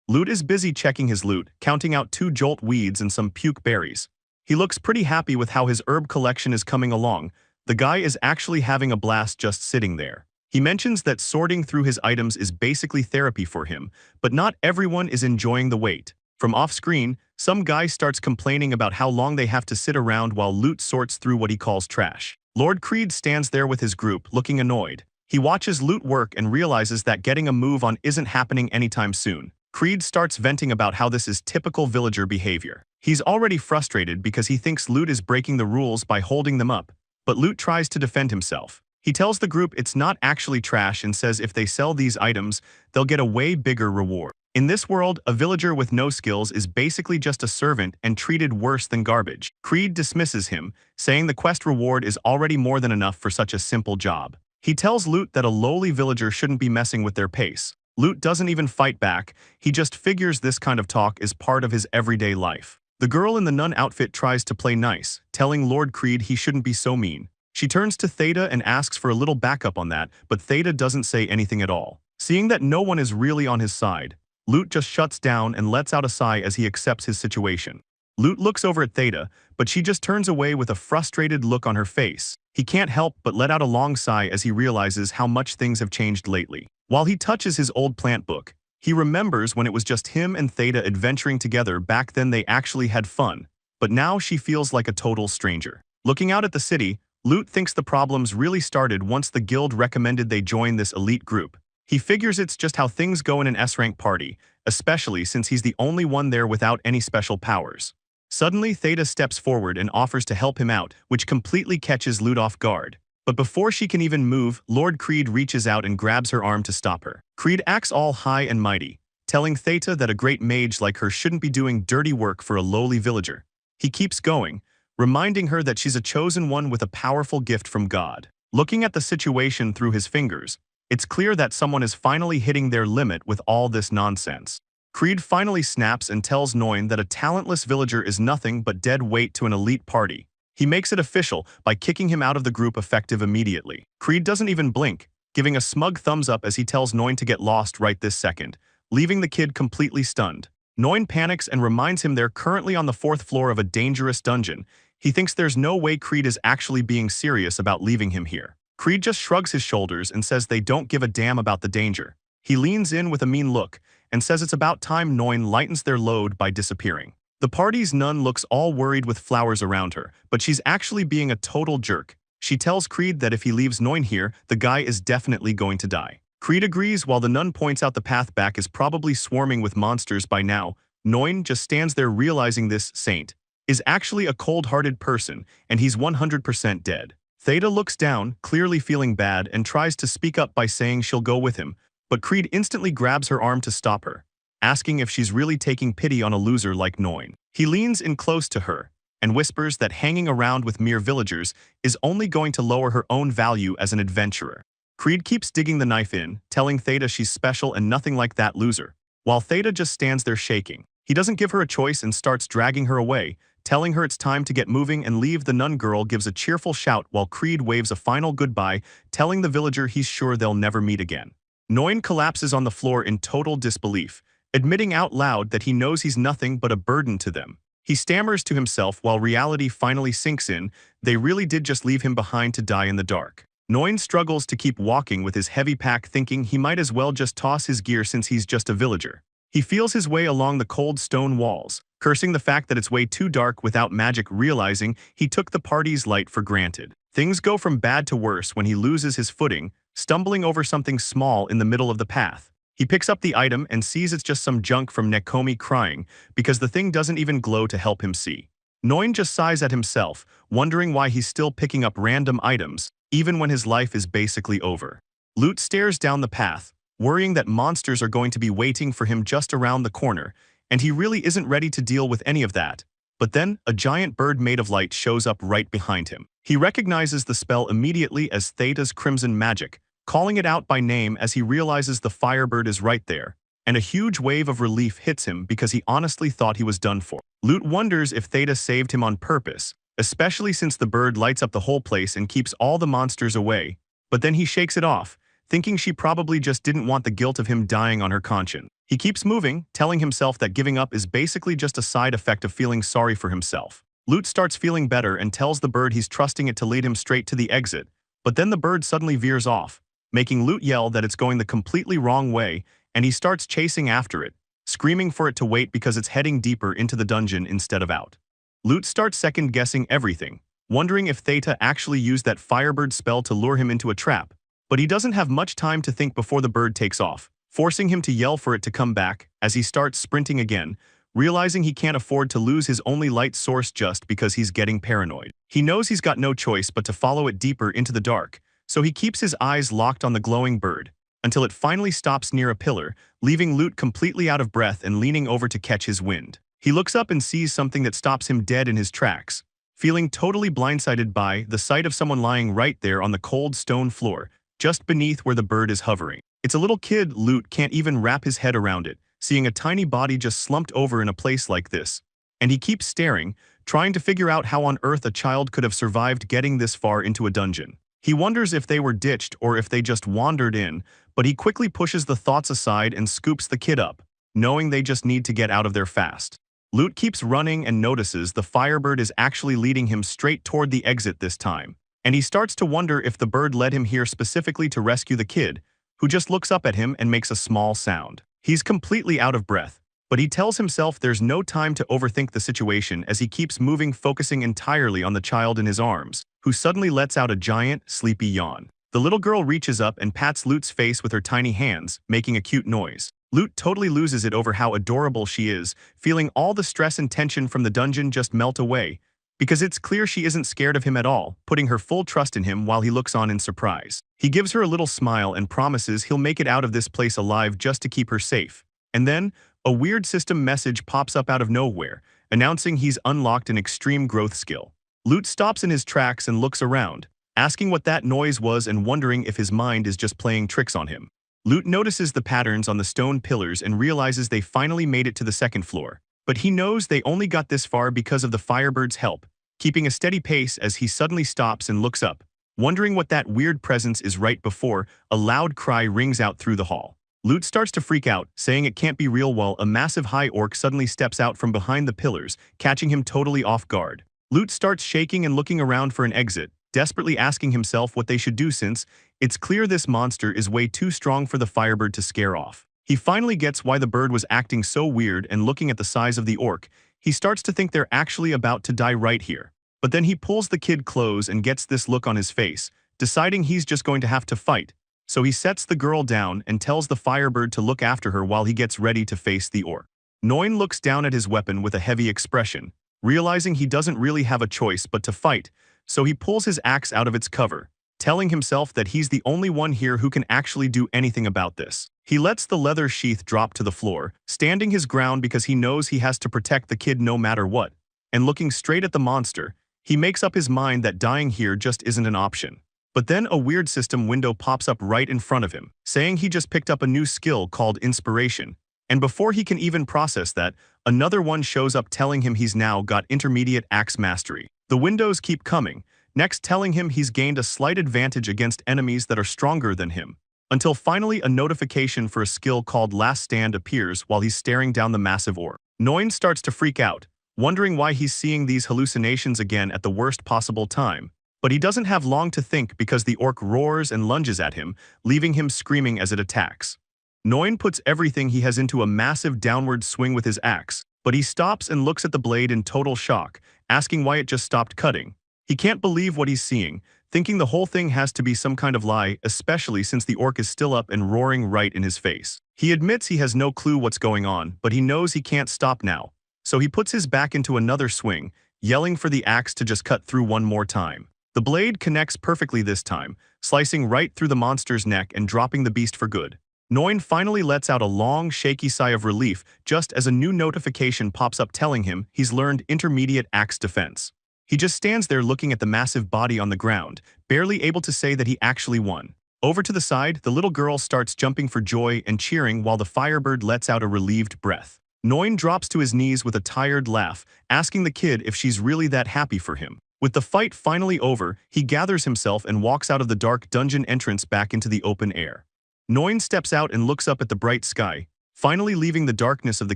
Loot is busy checking his loot, counting out 2 jolt weeds and some puke berries. He looks pretty happy with how his herb collection is coming along. The guy is actually having a blast just sitting there. He mentions that sorting through his items is basically therapy for him, but not everyone is enjoying the wait. From off-screen, some guy starts complaining about how long they have to sit around while Loot sorts through what he calls trash. Lord Creed stands there with his group, looking annoyed. He watches Loot work and realizes that getting a move on isn't happening anytime soon. Creed starts venting about how this is typical villager behavior. He's already frustrated because he thinks Loot is breaking the rules by holding them up, but Loot tries to defend himself. He tells the group it's not actually trash and says if they sell these items, they'll get a way bigger reward. In this world, a villager with no skills is basically just a servant and treated worse than garbage. Creed dismisses him, saying the quest reward is already more than enough for such a simple job. He tells Loot that a lowly villager shouldn't be messing with their pace. Loot doesn't even fight back, he just figures this kind of talk is part of his everyday life. The girl in the nun outfit tries to play nice, telling Lord Creed he shouldn't be so mean. She turns to Theta and asks for a little backup on that, but Theta doesn't say anything at all. Seeing that no one is really on his side, Loot just shuts down and lets out a sigh as he accepts his situation. Loot looks over at Theta, but she just turns away with a frustrated look on her face. He can't help but let out a long sigh as he realizes how much things have changed lately. While he touches his old plant book, he remembers when it was just him and Theta adventuring together. Back then they actually had fun, but now she feels like a total stranger. Looking out at the city, Loot thinks the problems really started once the guild recommended they join this elite group. He figures it's just how things go in an S-rank party, especially since he's the only one there without any special powers. Suddenly, Theta steps forward and offers to help him out, which completely catches Loot off guard. But before she can even move, Lord Creed reaches out and grabs her arm to stop her. Creed acts all high and mighty, telling Theta that a great mage like her shouldn't be doing dirty work for a lowly villager. He keeps going, reminding her that she's a chosen one with a powerful gift from God. Looking at the situation through his fingers, it's clear that someone is finally hitting their limit with all this nonsense. Creed finally snaps and tells Noin that a talentless villager is nothing but dead weight to an elite party. He makes it official by kicking him out of the group effective immediately. Creed doesn't even blink, giving a smug thumbs up as he tells Noin to get lost right this second, leaving the kid completely stunned. Noin panics and reminds him they're currently on the 4th floor of a dangerous dungeon. He thinks there's no way Creed is actually being serious about leaving him here. Creed just shrugs his shoulders and says they don't give a damn about the danger. He leans in with a mean look and says it's about time Noin lightens their load by disappearing. The party's nun looks all worried with flowers around her, but she's actually being a total jerk. She tells Creed that if he leaves Noin here, the guy is definitely going to die. Creed agrees while the nun points out the path back is probably swarming with monsters by now. Noin just stands there realizing this saint is actually a cold-hearted person, and he's 100% dead. Theta looks down, clearly feeling bad, and tries to speak up by saying she'll go with him, but Creed instantly grabs her arm to stop her, asking if she's really taking pity on a loser like Noin. He leans in close to her and whispers that hanging around with mere villagers is only going to lower her own value as an adventurer. Creed keeps digging the knife in, telling Theta she's special and nothing like that loser, while Theta just stands there shaking. He doesn't give her a choice and starts dragging her away, telling her it's time to get moving and leave. The nun girl gives a cheerful shout while Creed waves a final goodbye, telling the villager he's sure they'll never meet again. Noin collapses on the floor in total disbelief, admitting out loud that he knows he's nothing but a burden to them. He stammers to himself while reality finally sinks in. They really did just leave him behind to die in the dark. Noin struggles to keep walking with his heavy pack, thinking he might as well just toss his gear since he's just a villager. He feels his way along the cold stone walls, cursing the fact that it's way too dark without magic, realizing he took the party's light for granted. Things go from bad to worse when he loses his footing, stumbling over something small in the middle of the path. He picks up the item and sees it's just some junk from Nekomi, crying because the thing doesn't even glow to help him see. Noin just sighs at himself, wondering why he's still picking up random items, even when his life is basically over. Loot stares down the path, worrying that monsters are going to be waiting for him just around the corner, and he really isn't ready to deal with any of that. But then, a giant bird made of light shows up right behind him. He recognizes the spell immediately as Theta's crimson magic, calling it out by name as he realizes the firebird is right there, and a huge wave of relief hits him because he honestly thought he was done for. Loot wonders if Theta saved him on purpose, especially since the bird lights up the whole place and keeps all the monsters away, but then he shakes it off, thinking she probably just didn't want the guilt of him dying on her conscience. He keeps moving, telling himself that giving up is basically just a side effect of feeling sorry for himself. Lute starts feeling better and tells the bird he's trusting it to lead him straight to the exit, but then the bird suddenly veers off, making Lute yell that it's going the completely wrong way, and he starts chasing after it, screaming for it to wait because it's heading deeper into the dungeon instead of out. Lute starts second-guessing everything, wondering if Theta actually used that Firebird spell to lure him into a trap, but he doesn't have much time to think before the bird takes off, forcing him to yell for it to come back as he starts sprinting again, realizing he can't afford to lose his only light source just because he's getting paranoid. He knows he's got no choice but to follow it deeper into the dark, so he keeps his eyes locked on the glowing bird, until it finally stops near a pillar, leaving Lute completely out of breath and leaning over to catch his wind. He looks up and sees something that stops him dead in his tracks, feeling totally blindsided by the sight of someone lying right there on the cold stone floor, just beneath where the bird is hovering. It's a little kid. Lute can't even wrap his head around it, seeing a tiny body just slumped over in a place like this. And he keeps staring, trying to figure out how on earth a child could have survived getting this far into a dungeon. He wonders if they were ditched or if they just wandered in, but he quickly pushes the thoughts aside and scoops the kid up, knowing they just need to get out of there fast. Lute keeps running and notices the Firebird is actually leading him straight toward the exit this time, and he starts to wonder if the bird led him here specifically to rescue the kid, who just looks up at him and makes a small sound. He's completely out of breath, but he tells himself there's no time to overthink the situation as he keeps moving, focusing entirely on the child in his arms, who suddenly lets out a giant, sleepy yawn. The little girl reaches up and pats Lute's face with her tiny hands, making a cute noise. Lute totally loses it over how adorable she is, feeling all the stress and tension from the dungeon just melt away, because it's clear she isn't scared of him at all, putting her full trust in him while he looks on in surprise. He gives her a little smile and promises he'll make it out of this place alive just to keep her safe. And then, a weird system message pops up out of nowhere, announcing he's unlocked an extreme growth skill. Lute stops in his tracks and looks around, asking what that noise was and wondering if his mind is just playing tricks on him. Lute notices the patterns on the stone pillars and realizes they finally made it to the second floor, but he knows they only got this far because of the Firebird's help, keeping a steady pace as he suddenly stops and looks up, wondering what that weird presence is right before a loud cry rings out through the hall. Lute starts to freak out, saying it can't be real while a massive high orc suddenly steps out from behind the pillars, catching him totally off guard. Lute starts shaking and looking around for an exit, desperately asking himself what they should do since it's clear this monster is way too strong for the Firebird to scare off. He finally gets why the bird was acting so weird, and looking at the size of the orc, he starts to think they're actually about to die right here. But then he pulls the kid close and gets this look on his face, deciding he's just going to have to fight. So he sets the girl down and tells the Firebird to look after her while he gets ready to face the orc. Noin looks down at his weapon with a heavy expression, realizing he doesn't really have a choice but to fight, so he pulls his axe out of its cover, telling himself that he's the only one here who can actually do anything about this. He lets the leather sheath drop to the floor, standing his ground because he knows he has to protect the kid no matter what, and looking straight at the monster, he makes up his mind that dying here just isn't an option. But then a weird system window pops up right in front of him, saying he just picked up a new skill called Inspiration, and before he can even process that, another one shows up telling him he's now got intermediate axe mastery. The windows keep coming, next telling him he's gained a slight advantage against enemies that are stronger than him, until finally a notification for a skill called Last Stand appears while he's staring down the massive orc. Noin starts to freak out, wondering why he's seeing these hallucinations again at the worst possible time, but he doesn't have long to think because the orc roars and lunges at him, leaving him screaming as it attacks. Noin puts everything he has into a massive downward swing with his axe, but he stops and looks at the blade in total shock, asking why it just stopped cutting. He can't believe what he's seeing, thinking the whole thing has to be some kind of lie, especially since the orc is still up and roaring right in his face. He admits he has no clue what's going on, but he knows he can't stop now, so he puts his back into another swing, yelling for the axe to just cut through one more time. The blade connects perfectly this time, slicing right through the monster's neck and dropping the beast for good. Noin finally lets out a long, shaky sigh of relief just as a new notification pops up telling him he's learned intermediate axe defense. He just stands there looking at the massive body on the ground, barely able to say that he actually won. Over to the side, the little girl starts jumping for joy and cheering while the Firebird lets out a relieved breath. Noin drops to his knees with a tired laugh, asking the kid if she's really that happy for him. With the fight finally over, he gathers himself and walks out of the dark dungeon entrance back into the open air. Noin steps out and looks up at the bright sky, finally leaving the darkness of the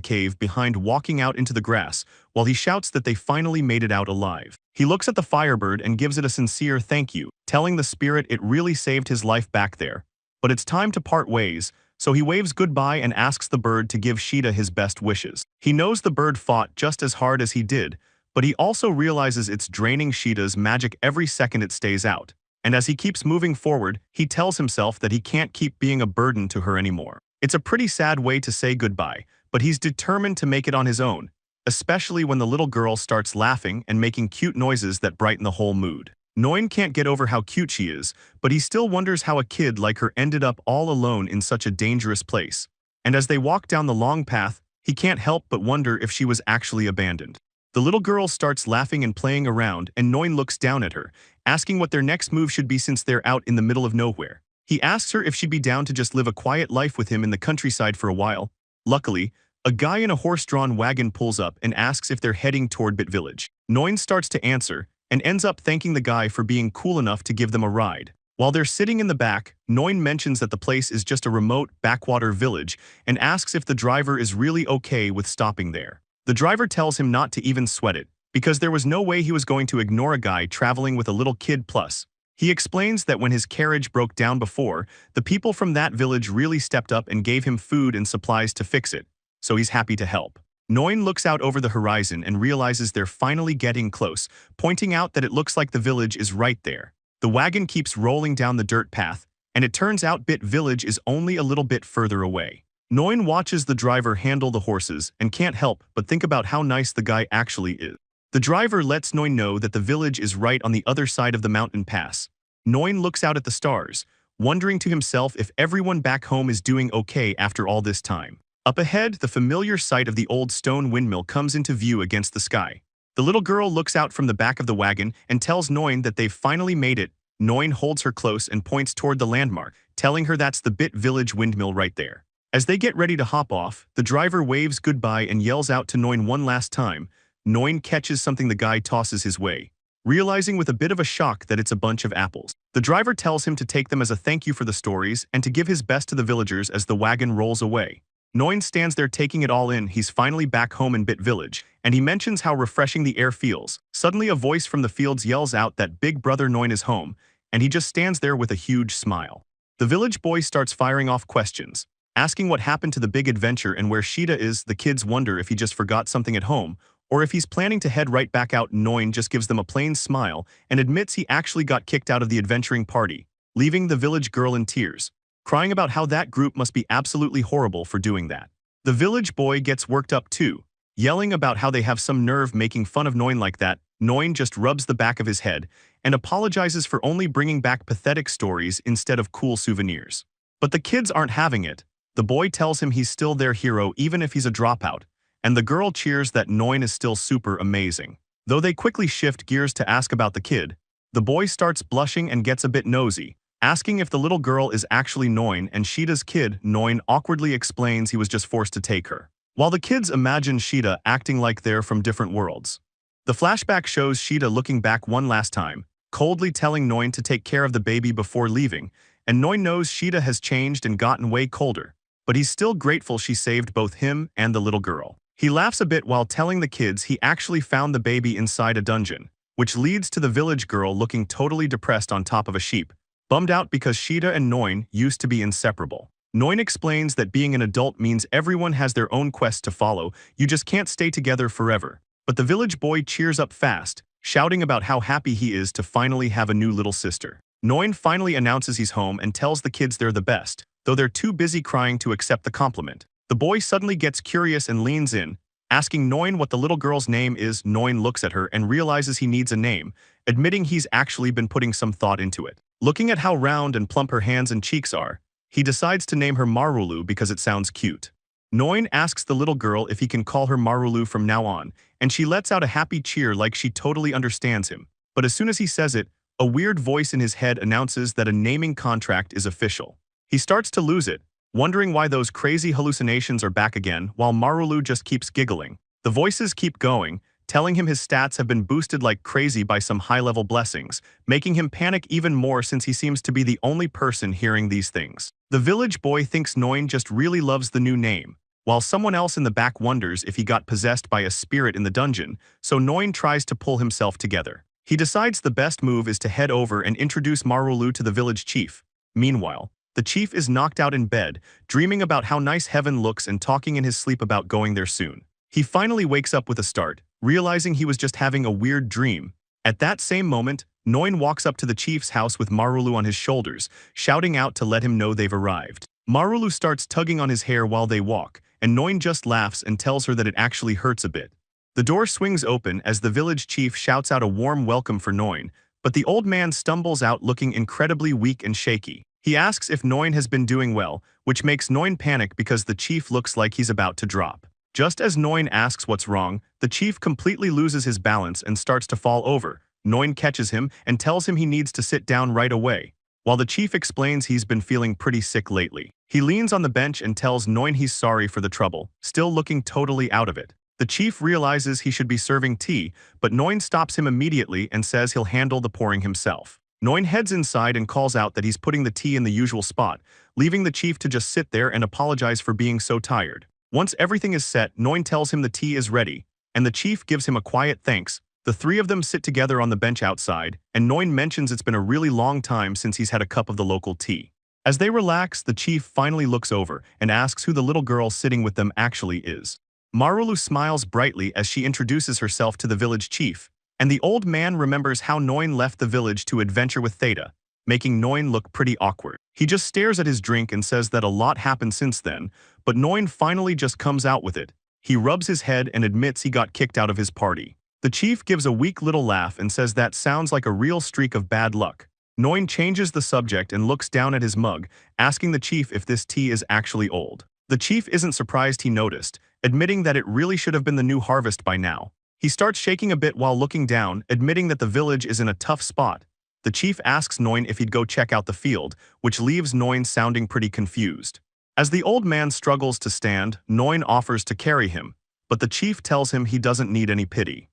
cave behind, walking out into the grass, while he shouts that they finally made it out alive. He looks at the firebird and gives it a sincere thank you, telling the spirit it really saved his life back there. But it's time to part ways, so he waves goodbye and asks the bird to give Sheeta his best wishes. He knows the bird fought just as hard as he did, but he also realizes it's draining Sheeta's magic every second it stays out. And as he keeps moving forward, he tells himself that he can't keep being a burden to her anymore. It's a pretty sad way to say goodbye, but he's determined to make it on his own, especially when the little girl starts laughing and making cute noises that brighten the whole mood. Noin can't get over how cute she is, but he still wonders how a kid like her ended up all alone in such a dangerous place. And as they walk down the long path, he can't help but wonder if she was actually abandoned. The little girl starts laughing and playing around, and Noin looks down at her, asking what their next move should be since they're out in the middle of nowhere. He asks her if she'd be down to just live a quiet life with him in the countryside for a while. Luckily, a guy in a horse-drawn wagon pulls up and asks if they're heading toward Bit Village. Noin starts to answer, and ends up thanking the guy for being cool enough to give them a ride. While they're sitting in the back, Noin mentions that the place is just a remote, backwater village and asks if the driver is really okay with stopping there. The driver tells him not to even sweat it, because there was no way he was going to ignore a guy traveling with a little kid plus. He explains that when his carriage broke down before, the people from that village really stepped up and gave him food and supplies to fix it, so he's happy to help. Noin looks out over the horizon and realizes they're finally getting close, pointing out that it looks like the village is right there. The wagon keeps rolling down the dirt path, and it turns out Bit Village is only a little bit further away. Noin watches the driver handle the horses and can't help but think about how nice the guy actually is. The driver lets Noin know that the village is right on the other side of the mountain pass. Noin looks out at the stars, wondering to himself if everyone back home is doing okay after all this time. Up ahead, the familiar sight of the old stone windmill comes into view against the sky. The little girl looks out from the back of the wagon and tells Noin that they've finally made it. Noin holds her close and points toward the landmark, telling her that's the Bit Village windmill right there. As they get ready to hop off, the driver waves goodbye and yells out to Noin one last time. Noin catches something the guy tosses his way, realizing with a bit of a shock that it's a bunch of apples. The driver tells him to take them as a thank you for the stories and to give his best to the villagers as the wagon rolls away. Noin stands there taking it all in. He's finally back home in Bit Village, and he mentions how refreshing the air feels. Suddenly a voice from the fields yells out that Big Brother Noin is home, and he just stands there with a huge smile. The village boy starts firing off questions, asking what happened to the big adventure and where Sheeta is. The kids wonder if he just forgot something at home, or if he's planning to head right back out. Noin just gives them a plain smile and admits he actually got kicked out of the adventuring party, leaving the village girl in tears, crying about how that group must be absolutely horrible for doing that. The village boy gets worked up too, yelling about how they have some nerve making fun of Noin like that. Noin just rubs the back of his head and apologizes for only bringing back pathetic stories instead of cool souvenirs. But the kids aren't having it. The boy tells him he's still their hero even if he's a dropout, and the girl cheers that Noin is still super amazing. Though they quickly shift gears to ask about the kid, the boy starts blushing and gets a bit nosy, asking if the little girl is actually Noin and Sheeta's kid. Noin awkwardly explains he was just forced to take her, while the kids imagine Sheeta acting like they're from different worlds. The flashback shows Sheeta looking back one last time, coldly telling Noin to take care of the baby before leaving, and Noin knows Sheeta has changed and gotten way colder, but he's still grateful she saved both him and the little girl. He laughs a bit while telling the kids he actually found the baby inside a dungeon, which leads to the village girl looking totally depressed on top of a sheep, bummed out because Sheeta and Noin used to be inseparable. Noin explains that being an adult means everyone has their own quest to follow, you just can't stay together forever. But the village boy cheers up fast, shouting about how happy he is to finally have a new little sister. Noin finally announces he's home and tells the kids they're the best, though they're too busy crying to accept the compliment. The boy suddenly gets curious and leans in, asking Noin what the little girl's name is. Noin looks at her and realizes he needs a name, admitting he's actually been putting some thought into it. Looking at how round and plump her hands and cheeks are, he decides to name her Marulu because it sounds cute. Noin asks the little girl if he can call her Marulu from now on, and she lets out a happy cheer like she totally understands him. But as soon as he says it, a weird voice in his head announces that a naming contract is official. He starts to lose it, wondering why those crazy hallucinations are back again, while Marulu just keeps giggling. The voices keep going, telling him his stats have been boosted like crazy by some high-level blessings, making him panic even more since he seems to be the only person hearing these things. The village boy thinks Noin just really loves the new name, while someone else in the back wonders if he got possessed by a spirit in the dungeon, so Noin tries to pull himself together. He decides the best move is to head over and introduce Marulu to the village chief. Meanwhile, the chief is knocked out in bed, dreaming about how nice heaven looks and talking in his sleep about going there soon. He finally wakes up with a start, realizing he was just having a weird dream. At that same moment, Noin walks up to the chief's house with Marulu on his shoulders, shouting out to let him know they've arrived. Marulu starts tugging on his hair while they walk, and Noin just laughs and tells her that it actually hurts a bit. The door swings open as the village chief shouts out a warm welcome for Noin, but the old man stumbles out looking incredibly weak and shaky. He asks if Noin has been doing well, which makes Noin panic because the chief looks like he's about to drop. Just as Noin asks what's wrong, the chief completely loses his balance and starts to fall over. Noin catches him and tells him he needs to sit down right away. While the chief explains he's been feeling pretty sick lately, he leans on the bench and tells Noin he's sorry for the trouble, still looking totally out of it. The chief realizes he should be serving tea, but Noin stops him immediately and says he'll handle the pouring himself. Noin heads inside and calls out that he's putting the tea in the usual spot, leaving the chief to just sit there and apologize for being so tired. Once everything is set, Noin tells him the tea is ready, and the chief gives him a quiet thanks. The three of them sit together on the bench outside, and Noin mentions it's been a really long time since he's had a cup of the local tea. As they relax, the chief finally looks over and asks who the little girl sitting with them actually is. Marulu smiles brightly as she introduces herself to the village chief, and the old man remembers how Noin left the village to adventure with Theta, making Noin look pretty awkward. He just stares at his drink and says that a lot happened since then, but Noin finally just comes out with it. He rubs his head and admits he got kicked out of his party. The chief gives a weak little laugh and says that sounds like a real streak of bad luck. Noin changes the subject and looks down at his mug, asking the chief if this tea is actually old. The chief isn't surprised he noticed, admitting that it really should have been the new harvest by now. He starts shaking a bit while looking down, admitting that the village is in a tough spot. The chief asks Noin if he'd go check out the field, which leaves Noin sounding pretty confused. As the old man struggles to stand, Noin offers to carry him, but the chief tells him he doesn't need any pity.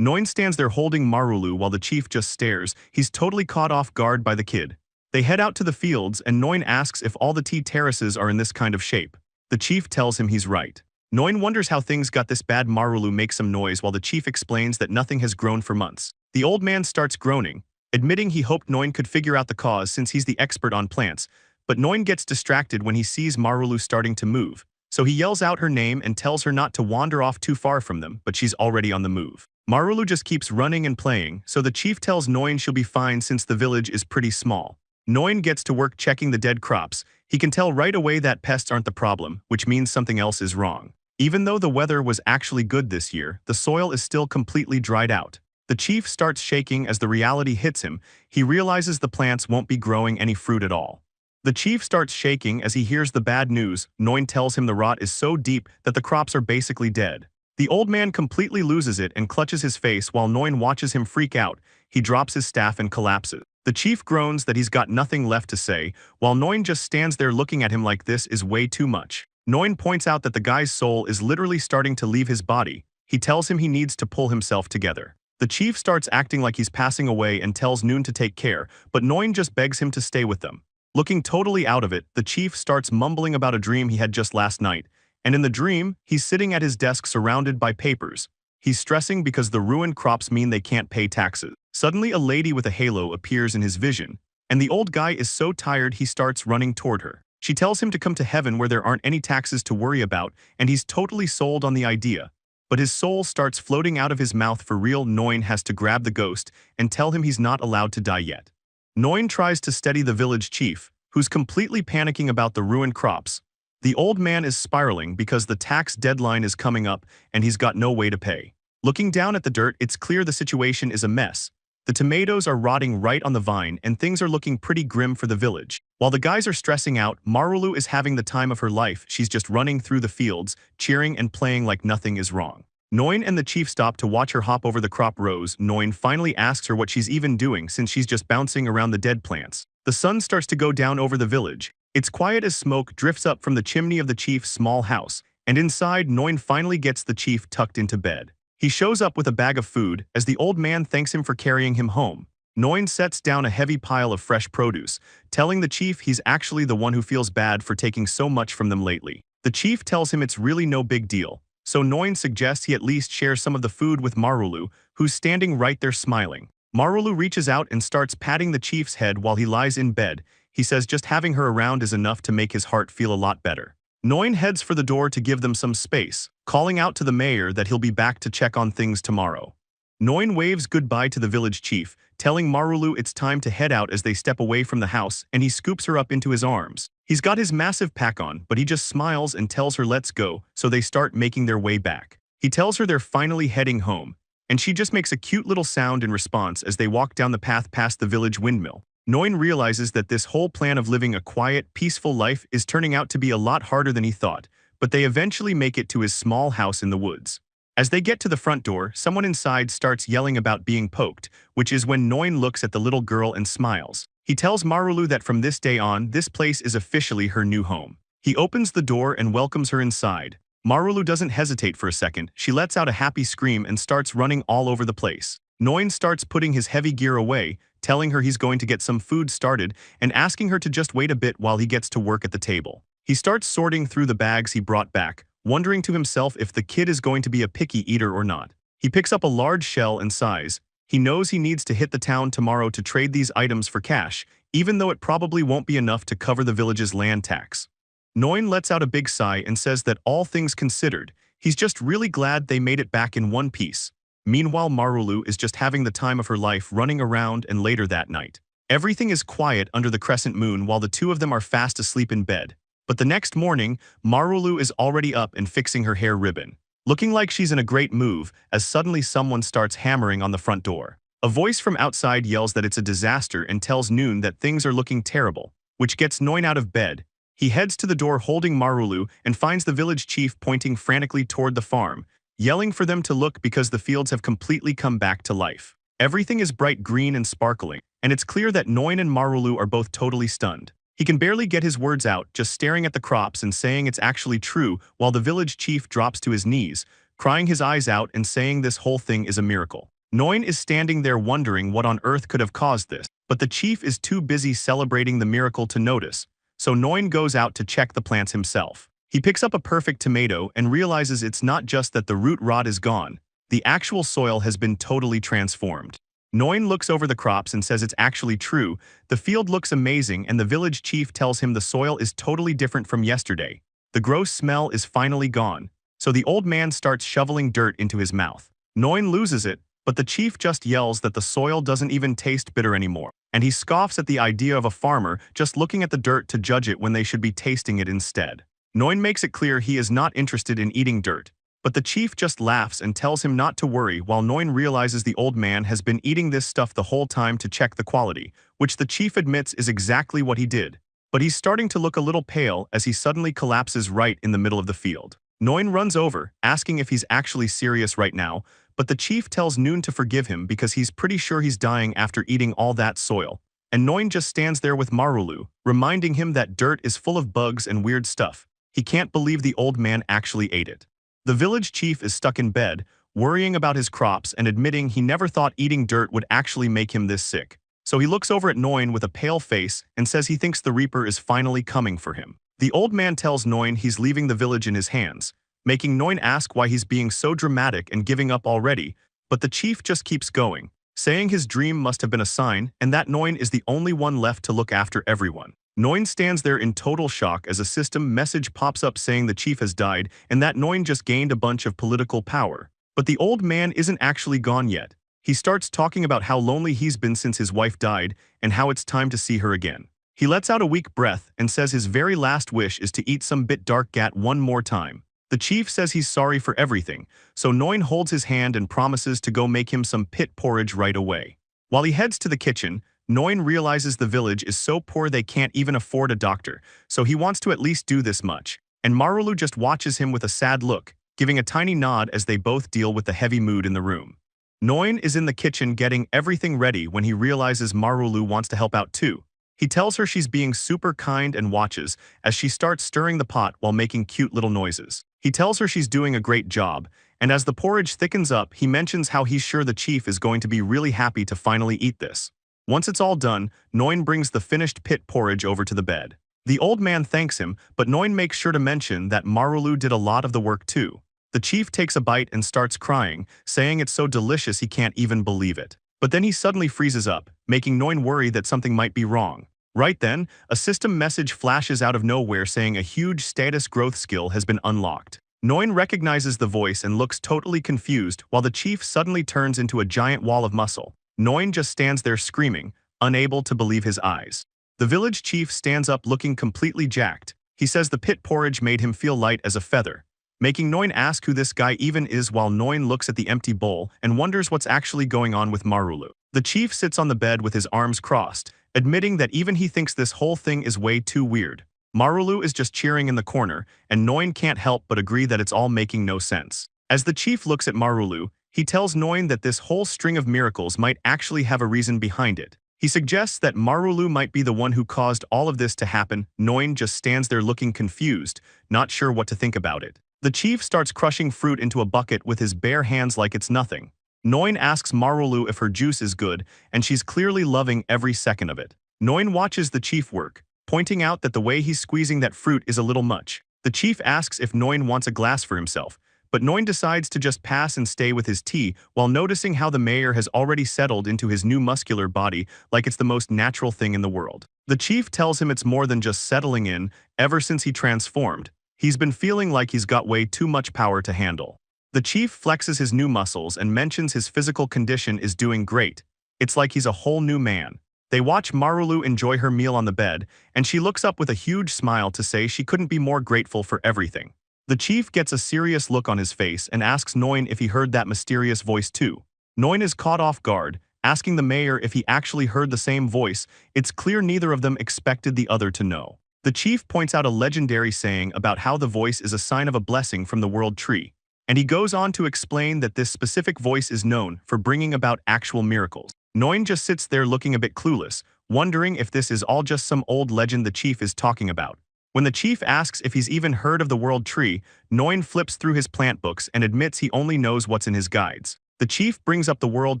Noin stands there holding Marulu while the chief just stares. He's totally caught off guard by the kid. They head out to the fields and Noin asks if all the tea terraces are in this kind of shape. The chief tells him he's right. Noin wonders how things got this bad. Marulu makes some noise while the chief explains that nothing has grown for months. The old man starts groaning, admitting he hoped Noin could figure out the cause since he's the expert on plants, but Noin gets distracted when he sees Marulu starting to move, so he yells out her name and tells her not to wander off too far from them, but she's already on the move. Marulu just keeps running and playing, so the chief tells Noin she'll be fine since the village is pretty small. Noin gets to work checking the dead crops. He can tell right away that pests aren't the problem, which means something else is wrong. Even though the weather was actually good this year, the soil is still completely dried out. The chief starts shaking as the reality hits him. He realizes the plants won't be growing any fruit at all. The chief starts shaking as he hears the bad news. Noin tells him the rot is so deep that the crops are basically dead. The old man completely loses it and clutches his face while Noin watches him freak out. He drops his staff and collapses. The chief groans that he's got nothing left to say, while Noin just stands there looking at him like this is way too much. Noin points out that the guy's soul is literally starting to leave his body. He tells him he needs to pull himself together. The chief starts acting like he's passing away and tells Noon to take care, but Noin just begs him to stay with them. Looking totally out of it, the chief starts mumbling about a dream he had just last night, and in the dream, he's sitting at his desk surrounded by papers. He's stressing because the ruined crops mean they can't pay taxes. Suddenly, a lady with a halo appears in his vision, and the old guy is so tired he starts running toward her. She tells him to come to heaven where there aren't any taxes to worry about, and he's totally sold on the idea. But his soul starts floating out of his mouth for real. Noin has to grab the ghost and tell him he's not allowed to die yet. Noin tries to steady the village chief, who's completely panicking about the ruined crops. The old man is spiraling because the tax deadline is coming up and he's got no way to pay. Looking down at the dirt, it's clear the situation is a mess. The tomatoes are rotting right on the vine and things are looking pretty grim for the village. While the guys are stressing out, Marulu is having the time of her life. She's just running through the fields, cheering and playing like nothing is wrong. Noin and the chief stop to watch her hop over the crop rows. Noin finally asks her what she's even doing since she's just bouncing around the dead plants. The sun starts to go down over the village. It's quiet as smoke drifts up from the chimney of the chief's small house, and inside, Noin finally gets the chief tucked into bed. He shows up with a bag of food as the old man thanks him for carrying him home. Noin sets down a heavy pile of fresh produce, telling the chief he's actually the one who feels bad for taking so much from them lately. The chief tells him it's really no big deal, so Noin suggests he at least share some of the food with Marulu, who's standing right there smiling. Marulu reaches out and starts patting the chief's head while he lies in bed. He says just having her around is enough to make his heart feel a lot better. Noin heads for the door to give them some space, calling out to the mayor that he'll be back to check on things tomorrow. Noin waves goodbye to the village chief, telling Marulu it's time to head out as they step away from the house, and he scoops her up into his arms. He's got his massive pack on, but he just smiles and tells her let's go, so they start making their way back. He tells her they're finally heading home, and she just makes a cute little sound in response as they walk down the path past the village windmill. Noin realizes that this whole plan of living a quiet, peaceful life is turning out to be a lot harder than he thought, but they eventually make it to his small house in the woods. As they get to the front door, someone inside starts yelling about being poked, which is when Noin looks at the little girl and smiles. He tells Marulu that from this day on, this place is officially her new home. He opens the door and welcomes her inside. Marulu doesn't hesitate for a second. She lets out a happy scream and starts running all over the place. Noin starts putting his heavy gear away, telling her he's going to get some food started and asking her to just wait a bit while he gets to work at the table. He starts sorting through the bags he brought back, wondering to himself if the kid is going to be a picky eater or not. He picks up a large shell and sighs. He knows he needs to hit the town tomorrow to trade these items for cash, even though it probably won't be enough to cover the village's land tax. Noin lets out a big sigh and says that all things considered, he's just really glad they made it back in one piece. Meanwhile, Marulu is just having the time of her life running around, and later that night, everything is quiet under the crescent moon while the two of them are fast asleep in bed. But the next morning, Marulu is already up and fixing her hair ribbon, looking like she's in a great move, as suddenly someone starts hammering on the front door. A voice from outside yells that it's a disaster and tells Noon that things are looking terrible, which gets Noin out of bed. He heads to the door holding Marulu and finds the village chief pointing frantically toward the farm, yelling for them to look because the fields have completely come back to life. Everything is bright green and sparkling, and it's clear that Noin and Marulu are both totally stunned. He can barely get his words out, just staring at the crops and saying it's actually true, while the village chief drops to his knees, crying his eyes out and saying this whole thing is a miracle. Noin is standing there wondering what on earth could have caused this, but the chief is too busy celebrating the miracle to notice, so Noin goes out to check the plants himself. He picks up a perfect tomato and realizes it's not just that the root rot is gone, the actual soil has been totally transformed. Noin looks over the crops and says it's actually true. The field looks amazing and the village chief tells him the soil is totally different from yesterday. The gross smell is finally gone, so the old man starts shoveling dirt into his mouth. Noin loses it, but the chief just yells that the soil doesn't even taste bitter anymore, and he scoffs at the idea of a farmer just looking at the dirt to judge it when they should be tasting it instead. Noin makes it clear he is not interested in eating dirt, but the chief just laughs and tells him not to worry while Noin realizes the old man has been eating this stuff the whole time to check the quality, which the chief admits is exactly what he did. But he's starting to look a little pale as he suddenly collapses right in the middle of the field. Noin runs over, asking if he's actually serious right now, but the chief tells Noon to forgive him because he's pretty sure he's dying after eating all that soil. And Noin just stands there with Marulu, reminding him that dirt is full of bugs and weird stuff. He can't believe the old man actually ate it. The village chief is stuck in bed, worrying about his crops and admitting he never thought eating dirt would actually make him this sick. So he looks over at Noin with a pale face and says he thinks the Reaper is finally coming for him. The old man tells Noin he's leaving the village in his hands, making Noin ask why he's being so dramatic and giving up already, but the chief just keeps going, saying his dream must have been a sign and that Noin is the only one left to look after everyone. Noin stands there in total shock as a system message pops up saying the chief has died and that Noin just gained a bunch of political power. But the old man isn't actually gone yet. He starts talking about how lonely he's been since his wife died and how it's time to see her again. He lets out a weak breath and says his very last wish is to eat some bit dark gat one more time. The chief says he's sorry for everything, so Noin holds his hand and promises to go make him some pit porridge right away. While he heads to the kitchen, Noin realizes the village is so poor they can't even afford a doctor, so he wants to at least do this much, and Marulu just watches him with a sad look, giving a tiny nod as they both deal with the heavy mood in the room. Noin is in the kitchen getting everything ready when he realizes Marulu wants to help out too. He tells her she's being super kind and watches as she starts stirring the pot while making cute little noises. He tells her she's doing a great job, and as the porridge thickens up, he mentions how he's sure the chief is going to be really happy to finally eat this. Once it's all done, Noin brings the finished pit porridge over to the bed. The old man thanks him, but Noin makes sure to mention that Marulu did a lot of the work too. The chief takes a bite and starts crying, saying it's so delicious he can't even believe it. But then he suddenly freezes up, making Noin worry that something might be wrong. Right then, a system message flashes out of nowhere saying a huge status growth skill has been unlocked. Noin recognizes the voice and looks totally confused while the chief suddenly turns into a giant wall of muscle. Noin just stands there screaming, unable to believe his eyes. The village chief stands up looking completely jacked. He says the pit porridge made him feel light as a feather, making Noin ask who this guy even is while Noin looks at the empty bowl and wonders what's actually going on with Marulu. The chief sits on the bed with his arms crossed, admitting that even he thinks this whole thing is way too weird. Marulu is just cheering in the corner, and Noin can't help but agree that it's all making no sense. As the chief looks at Marulu, he tells Noin that this whole string of miracles might actually have a reason behind it. He suggests that Marulu might be the one who caused all of this to happen. Noin just stands there looking confused, not sure what to think about it. The chief starts crushing fruit into a bucket with his bare hands like it's nothing. Noin asks Marulu if her juice is good, and she's clearly loving every second of it. Noin watches the chief work, pointing out that the way he's squeezing that fruit is a little much. The chief asks if Noin wants a glass for himself, but Noin decides to just pass and stay with his tea while noticing how the mayor has already settled into his new muscular body like it's the most natural thing in the world. The chief tells him it's more than just settling in. Ever since he transformed, he's been feeling like he's got way too much power to handle. The chief flexes his new muscles and mentions his physical condition is doing great. It's like he's a whole new man. They watch Marulu enjoy her meal on the bed, and she looks up with a huge smile to say she couldn't be more grateful for everything. The chief gets a serious look on his face and asks Noin if he heard that mysterious voice too. Noin is caught off guard, asking the mayor if he actually heard the same voice. It's clear neither of them expected the other to know. The chief points out a legendary saying about how the voice is a sign of a blessing from the world tree, and he goes on to explain that this specific voice is known for bringing about actual miracles. Noin just sits there looking a bit clueless, wondering if this is all just some old legend the chief is talking about. When the chief asks if he's even heard of the world tree, Noin flips through his plant books and admits he only knows what's in his guides. The chief brings up the world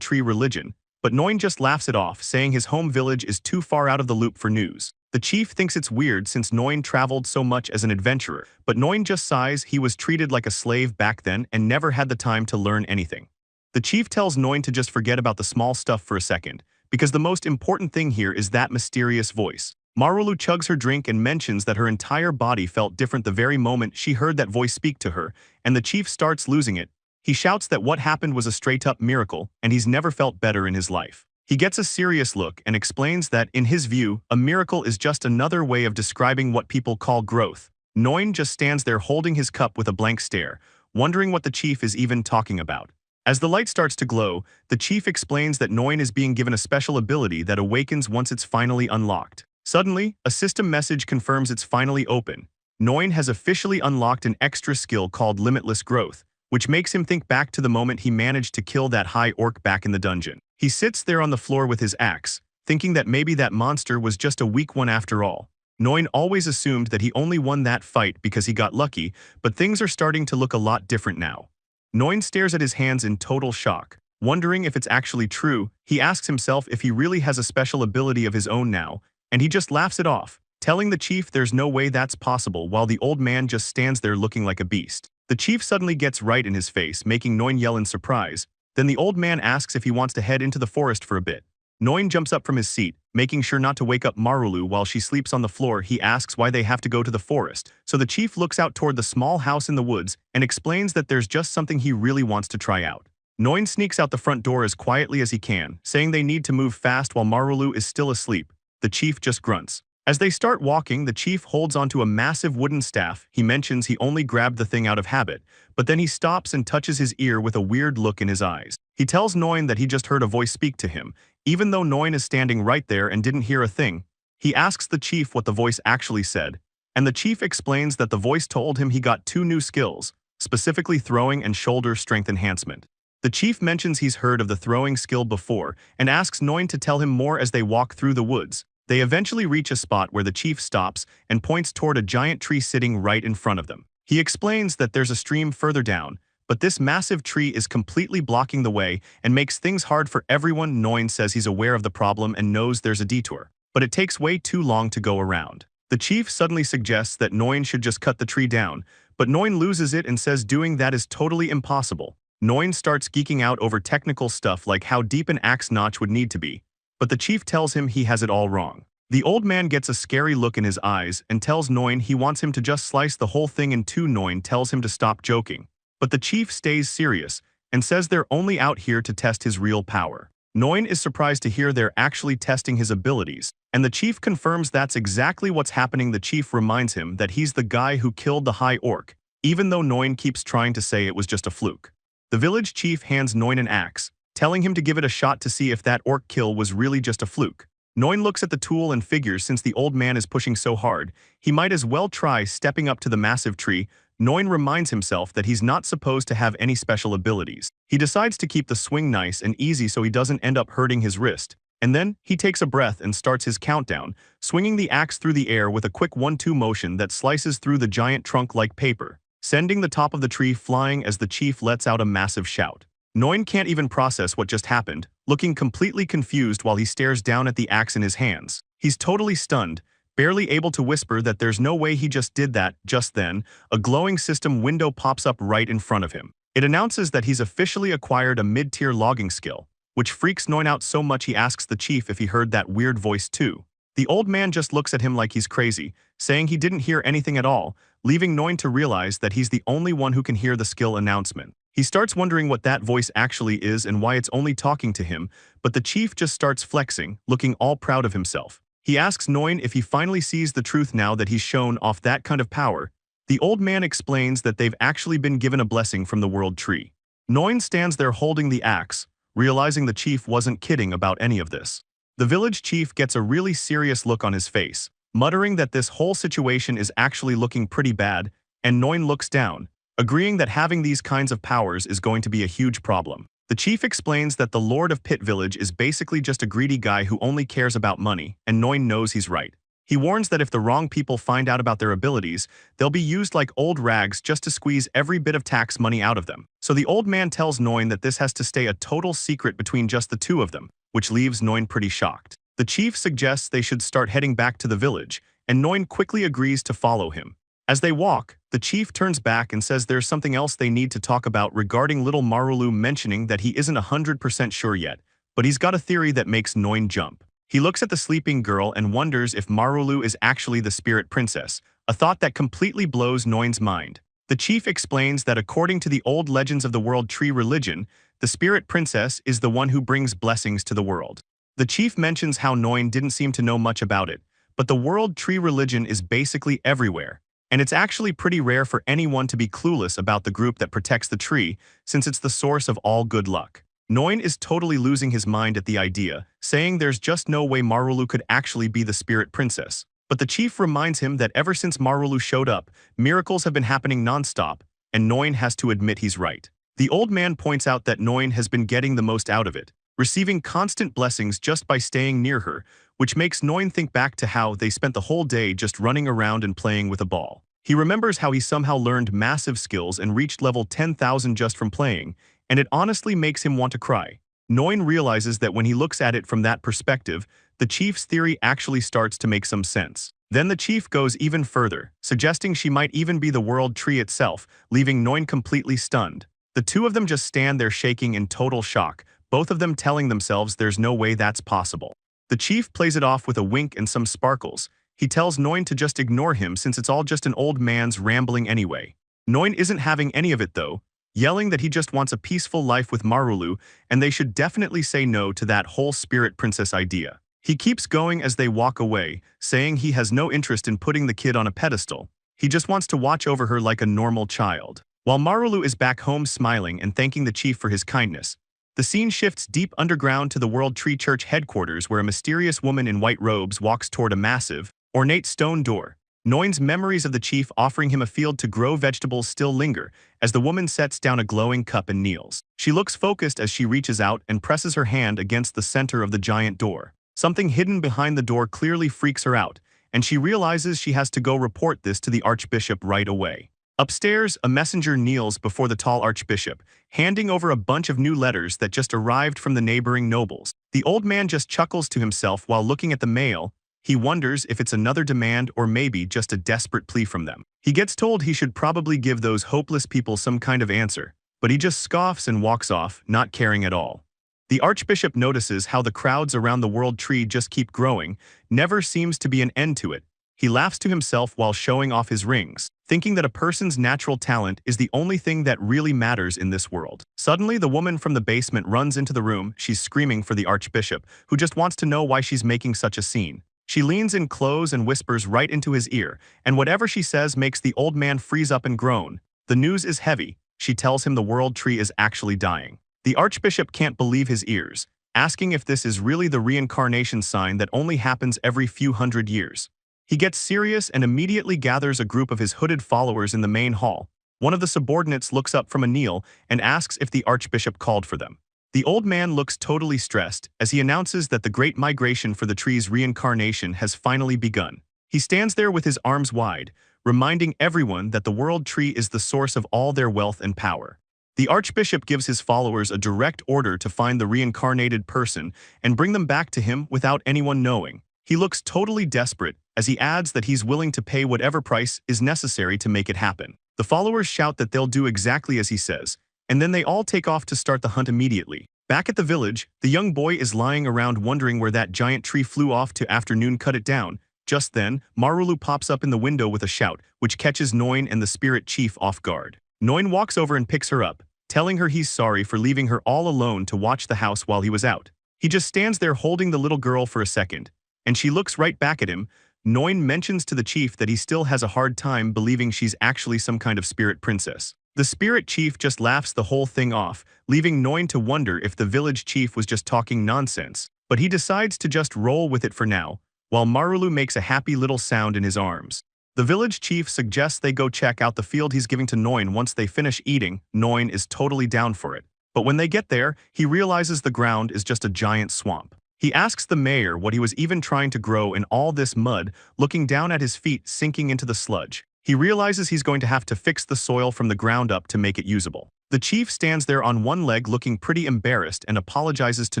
tree religion, but Noin just laughs it off, saying his home village is too far out of the loop for news. The chief thinks it's weird since Noin traveled so much as an adventurer, but Noin just sighs. He was treated like a slave back then and never had the time to learn anything. The chief tells Noin to just forget about the small stuff for a second, because the most important thing here is that mysterious voice. Marulu chugs her drink and mentions that her entire body felt different the very moment she heard that voice speak to her, and the chief starts losing it. He shouts that what happened was a straight-up miracle, and he's never felt better in his life. He gets a serious look and explains that, in his view, a miracle is just another way of describing what people call growth. Noin just stands there holding his cup with a blank stare, wondering what the chief is even talking about. As the light starts to glow, the chief explains that Noin is being given a special ability that awakens once it's finally unlocked. Suddenly, a system message confirms it's finally open. Noin has officially unlocked an extra skill called Limitless Growth, which makes him think back to the moment he managed to kill that high orc back in the dungeon. He sits there on the floor with his axe, thinking that maybe that monster was just a weak one after all. Noin always assumed that he only won that fight because he got lucky, but things are starting to look a lot different now. Noin stares at his hands in total shock, wondering if it's actually true. He asks himself if he really has a special ability of his own now, and he just laughs it off, telling the chief there's no way that's possible while the old man just stands there looking like a beast. The chief suddenly gets right in his face, making Noin yell in surprise. Then the old man asks if he wants to head into the forest for a bit. Noin jumps up from his seat, making sure not to wake up Marulu while she sleeps on the floor. He asks why they have to go to the forest, so the chief looks out toward the small house in the woods and explains that there's just something he really wants to try out. Noin sneaks out the front door as quietly as he can, saying they need to move fast while Marulu is still asleep. The chief just grunts. As they start walking, the chief holds onto a massive wooden staff. He mentions he only grabbed the thing out of habit, but then he stops and touches his ear with a weird look in his eyes. He tells Noin that he just heard a voice speak to him, even though Noin is standing right there and didn't hear a thing. He asks the chief what the voice actually said, and the chief explains that the voice told him he got 2 new skills, specifically throwing and shoulder strength enhancement. The chief mentions he's heard of the throwing skill before and asks Noin to tell him more as they walk through the woods. They eventually reach a spot where the chief stops and points toward a giant tree sitting right in front of them. He explains that there's a stream further down, but this massive tree is completely blocking the way and makes things hard for everyone. Noin says he's aware of the problem and knows there's a detour, but it takes way too long to go around. The chief suddenly suggests that Noin should just cut the tree down, but Noin loses it and says doing that is totally impossible. Noin starts geeking out over technical stuff like how deep an axe notch would need to be, but the chief tells him he has it all wrong. The old man gets a scary look in his eyes and tells Noin he wants him to just slice the whole thing in two. Noin tells him to stop joking, but the chief stays serious and says they're only out here to test his real power. Noin is surprised to hear they're actually testing his abilities, and the chief confirms that's exactly what's happening. The chief reminds him that he's the guy who killed the high orc, even though Noin keeps trying to say it was just a fluke. The village chief hands Noin an axe, telling him to give it a shot to see if that orc kill was really just a fluke. Noin looks at the tool and figures since the old man is pushing so hard, he might as well try stepping up to the massive tree. Noin reminds himself that he's not supposed to have any special abilities. He decides to keep the swing nice and easy so he doesn't end up hurting his wrist. And then, he takes a breath and starts his countdown, swinging the axe through the air with a quick 1-2 motion that slices through the giant trunk like paper, sending the top of the tree flying as the chief lets out a massive shout. Noin can't even process what just happened, looking completely confused while he stares down at the axe in his hands. He's totally stunned, barely able to whisper that there's no way he just did that. Just then, a glowing system window pops up right in front of him. It announces that he's officially acquired a mid-tier logging skill, which freaks Noin out so much he asks the chief if he heard that weird voice too. The old man just looks at him like he's crazy, saying he didn't hear anything at all, leaving Noin to realize that he's the only one who can hear the skill announcement. He starts wondering what that voice actually is and why it's only talking to him, but the chief just starts flexing, looking all proud of himself. He asks Noin if he finally sees the truth now that he's shown off that kind of power. The old man explains that they've actually been given a blessing from the world tree. Noin stands there holding the axe, realizing the chief wasn't kidding about any of this. The village chief gets a really serious look on his face, muttering that this whole situation is actually looking pretty bad, and Noin looks down, agreeing that having these kinds of powers is going to be a huge problem. The chief explains that the Lord of Pit Village is basically just a greedy guy who only cares about money, and Noin knows he's right. He warns that if the wrong people find out about their abilities, they'll be used like old rags just to squeeze every bit of tax money out of them. So the old man tells Noin that this has to stay a total secret between just the two of them, which leaves Noin pretty shocked. The chief suggests they should start heading back to the village, and Noin quickly agrees to follow him. As they walk, the chief turns back and says there's something else they need to talk about regarding little Marulu, mentioning that he isn't 100% sure yet, but he's got a theory that makes Noin jump. He looks at the sleeping girl and wonders if Marulu is actually the spirit princess, a thought that completely blows Noin's mind. The chief explains that according to the old legends of the World Tree religion, the spirit princess is the one who brings blessings to the world. The chief mentions how Noin didn't seem to know much about it, but the World Tree religion is basically everywhere, and it's actually pretty rare for anyone to be clueless about the group that protects the tree, since it's the source of all good luck. Noin is totally losing his mind at the idea, saying there's just no way Marulu could actually be the spirit princess. But the chief reminds him that ever since Marulu showed up, miracles have been happening non-stop, and Noin has to admit he's right. The old man points out that Noin has been getting the most out of it, receiving constant blessings just by staying near her, which makes Noin think back to how they spent the whole day just running around and playing with a ball. He remembers how he somehow learned massive skills and reached level 10,000 just from playing, and it honestly makes him want to cry. Noin realizes that when he looks at it from that perspective, the chief's theory actually starts to make some sense. Then the chief goes even further, suggesting she might even be the world tree itself, leaving Noin completely stunned. The two of them just stand there shaking in total shock, both of them telling themselves there's no way that's possible. The chief plays it off with a wink and some sparkles. He tells Noin to just ignore him since it's all just an old man's rambling anyway. Noin isn't having any of it though, yelling that he just wants a peaceful life with Marulu and they should definitely say no to that whole spirit princess idea. He keeps going as they walk away, saying he has no interest in putting the kid on a pedestal. He just wants to watch over her like a normal child. While Marulu is back home smiling and thanking the chief for his kindness, the scene shifts deep underground to the World Tree Church headquarters where a mysterious woman in white robes walks toward a massive, ornate stone door. Noin's memories of the chief offering him a field to grow vegetables still linger as the woman sets down a glowing cup and kneels. She looks focused as she reaches out and presses her hand against the center of the giant door. Something hidden behind the door clearly freaks her out, and she realizes she has to go report this to the archbishop right away. Upstairs, a messenger kneels before the tall archbishop, handing over a bunch of new letters that just arrived from the neighboring nobles. The old man just chuckles to himself while looking at the mail, He wonders if it's another demand or maybe just a desperate plea from them. He gets told he should probably give those hopeless people some kind of answer, but he just scoffs and walks off, not caring at all. The Archbishop notices how the crowds around the World Tree just keep growing, never seems to be an end to it. He laughs to himself while showing off his rings, thinking that a person's natural talent is the only thing that really matters in this world. Suddenly, the woman from the basement runs into the room. She's screaming for the Archbishop, who just wants to know why she's making such a scene. She leans in close and whispers right into his ear, and whatever she says makes the old man freeze up and groan. The news is heavy. She tells him the World Tree is actually dying. The Archbishop can't believe his ears, asking if this is really the reincarnation sign that only happens every few hundred years. He gets serious and immediately gathers a group of his hooded followers in the main hall. One of the subordinates looks up from a kneel and asks if the Archbishop called for them. The old man looks totally stressed as he announces that the great migration for the tree's reincarnation has finally begun. He stands there with his arms wide, reminding everyone that the World Tree is the source of all their wealth and power. The Archbishop gives his followers a direct order to find the reincarnated person and bring them back to him without anyone knowing. He looks totally desperate as he adds that he's willing to pay whatever price is necessary to make it happen. The followers shout that they'll do exactly as he says, and then they all take off to start the hunt immediately. Back at the village, the young boy is lying around wondering where that giant tree flew off to after Noon cut it down. Just then, Marulu pops up in the window with a shout, which catches Noin and the spirit chief off guard. Noin walks over and picks her up, telling her he's sorry for leaving her all alone to watch the house while he was out. He just stands there holding the little girl for a second, and she looks right back at him. Noin mentions to the chief that he still has a hard time believing she's actually some kind of spirit princess. The spirit chief just laughs the whole thing off, leaving Noin to wonder if the village chief was just talking nonsense, but he decides to just roll with it for now, while Marulu makes a happy little sound in his arms. The village chief suggests they go check out the field he's giving to Noin once they finish eating. Noin is totally down for it. But when they get there, he realizes the ground is just a giant swamp. He asks the mayor what he was even trying to grow in all this mud, looking down at his feet sinking into the sludge. He realizes he's going to have to fix the soil from the ground up to make it usable. The chief stands there on one leg looking pretty embarrassed and apologizes to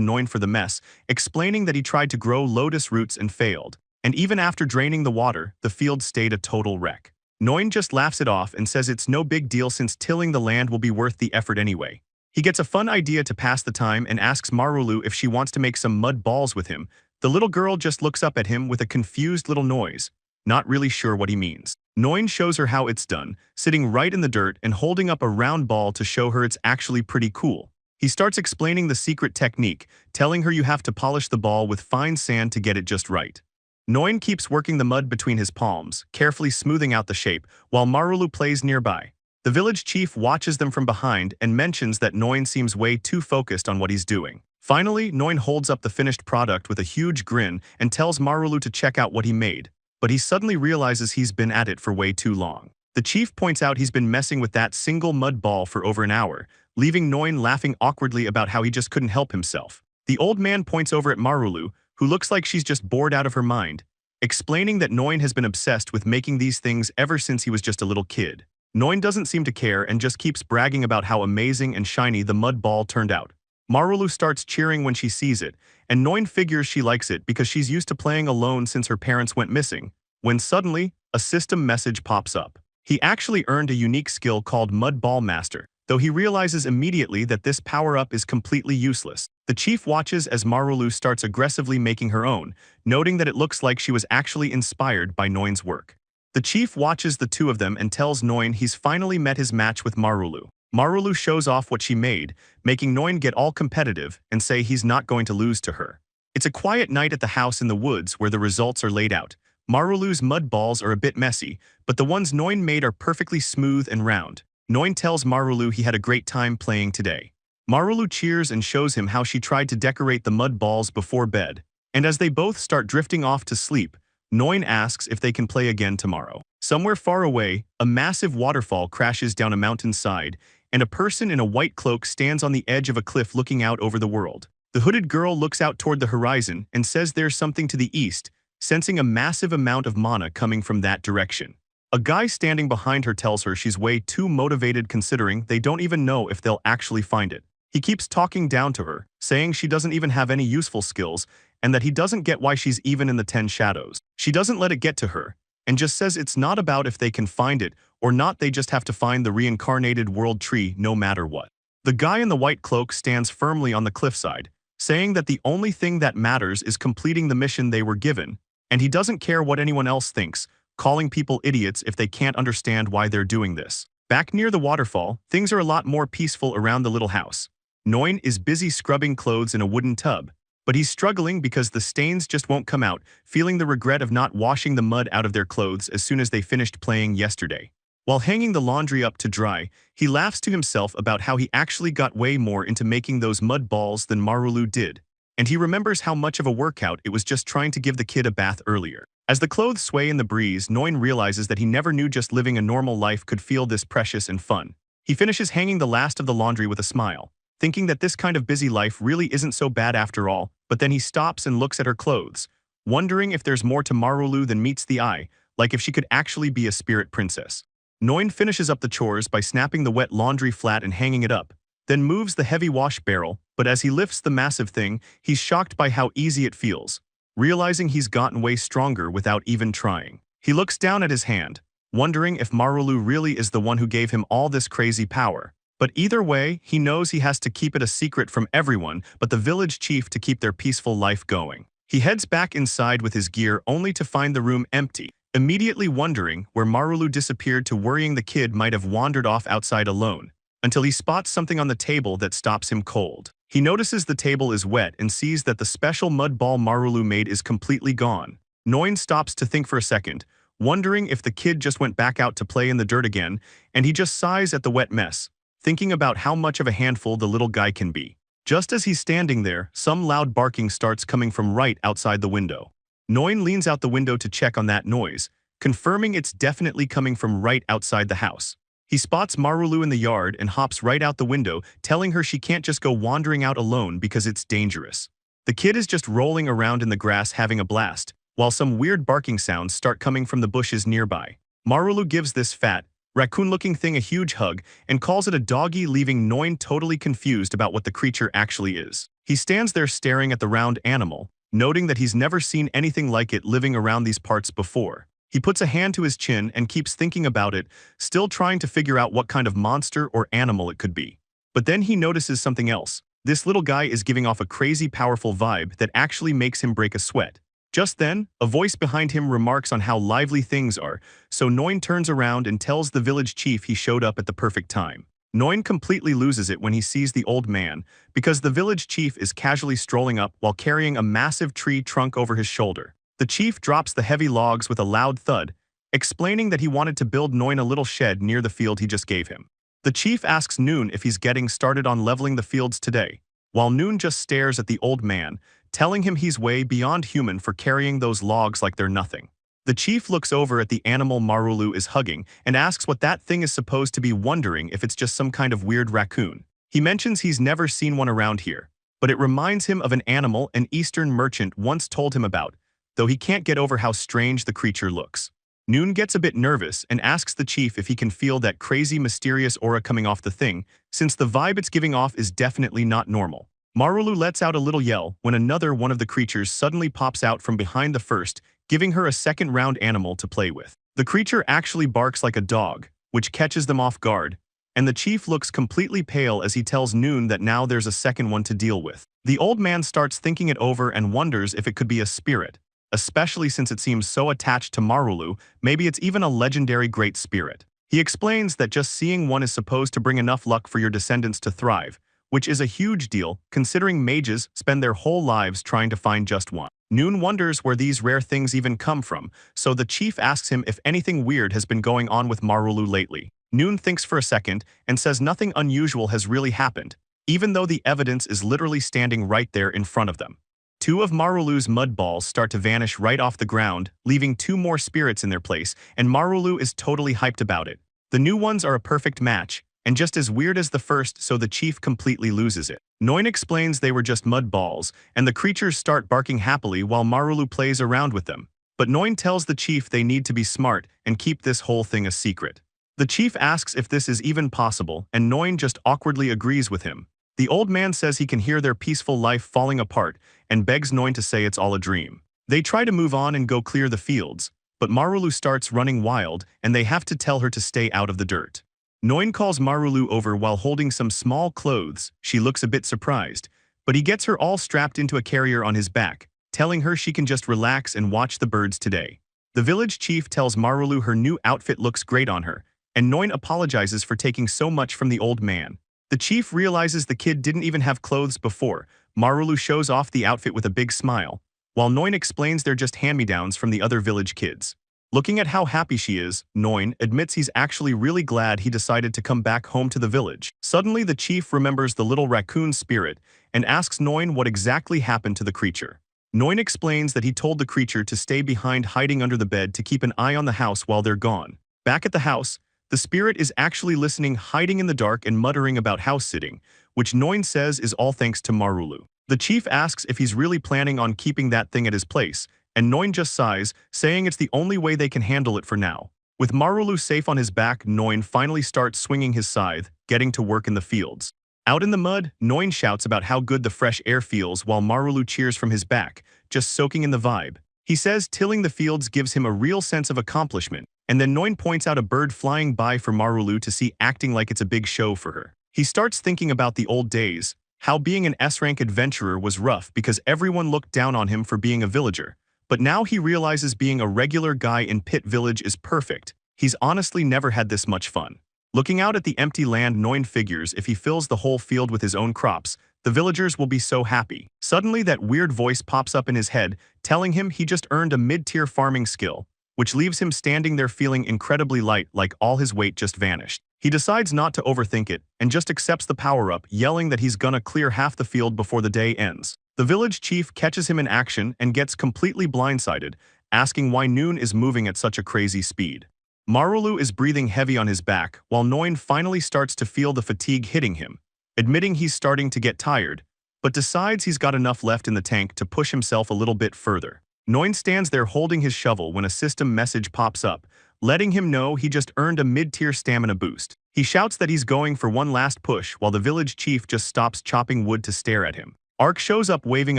Noin for the mess, explaining that he tried to grow lotus roots and failed. And even after draining the water, the field stayed a total wreck. Noin just laughs it off and says it's no big deal since tilling the land will be worth the effort anyway. He gets a fun idea to pass the time and asks Marulu if she wants to make some mud balls with him. The little girl just looks up at him with a confused little noise, not really sure what he means. Noin shows her how it's done, sitting right in the dirt and holding up a round ball to show her it's actually pretty cool. He starts explaining the secret technique, telling her you have to polish the ball with fine sand to get it just right. Noin keeps working the mud between his palms, carefully smoothing out the shape, while Marulu plays nearby. The village chief watches them from behind and mentions that Noin seems way too focused on what he's doing. Finally, Noin holds up the finished product with a huge grin and tells Marulu to check out what he made, but he suddenly realizes he's been at it for way too long. The chief points out he's been messing with that single mud ball for over an hour, leaving Noin laughing awkwardly about how he just couldn't help himself. The old man points over at Marulu, who looks like she's just bored out of her mind, explaining that Noin has been obsessed with making these things ever since he was just a little kid. Noin doesn't seem to care and just keeps bragging about how amazing and shiny the mud ball turned out. Marulu starts cheering when she sees it, and Noin figures she likes it because she's used to playing alone since her parents went missing, when suddenly, a system message pops up. He actually earned a unique skill called Mud Ball Master, though he realizes immediately that this power-up is completely useless. The chief watches as Marulu starts aggressively making her own, noting that it looks like she was actually inspired by Noin's work. The chief watches the two of them and tells Noin he's finally met his match with Marulu. Marulu shows off what she made, making Noin get all competitive and say he's not going to lose to her. It's a quiet night at the house in the woods where the results are laid out. Marulu's mud balls are a bit messy, but the ones Noin made are perfectly smooth and round. Noin tells Marulu he had a great time playing today. Marulu cheers and shows him how she tried to decorate the mud balls before bed. And as they both start drifting off to sleep, Noin asks if they can play again tomorrow. Somewhere far away, a massive waterfall crashes down a mountainside, and a person in a white cloak stands on the edge of a cliff looking out over the world. The hooded girl looks out toward the horizon and says there's something to the east, sensing a massive amount of mana coming from that direction. A guy standing behind her tells her she's way too motivated considering they don't even know if they'll actually find it. He keeps talking down to her, saying she doesn't even have any useful skills, and that he doesn't get why she's even in the 10 shadows. She doesn't let it get to her, and just says it's not about if they can find it or not, they just have to find the reincarnated world tree no matter what. The guy in the white cloak stands firmly on the cliffside, saying that the only thing that matters is completing the mission they were given, and he doesn't care what anyone else thinks, calling people idiots if they can't understand why they're doing this. Back near the waterfall, things are a lot more peaceful around the little house. Noin is busy scrubbing clothes in a wooden tub, but he's struggling because the stains just won't come out, feeling the regret of not washing the mud out of their clothes as soon as they finished playing yesterday. While hanging the laundry up to dry, he laughs to himself about how he actually got way more into making those mud balls than Marulu did, and he remembers how much of a workout it was just trying to give the kid a bath earlier. As the clothes sway in the breeze, Noin realizes that he never knew just living a normal life could feel this precious and fun. He finishes hanging the last of the laundry with a smile, thinking that this kind of busy life really isn't so bad after all, but then he stops and looks at her clothes, wondering if there's more to Marulu than meets the eye, like if she could actually be a spirit princess. Noin finishes up the chores by snapping the wet laundry flat and hanging it up, then moves the heavy wash barrel, but as he lifts the massive thing, he's shocked by how easy it feels, realizing he's gotten way stronger without even trying. He looks down at his hand, wondering if Marulu really is the one who gave him all this crazy power. But either way, he knows he has to keep it a secret from everyone but the village chief to keep their peaceful life going. He heads back inside with his gear only to find the room empty, immediately wondering where Marulu disappeared to worrying the kid might have wandered off outside alone, until he spots something on the table that stops him cold. He notices the table is wet and sees that the special mud ball Marulu made is completely gone. Noin stops to think for a second, wondering if the kid just went back out to play in the dirt again, and he just sighs at the wet mess, thinking about how much of a handful the little guy can be. Just as he's standing there, some loud barking starts coming from right outside the window. Noin leans out the window to check on that noise, confirming it's definitely coming from right outside the house. He spots Marulu in the yard and hops right out the window, telling her she can't just go wandering out alone because it's dangerous. The kid is just rolling around in the grass having a blast, while some weird barking sounds start coming from the bushes nearby. Marulu gives this fat, raccoon-looking thing a huge hug and calls it a doggy, leaving Noin totally confused about what the creature actually is. He stands there staring at the round animal, noting that he's never seen anything like it living around these parts before. He puts a hand to his chin and keeps thinking about it, still trying to figure out what kind of monster or animal it could be. But then he notices something else. This little guy is giving off a crazy powerful vibe that actually makes him break a sweat. Just then, a voice behind him remarks on how lively things are, so Noin turns around and tells the village chief he showed up at the perfect time. Noin completely loses it when he sees the old man, because the village chief is casually strolling up while carrying a massive tree trunk over his shoulder. The chief drops the heavy logs with a loud thud, explaining that he wanted to build Noin a little shed near the field he just gave him. The chief asks Noon if he's getting started on leveling the fields today, while Noon just stares at the old man, telling him he's way beyond human for carrying those logs like they're nothing. The chief looks over at the animal Marulu is hugging and asks what that thing is supposed to be, wondering if it's just some kind of weird raccoon. He mentions he's never seen one around here, but it reminds him of an animal an Eastern merchant once told him about, though he can't get over how strange the creature looks. Noon gets a bit nervous and asks the chief if he can feel that crazy mysterious aura coming off the thing, since the vibe it's giving off is definitely not normal. Marulu lets out a little yell when another one of the creatures suddenly pops out from behind the first, giving her a second round animal to play with. The creature actually barks like a dog, which catches them off guard, and the chief looks completely pale as he tells Noon that now there's a second one to deal with. The old man starts thinking it over and wonders if it could be a spirit, especially since it seems so attached to Marulu. Maybe it's even a legendary great spirit. He explains that just seeing one is supposed to bring enough luck for your descendants to thrive, which is a huge deal considering mages spend their whole lives trying to find just one. Noon wonders where these rare things even come from, so the chief asks him if anything weird has been going on with Marulu lately. Noon thinks for a second and says nothing unusual has really happened, even though the evidence is literally standing right there in front of them. Two of Marulu's mud balls start to vanish right off the ground, leaving two more spirits in their place, and Marulu is totally hyped about it. The new ones are a perfect match, and just as weird as the first, so the chief completely loses it. Noin explains they were just mud balls, and the creatures start barking happily while Marulu plays around with them. But Noin tells the chief they need to be smart and keep this whole thing a secret. The chief asks if this is even possible, and Noin just awkwardly agrees with him, The old man says he can hear their peaceful life falling apart and begs Noin to say it's all a dream. They try to move on and go clear the fields, but Marulu starts running wild and they have to tell her to stay out of the dirt. Noin calls Marulu over while holding some small clothes. She looks a bit surprised, but he gets her all strapped into a carrier on his back, telling her she can just relax and watch the birds today. The village chief tells Marulu her new outfit looks great on her, and Noin apologizes for taking so much from the old man. The chief realizes the kid didn't even have clothes before. Marulu shows off the outfit with a big smile, while Noin explains they're just hand-me-downs from the other village kids. Looking at how happy she is, Noin admits he's actually really glad he decided to come back home to the village. Suddenly the chief remembers the little raccoon spirit and asks Noin what exactly happened to the creature. Noin explains that he told the creature to stay behind hiding under the bed to keep an eye on the house while they're gone. Back at the house, the spirit is actually listening, hiding in the dark and muttering about house-sitting, which Noin says is all thanks to Marulu. The chief asks if he's really planning on keeping that thing at his place, and Noin just sighs, saying it's the only way they can handle it for now. With Marulu safe on his back, Noin finally starts swinging his scythe, getting to work in the fields. Out in the mud, Noin shouts about how good the fresh air feels while Marulu cheers from his back, just soaking in the vibe. He says tilling the fields gives him a real sense of accomplishment, and then Noin points out a bird flying by for Marulu to see, acting like it's a big show for her. He starts thinking about the old days, how being an S-rank adventurer was rough because everyone looked down on him for being a villager. But now he realizes being a regular guy in Pit Village is perfect. He's honestly never had this much fun. Looking out at the empty land, Noin figures if he fills the whole field with his own crops, the villagers will be so happy. Suddenly that weird voice pops up in his head, telling him he just earned a mid-tier farming skill, which leaves him standing there feeling incredibly light, like all his weight just vanished. He decides not to overthink it and just accepts the power-up, yelling that he's gonna clear half the field before the day ends. The village chief catches him in action and gets completely blindsided, asking why Noon is moving at such a crazy speed. Marulu is breathing heavy on his back, while Noin finally starts to feel the fatigue hitting him, admitting he's starting to get tired, but decides he's got enough left in the tank to push himself a little bit further. Noin stands there holding his shovel when a system message pops up, letting him know he just earned a mid-tier stamina boost. He shouts that he's going for one last push while the village chief just stops chopping wood to stare at him. Ark shows up waving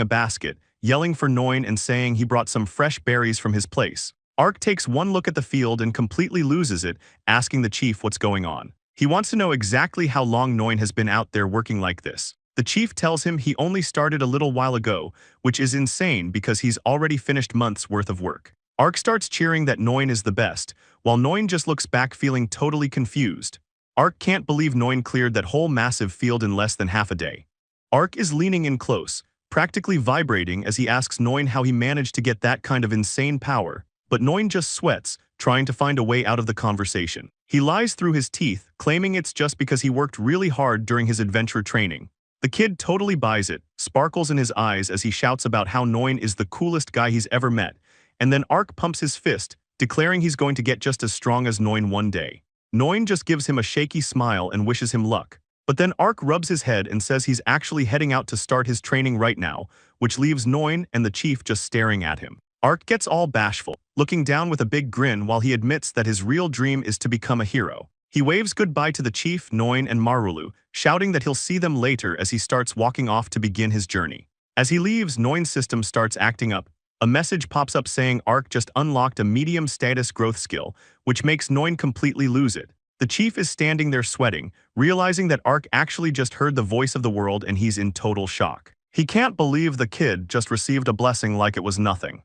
a basket, yelling for Noin and saying he brought some fresh berries from his place. Ark takes one look at the field and completely loses it, asking the chief what's going on. He wants to know exactly how long Noin has been out there working like this. The chief tells him he only started a little while ago, which is insane because he's already finished months worth of work. Ark starts cheering that Noin is the best, while Noin just looks back feeling totally confused. Ark can't believe Noin cleared that whole massive field in less than half a day. Ark is leaning in close, practically vibrating as he asks Noin how he managed to get that kind of insane power, but Noin just sweats, trying to find a way out of the conversation. He lies through his teeth, claiming it's just because he worked really hard during his adventure training. The kid totally buys it, sparkles in his eyes as he shouts about how Noin is the coolest guy he's ever met, and then Ark pumps his fist, declaring he's going to get just as strong as Noin one day. Noin just gives him a shaky smile and wishes him luck. But then Ark rubs his head and says he's actually heading out to start his training right now, which leaves Noin and the chief just staring at him. Ark gets all bashful, looking down with a big grin while he admits that his real dream is to become a hero. He waves goodbye to the chief, Noin, and Marulu, shouting that he'll see them later as he starts walking off to begin his journey. As he leaves, Noin's system starts acting up. A message pops up saying Ark just unlocked a medium status growth skill, which makes Noin completely lose it. The chief is standing there sweating, realizing that Ark actually just heard the voice of the world and he's in total shock. He can't believe the kid just received a blessing like it was nothing.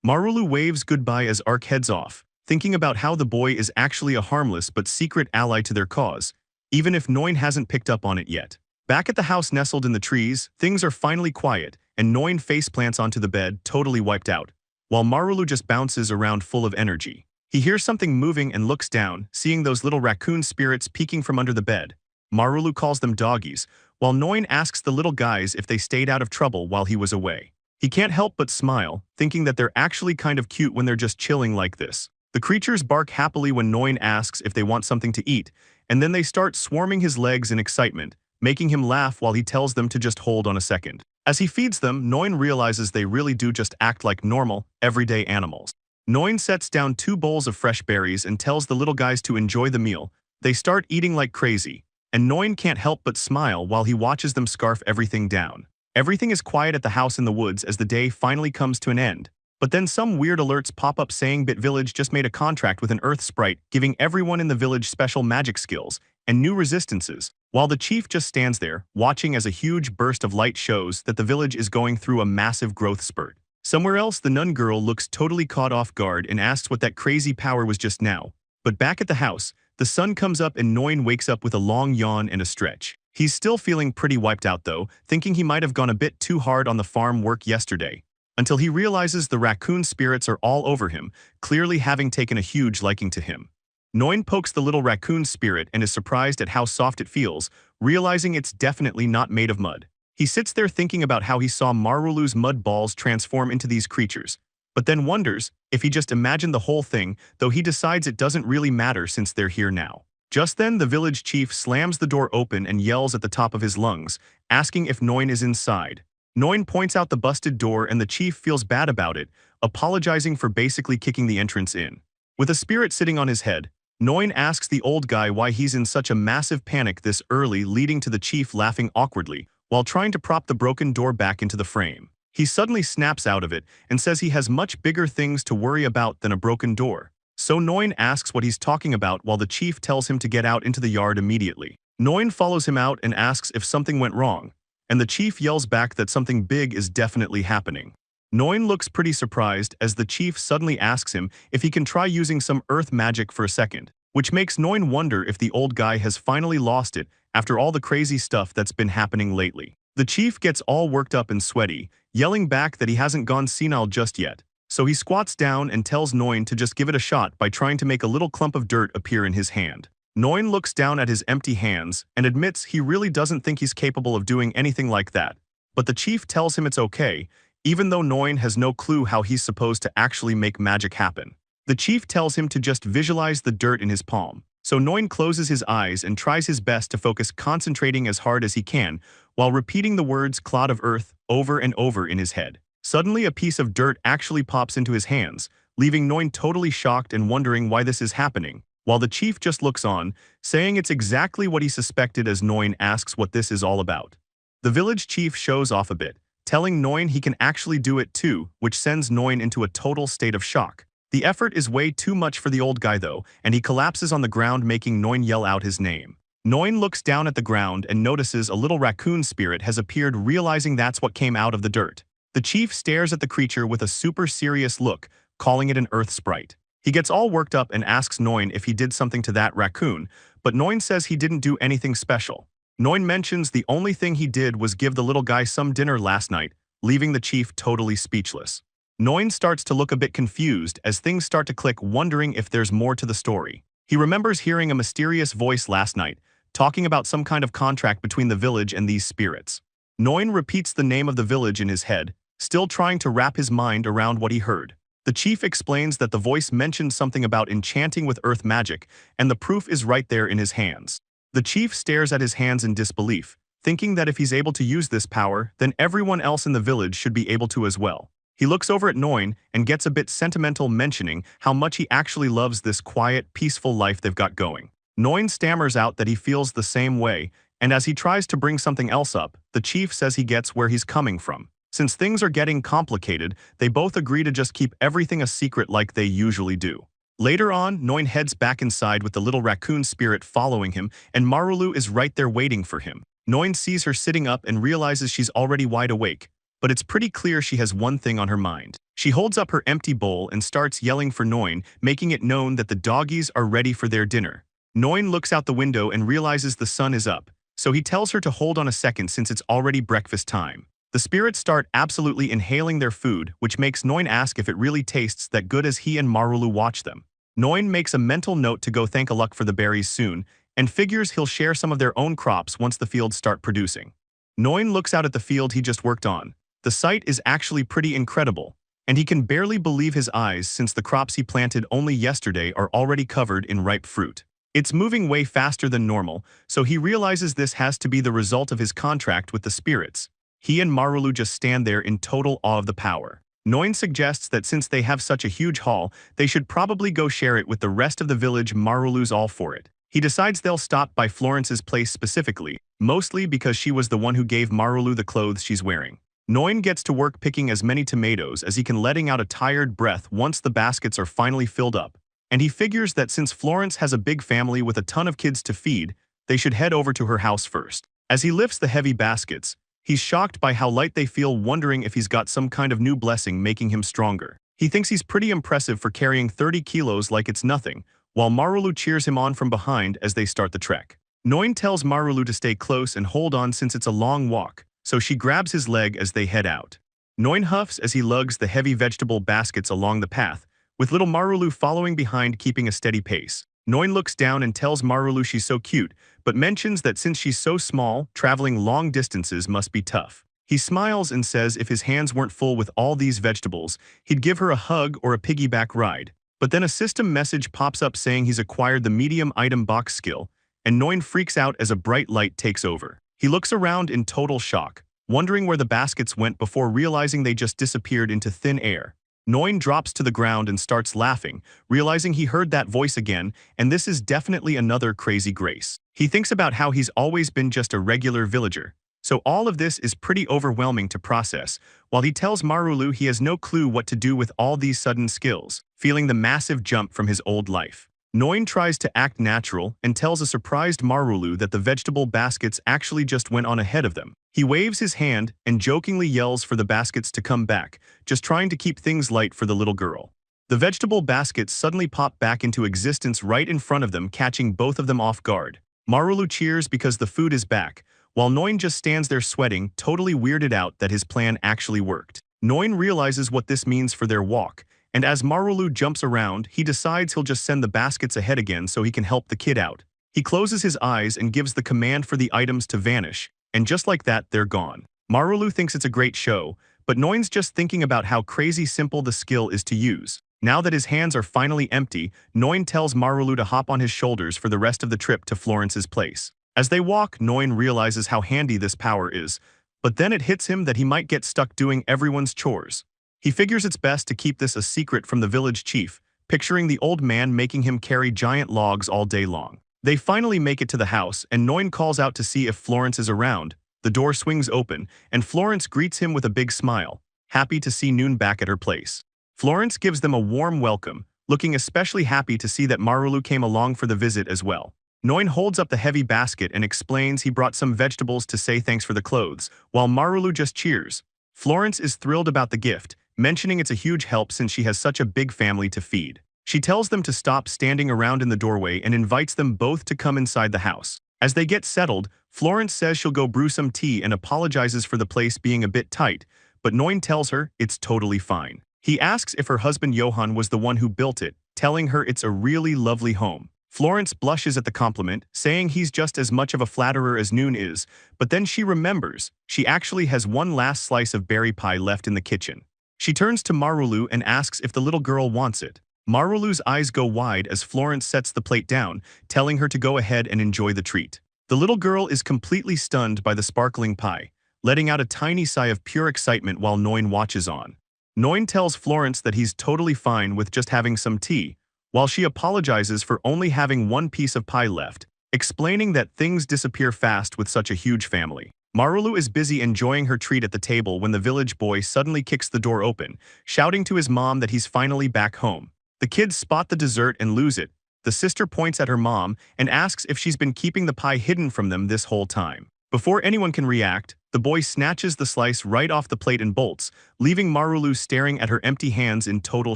Marulu waves goodbye as Ark heads off, thinking about how the boy is actually a harmless but secret ally to their cause, even if Noin hasn't picked up on it yet. Back at the house nestled in the trees, things are finally quiet, and Noin faceplants onto the bed, totally wiped out, while Marulu just bounces around full of energy. He hears something moving and looks down, seeing those little raccoon spirits peeking from under the bed. Marulu calls them doggies, while Noin asks the little guys if they stayed out of trouble while he was away. He can't help but smile, thinking that they're actually kind of cute when they're just chilling like this. The creatures bark happily when Noin asks if they want something to eat, and then they start swarming his legs in excitement, making him laugh while he tells them to just hold on a second. As he feeds them, Noin realizes they really do just act like normal, everyday animals. Noin sets down 2 bowls of fresh berries and tells the little guys to enjoy the meal. They start eating like crazy, and Noin can't help but smile while he watches them scarf everything down. Everything is quiet at the house in the woods as the day finally comes to an end. But then some weird alerts pop up saying Bit Village just made a contract with an Earth sprite, giving everyone in the village special magic skills and new resistances, while the chief just stands there, watching as a huge burst of light shows that the village is going through a massive growth spurt. Somewhere else, the nun girl looks totally caught off guard and asks what that crazy power was just now. But back at the house, the sun comes up and Noin wakes up with a long yawn and a stretch. He's still feeling pretty wiped out though, thinking he might have gone a bit too hard on the farm work yesterday, until he realizes the raccoon spirits are all over him, clearly having taken a huge liking to him. Noin pokes the little raccoon spirit and is surprised at how soft it feels, realizing it's definitely not made of mud. He sits there thinking about how he saw Marulu's mud balls transform into these creatures, but then wonders if he just imagined the whole thing, though he decides it doesn't really matter since they're here now. Just then, the village chief slams the door open and yells at the top of his lungs, asking if Noin is inside. Noin points out the busted door and the chief feels bad about it, apologizing for basically kicking the entrance in. With a spirit sitting on his head, Noin asks the old guy why he's in such a massive panic this early, leading to the chief laughing awkwardly while trying to prop the broken door back into the frame. He suddenly snaps out of it and says he has much bigger things to worry about than a broken door. So Noin asks what he's talking about while the chief tells him to get out into the yard immediately. Noin follows him out and asks if something went wrong, and the chief yells back that something big is definitely happening. Noin looks pretty surprised as the chief suddenly asks him if he can try using some earth magic for a second, which makes Noin wonder if the old guy has finally lost it after all the crazy stuff that's been happening lately. The chief gets all worked up and sweaty, yelling back that he hasn't gone senile just yet, so he squats down and tells Noin to just give it a shot by trying to make a little clump of dirt appear in his hand. Noin looks down at his empty hands and admits he really doesn't think he's capable of doing anything like that, but the chief tells him it's okay, even though Noin has no clue how he's supposed to actually make magic happen. The chief tells him to just visualize the dirt in his palm, so Noin closes his eyes and tries his best to focus, concentrating as hard as he can while repeating the words "clod of earth" over and over in his head. Suddenly, a piece of dirt actually pops into his hands, leaving Noin totally shocked and wondering why this is happening, while the chief just looks on, saying it's exactly what he suspected as Noin asks what this is all about. The village chief shows off a bit, telling Noin he can actually do it too, which sends Noin into a total state of shock. The effort is way too much for the old guy though, and he collapses on the ground, making Noin yell out his name. Noin looks down at the ground and notices a little raccoon spirit has appeared, realizing that's what came out of the dirt. The chief stares at the creature with a super serious look, calling it an earth sprite. He gets all worked up and asks Noin if he did something to that raccoon, but Noin says he didn't do anything special. Noin mentions the only thing he did was give the little guy some dinner last night, leaving the chief totally speechless. Noin starts to look a bit confused as things start to click, wondering if there's more to the story. He remembers hearing a mysterious voice last night, talking about some kind of contract between the village and these spirits. Noin repeats the name of the village in his head, still trying to wrap his mind around what he heard. The chief explains that the voice mentioned something about enchanting with earth magic, and the proof is right there in his hands. The chief stares at his hands in disbelief, thinking that if he's able to use this power, then everyone else in the village should be able to as well. He looks over at Noin and gets a bit sentimental, mentioning how much he actually loves this quiet, peaceful life they've got going. Noin stammers out that he feels the same way, and as he tries to bring something else up, the chief says he gets where he's coming from. Since things are getting complicated, they both agree to just keep everything a secret like they usually do. Later on, Noin heads back inside with the little raccoon spirit following him, and Marulu is right there waiting for him. Noin sees her sitting up and realizes she's already wide awake, but it's pretty clear she has one thing on her mind. She holds up her empty bowl and starts yelling for Noin, making it known that the doggies are ready for their dinner. Noin looks out the window and realizes the sun is up, so he tells her to hold on a second since it's already breakfast time. The spirits start absolutely inhaling their food, which makes Noin ask if it really tastes that good as he and Marulu watch them. Noin makes a mental note to go thank Aluk for the berries soon, and figures he'll share some of their own crops once the fields start producing. Noin looks out at the field he just worked on. The sight is actually pretty incredible, and he can barely believe his eyes since the crops he planted only yesterday are already covered in ripe fruit. It's moving way faster than normal, so he realizes this has to be the result of his contract with the spirits. He and Marulu just stand there in total awe of the power. Noin suggests that since they have such a huge haul, they should probably go share it with the rest of the village. Marulu's all for it. He decides they'll stop by Florence's place specifically, mostly because she was the one who gave Marulu the clothes she's wearing. Noin gets to work picking as many tomatoes as he can, letting out a tired breath once the baskets are finally filled up. And he figures that since Florence has a big family with a ton of kids to feed, they should head over to her house first. As he lifts the heavy baskets, he's shocked by how light they feel, wondering if he's got some kind of new blessing making him stronger. He thinks he's pretty impressive for carrying 30 kilos like it's nothing, while Marulu cheers him on from behind as they start the trek. Noin tells Marulu to stay close and hold on since it's a long walk, so she grabs his leg as they head out. Noin huffs as he lugs the heavy vegetable baskets along the path, with little Marulu following behind, keeping a steady pace. Noin looks down and tells Marulu she's so cute, but mentions that since she's so small, traveling long distances must be tough. He smiles and says if his hands weren't full with all these vegetables, he'd give her a hug or a piggyback ride. But then a system message pops up saying he's acquired the medium item box skill, and Noin freaks out as a bright light takes over. He looks around in total shock, wondering where the baskets went before realizing they just disappeared into thin air. Noin drops to the ground and starts laughing, realizing he heard that voice again, and this is definitely another crazy Grace. He thinks about how he's always been just a regular villager, so all of this is pretty overwhelming to process, while he tells Marulu he has no clue what to do with all these sudden skills, feeling the massive jump from his old life. Noin tries to act natural and tells a surprised Marulu that the vegetable baskets actually just went on ahead of them. He waves his hand and jokingly yells for the baskets to come back, just trying to keep things light for the little girl. The vegetable baskets suddenly pop back into existence right in front of them, catching both of them off guard. Marulu cheers because the food is back, while Noin just stands there sweating, totally weirded out that his plan actually worked. Noin realizes what this means for their walk, and as Marulu jumps around, he decides he'll just send the baskets ahead again so he can help the kid out. He closes his eyes and gives the command for the items to vanish, and just like that, they're gone. Marulu thinks it's a great show, but Noin's just thinking about how crazy simple the skill is to use. Now that his hands are finally empty, Noin tells Marulu to hop on his shoulders for the rest of the trip to Florence's place. As they walk, Noin realizes how handy this power is, but then it hits him that he might get stuck doing everyone's chores. He figures it's best to keep this a secret from the village chief, picturing the old man making him carry giant logs all day long. They finally make it to the house, and Noin calls out to see if Florence is around. The door swings open, and Florence greets him with a big smile, happy to see Noon back at her place. Florence gives them a warm welcome, looking especially happy to see that Marulu came along for the visit as well. Noin holds up the heavy basket and explains he brought some vegetables to say thanks for the clothes, while Marulu just cheers. Florence is thrilled about the gift, mentioning it's a huge help since she has such a big family to feed. She tells them to stop standing around in the doorway and invites them both to come inside the house. As they get settled, Florence says she'll go brew some tea and apologizes for the place being a bit tight, but Noin tells her it's totally fine. He asks if her husband Johan was the one who built it, telling her it's a really lovely home. Florence blushes at the compliment, saying he's just as much of a flatterer as Noon is, but then she remembers she actually has one last slice of berry pie left in the kitchen. She turns to Marulu and asks if the little girl wants it. Marulu's eyes go wide as Florence sets the plate down, telling her to go ahead and enjoy the treat. The little girl is completely stunned by the sparkling pie, letting out a tiny sigh of pure excitement while Noin watches on. Noin tells Florence that he's totally fine with just having some tea, while she apologizes for only having one piece of pie left, explaining that things disappear fast with such a huge family. Marulu is busy enjoying her treat at the table when the village boy suddenly kicks the door open, shouting to his mom that he's finally back home. The kids spot the dessert and lose it. The sister points at her mom and asks if she's been keeping the pie hidden from them this whole time. Before anyone can react, the boy snatches the slice right off the plate and bolts, leaving Marulu staring at her empty hands in total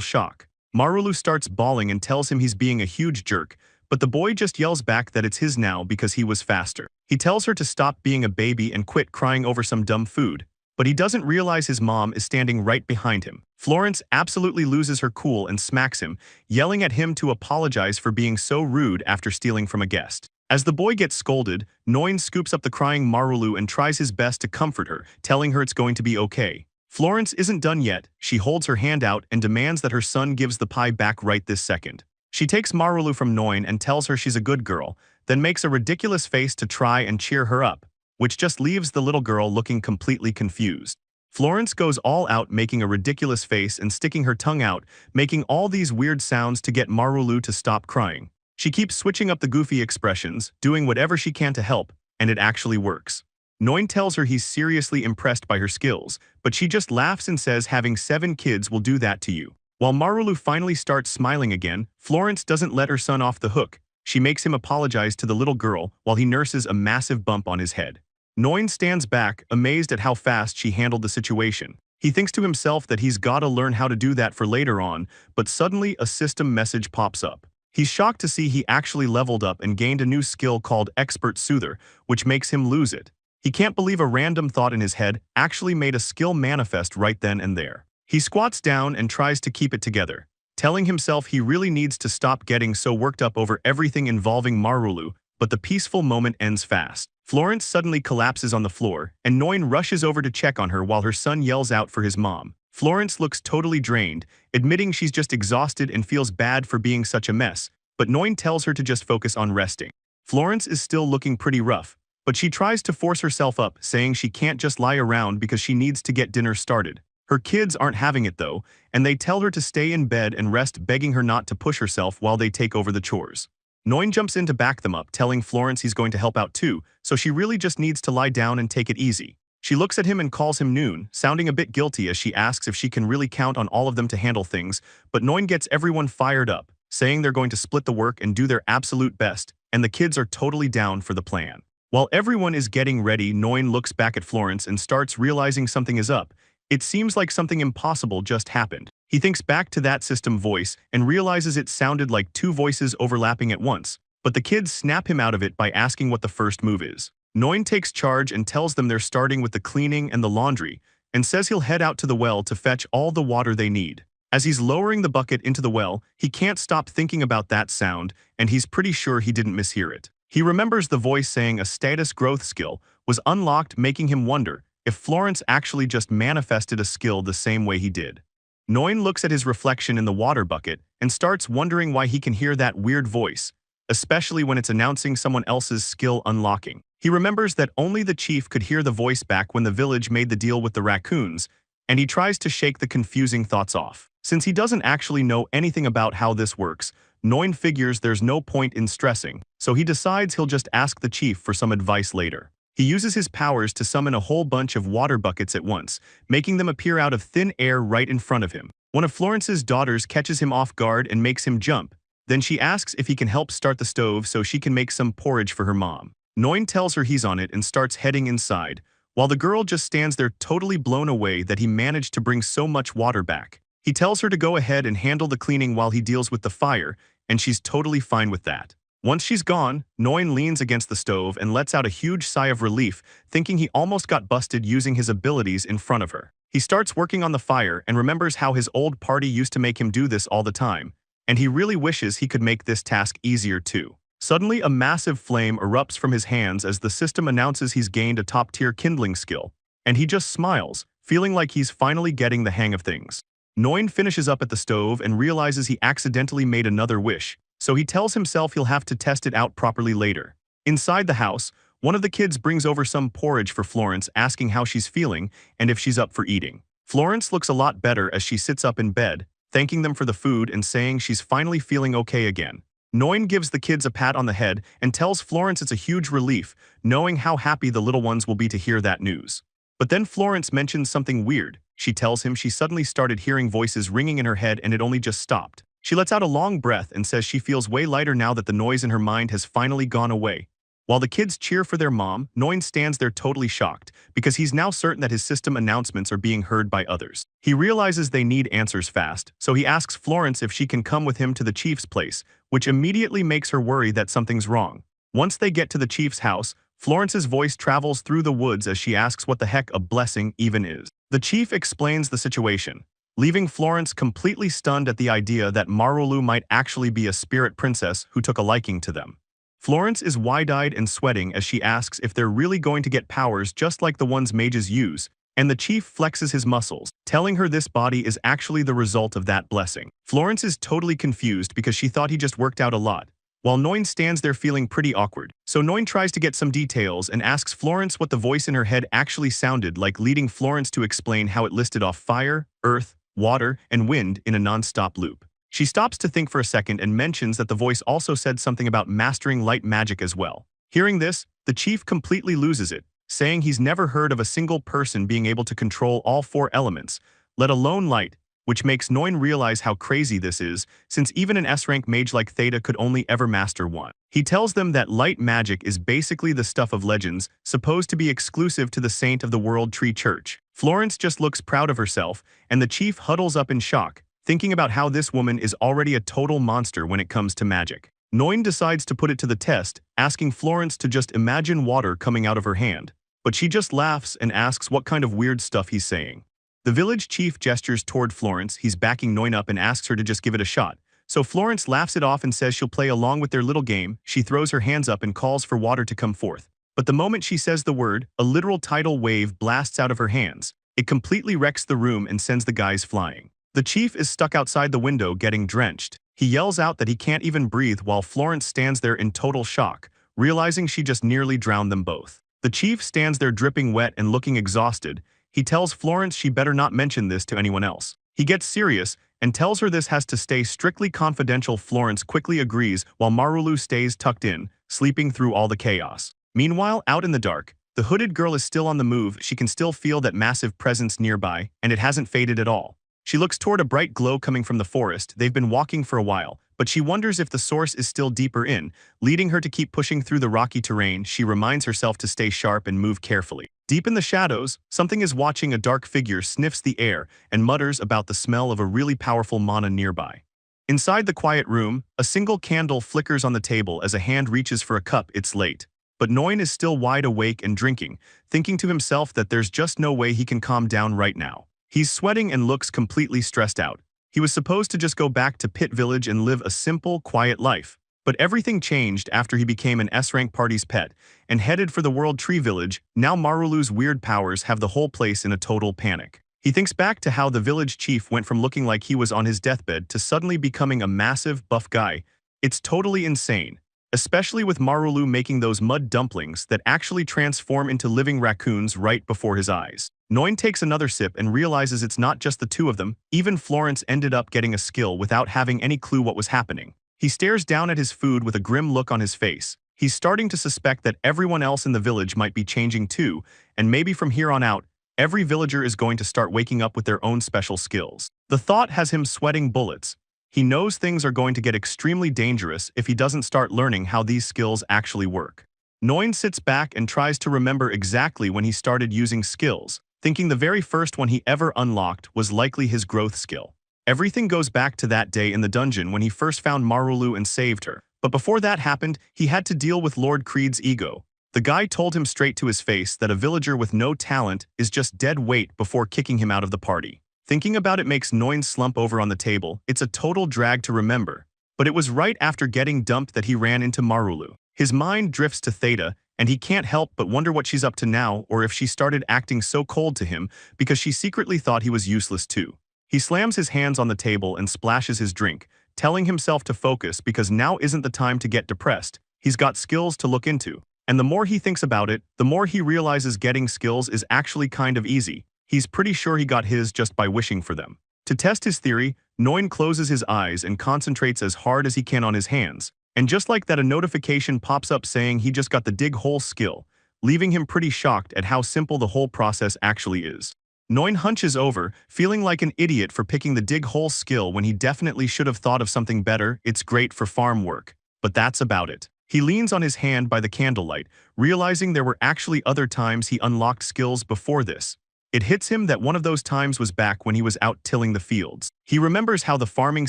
shock. Marulu starts bawling and tells him he's being a huge jerk, but the boy just yells back that it's his now because he was faster. He tells her to stop being a baby and quit crying over some dumb food, but he doesn't realize his mom is standing right behind him. Florence absolutely loses her cool and smacks him, yelling at him to apologize for being so rude after stealing from a guest. As the boy gets scolded, Noin scoops up the crying Marulu and tries his best to comfort her, telling her it's going to be okay. Florence isn't done yet. She holds her hand out and demands that her son gives the pie back right this second. She takes Marulu from Noin and tells her she's a good girl, then makes a ridiculous face to try and cheer her up, which just leaves the little girl looking completely confused. Florence goes all out, making a ridiculous face and sticking her tongue out, making all these weird sounds to get Marulu to stop crying. She keeps switching up the goofy expressions, doing whatever she can to help, and it actually works. Noin tells her he's seriously impressed by her skills, but she just laughs and says having 7 kids will do that to you. While Marulu finally starts smiling again, Florence doesn't let her son off the hook. She makes him apologize to the little girl while he nurses a massive bump on his head. Noin stands back, amazed at how fast she handled the situation. He thinks to himself that he's gotta learn how to do that for later on, but suddenly a system message pops up. He's shocked to see he actually leveled up and gained a new skill called Expert Soother, which makes him lose it. He can't believe a random thought in his head actually made a skill manifest right then and there. He squats down and tries to keep it together, telling himself he really needs to stop getting so worked up over everything involving Marulu, but the peaceful moment ends fast. Florence suddenly collapses on the floor, and Noin rushes over to check on her while her son yells out for his mom. Florence looks totally drained, admitting she's just exhausted and feels bad for being such a mess, but Noin tells her to just focus on resting. Florence is still looking pretty rough, but she tries to force herself up, saying she can't just lie around because she needs to get dinner started. Her kids aren't having it though, and they tell her to stay in bed and rest, begging her not to push herself while they take over the chores. Noin jumps in to back them up, telling Florence he's going to help out too, so she really just needs to lie down and take it easy. She looks at him and calls him Noon, sounding a bit guilty as she asks if she can really count on all of them to handle things, but Noin gets everyone fired up, saying they're going to split the work and do their absolute best, and the kids are totally down for the plan. While everyone is getting ready, Noin looks back at Florence and starts realizing something is up. It seems like something impossible just happened. He thinks back to that system voice and realizes it sounded like 2 voices overlapping at once, but the kids snap him out of it by asking what the first move is. Noin takes charge and tells them they're starting with the cleaning and the laundry, and says he'll head out to the well to fetch all the water they need. As he's lowering the bucket into the well, he can't stop thinking about that sound, and he's pretty sure he didn't mishear it. He remembers the voice saying a status growth skill was unlocked, making him wonder if Florence actually just manifested a skill the same way he did. Noin looks at his reflection in the water bucket and starts wondering why he can hear that weird voice, especially when it's announcing someone else's skill unlocking. He remembers that only the chief could hear the voice back when the village made the deal with the raccoons, and he tries to shake the confusing thoughts off. Since he doesn't actually know anything about how this works, Noin figures there's no point in stressing, so he decides he'll just ask the chief for some advice later. He uses his powers to summon a whole bunch of water buckets at once, making them appear out of thin air right in front of him. One of Florence's daughters catches him off guard and makes him jump. Then she asks if he can help start the stove so she can make some porridge for her mom. Noin tells her he's on it and starts heading inside, while the girl just stands there totally blown away that he managed to bring so much water back. He tells her to go ahead and handle the cleaning while he deals with the fire, and she's totally fine with that. Once she's gone, Noin leans against the stove and lets out a huge sigh of relief, thinking he almost got busted using his abilities in front of her. He starts working on the fire and remembers how his old party used to make him do this all the time, and he really wishes he could make this task easier too. Suddenly, a massive flame erupts from his hands as the system announces he's gained a top-tier kindling skill, and he just smiles, feeling like he's finally getting the hang of things. Noin finishes up at the stove and realizes he accidentally made another wish, so he tells himself he'll have to test it out properly later. Inside the house, one of the kids brings over some porridge for Florence, asking how she's feeling and if she's up for eating. Florence looks a lot better as she sits up in bed, thanking them for the food and saying she's finally feeling okay again. Noin gives the kids a pat on the head and tells Florence it's a huge relief, knowing how happy the little ones will be to hear that news. But then Florence mentions something weird. She tells him she suddenly started hearing voices ringing in her head and it only just stopped. She lets out a long breath and says she feels way lighter now that the noise in her mind has finally gone away. While the kids cheer for their mom, Noin stands there totally shocked, because he's now certain that his system announcements are being heard by others. He realizes they need answers fast, so he asks Florence if she can come with him to the chief's place, which immediately makes her worry that something's wrong. Once they get to the chief's house, Florence's voice travels through the woods as she asks what the heck a blessing even is. The chief explains the situation, leaving Florence completely stunned at the idea that Marulu might actually be a spirit princess who took a liking to them. Florence is wide-eyed and sweating as she asks if they're really going to get powers just like the ones mages use, and the chief flexes his muscles, telling her this body is actually the result of that blessing. Florence is totally confused because she thought he just worked out a lot, while Noin stands there feeling pretty awkward. So Noin tries to get some details and asks Florence what the voice in her head actually sounded like, leading Florence to explain how it listed off fire, earth, water, and wind in a non-stop loop. She stops to think for a second and mentions that the voice also said something about mastering light magic as well. Hearing this, the chief completely loses it, saying he's never heard of a single person being able to control all 4 elements, let alone light, which makes Noin realize how crazy this is, since even an S-rank mage like Theta could only ever master one. He tells them that light magic is basically the stuff of legends, supposed to be exclusive to the saint of the World Tree Church. Florence just looks proud of herself, and the chief huddles up in shock, thinking about how this woman is already a total monster when it comes to magic. Noin decides to put it to the test, asking Florence to just imagine water coming out of her hand, but she just laughs and asks what kind of weird stuff he's saying. The village chief gestures toward Florence, he's backing Noin up and asks her to just give it a shot. So Florence laughs it off and says she'll play along with their little game. She throws her hands up and calls for water to come forth. But the moment she says the word, a literal tidal wave blasts out of her hands. It completely wrecks the room and sends the guys flying. The chief is stuck outside the window getting drenched. He yells out that he can't even breathe while Florence stands there in total shock, realizing she just nearly drowned them both. The chief stands there dripping wet and looking exhausted. He tells Florence she better not mention this to anyone else. He gets serious and tells her this has to stay strictly confidential. Florence quickly agrees while Marulu stays tucked in, sleeping through all the chaos. Meanwhile, out in the dark, the hooded girl is still on the move. She can still feel that massive presence nearby, and it hasn't faded at all. She looks toward a bright glow coming from the forest. They've been walking for a while, but she wonders if the source is still deeper in, leading her to keep pushing through the rocky terrain. She reminds herself to stay sharp and move carefully. Deep in the shadows, something is watching. A dark figure sniffs the air and mutters about the smell of a really powerful mana nearby. Inside the quiet room, a single candle flickers on the table as a hand reaches for a cup. It's late, but Noin is still wide awake and drinking, thinking to himself that there's just no way he can calm down right now. He's sweating and looks completely stressed out. He was supposed to just go back to Pit Village and live a simple, quiet life. But everything changed after he became an S-rank party's pet and headed for the World Tree Village. Now Marulu's weird powers have the whole place in a total panic. He thinks back to how the village chief went from looking like he was on his deathbed to suddenly becoming a massive, buff guy. It's totally insane, especially with Marulu making those mud dumplings that actually transform into living raccoons right before his eyes. Noin takes another sip and realizes it's not just the two of them. Even Florence ended up getting a skill without having any clue what was happening. He stares down at his food with a grim look on his face. He's starting to suspect that everyone else in the village might be changing too, and maybe from here on out, every villager is going to start waking up with their own special skills. The thought has him sweating bullets. He knows things are going to get extremely dangerous if he doesn't start learning how these skills actually work. Noin sits back and tries to remember exactly when he started using skills, thinking the very first one he ever unlocked was likely his growth skill. Everything goes back to that day in the dungeon when he first found Marulu and saved her. But before that happened, he had to deal with Lord Creed's ego. The guy told him straight to his face that a villager with no talent is just dead weight before kicking him out of the party. Thinking about it makes Noin slump over on the table. It's a total drag to remember. But it was right after getting dumped that he ran into Marulu. His mind drifts to Theta, and he can't help but wonder what she's up to now, or if she started acting so cold to him because she secretly thought he was useless too. He slams his hands on the table and splashes his drink, telling himself to focus because now isn't the time to get depressed. He's got skills to look into. And the more he thinks about it, the more he realizes getting skills is actually kind of easy. He's pretty sure he got his just by wishing for them. To test his theory, Noin closes his eyes and concentrates as hard as he can on his hands. And just like that, a notification pops up saying he just got the dig hole skill, leaving him pretty shocked at how simple the whole process actually is. Noin hunches over, feeling like an idiot for picking the dig hole skill when he definitely should have thought of something better. It's great for farm work, but that's about it. He leans on his hand by the candlelight, realizing there were actually other times he unlocked skills before this. It hits him that one of those times was back when he was out tilling the fields. He remembers how the farming